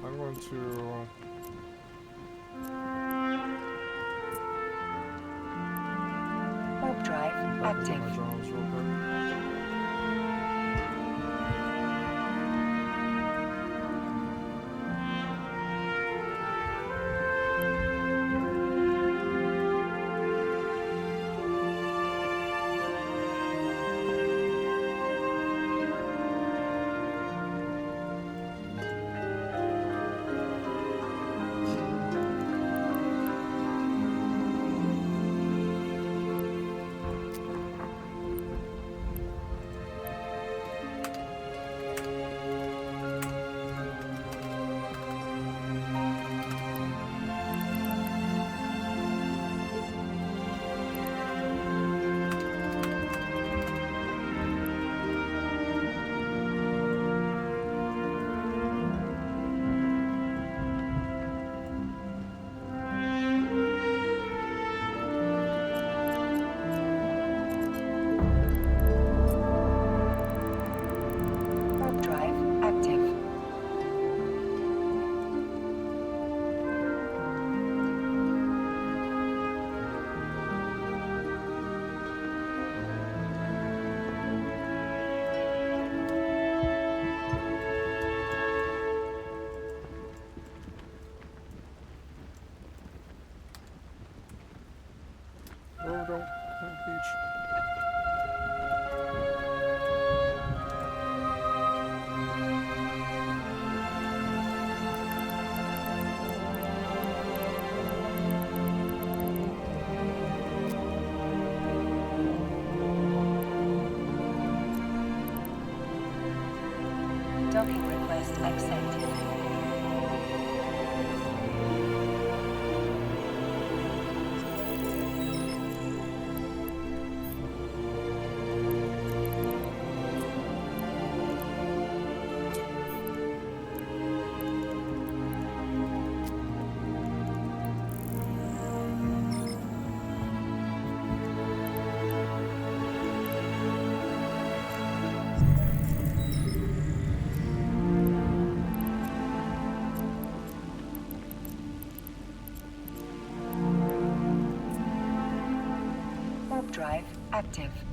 I'm going to... Warp drive back into active. my drones real quick. Warp drive active. Oh, don't beach. Docking request accepted. active.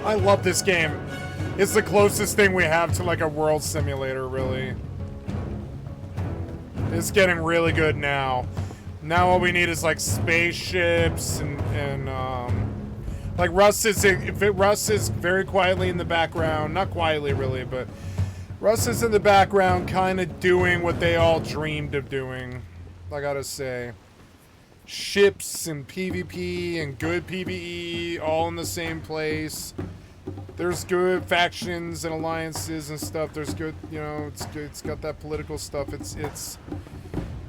I love this game. It's the closest thing we have to like a world simulator, really. It's getting really good now. Now all we need is like spaceships and like Russ is very quietly in the background, not quietly really, but Russ is in the background kind of doing what they all dreamed of doing, I gotta say. Ships and PvP and good PvE all in the same place. There's good factions and alliances and stuff. There's good, you know, it's good. It's got that political stuff. It's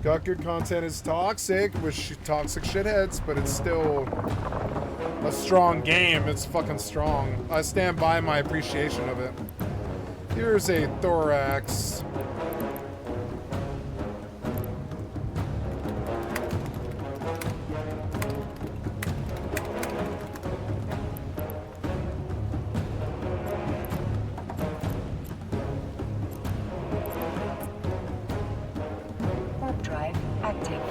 got good content. It's toxic with toxic shitheads, but it's still a strong game. It's fucking strong. I stand by my appreciation of it. Here's a thorax. Warp drive active.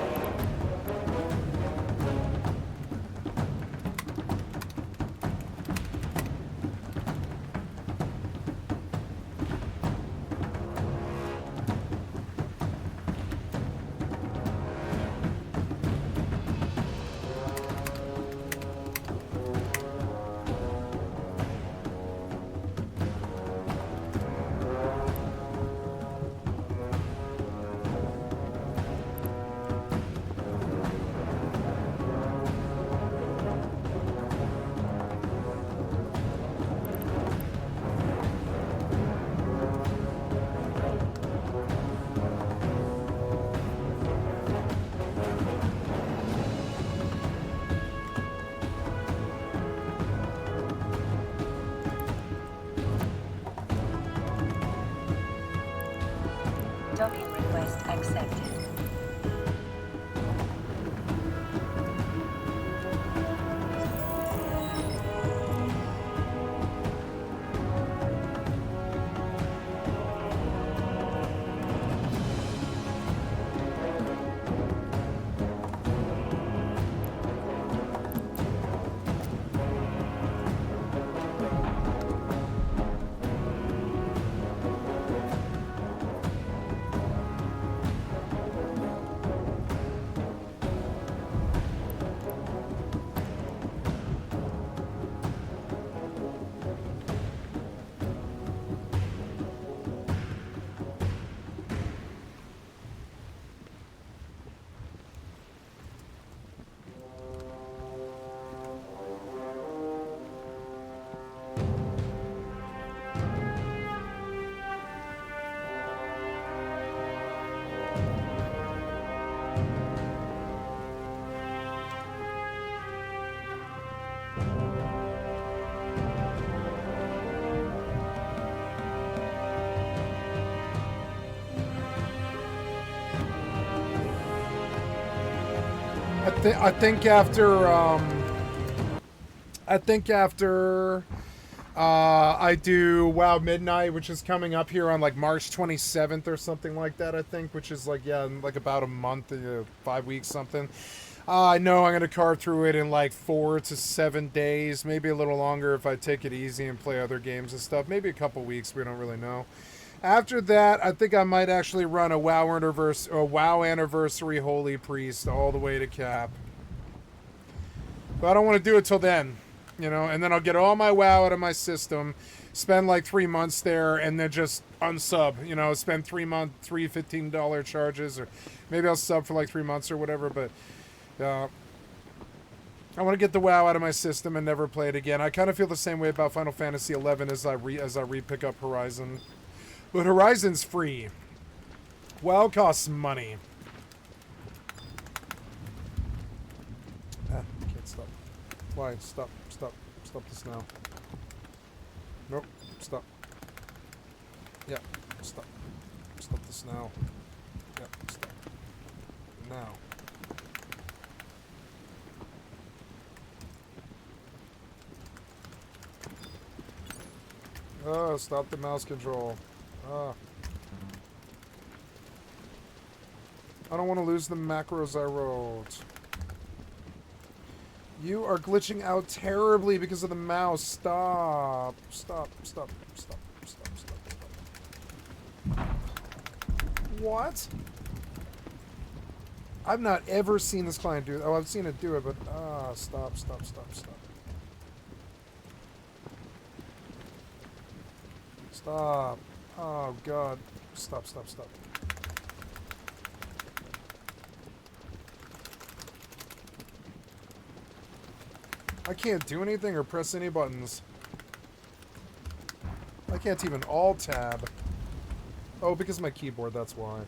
Docking request accepted. I think after I do WoW Midnight, which is coming up here on like March 27th or something like that, I think, which is like, yeah, in like about a month, 5 weeks, something. I know I'm going to carve through it in like 4 to 7 days, maybe a little longer if I take it easy and play other games and stuff. Maybe a couple weeks, we don't really know. After that, I think I might actually run a WoW Anniversary Holy Priest all the way to Cap. But I don't want to do it till then, you know, and then I'll get all my WoW out of my system, spend like 3 months there, and then just unsub, you know, spend 3 $15 charges, or maybe I'll sub for like 3 months or whatever, but I want to get the WoW out of my system and never play it again. I kind of feel the same way about Final Fantasy XI as I re-pick up Horizon. But Horizon's free. WoW costs money. Can't stop. Why? Stop this now. Nope. Stop. Yeah. Stop this now. Yeah. Stop. Now. Oh, stop the mouse control. I don't want to lose the macros I wrote. You are glitching out terribly because of the mouse. Stop. Stop. Stop. Stop. Stop. Stop. Stop. What? I've not ever seen this client do it. Oh, I've seen it do it, but stop. Stop. Stop. Stop. Stop. Oh, God. Stop. Stop. Stop. I can't do anything or press any buttons. I can't even alt-tab. Oh, because of my keyboard, that's why.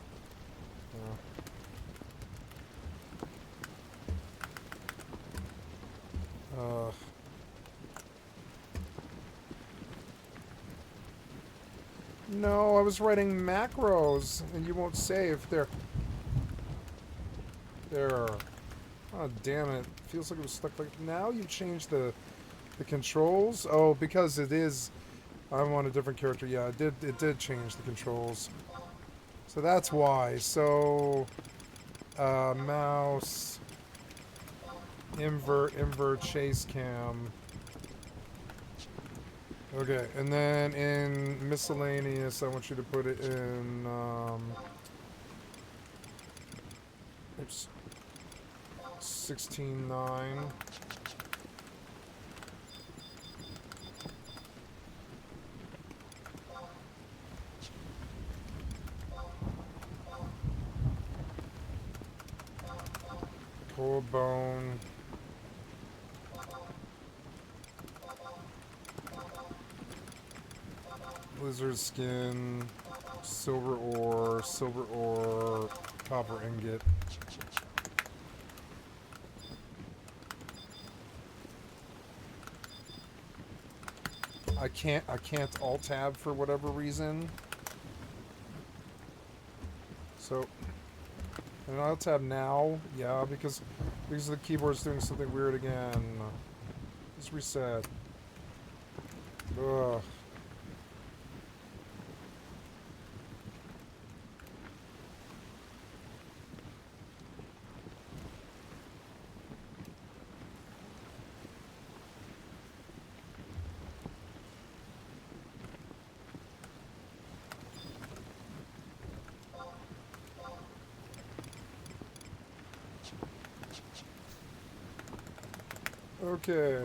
Yeah. No, I was writing macros, and you won't save. There. There. Oh, damn it. Feels like it was stuck like... Now you changed the controls? Oh, because it is... I'm on a different character. Yeah, it did change the controls. So that's why. So... mouse... invert, chase cam... Okay, and then in miscellaneous, I want you to put it in, oops, 16.9. Cold bone. Lizard skin, silver ore, copper ingot. I can't alt tab for whatever reason. So, and alt tab now, yeah, because the keyboard's doing something weird again. Just reset. Ugh. Okay.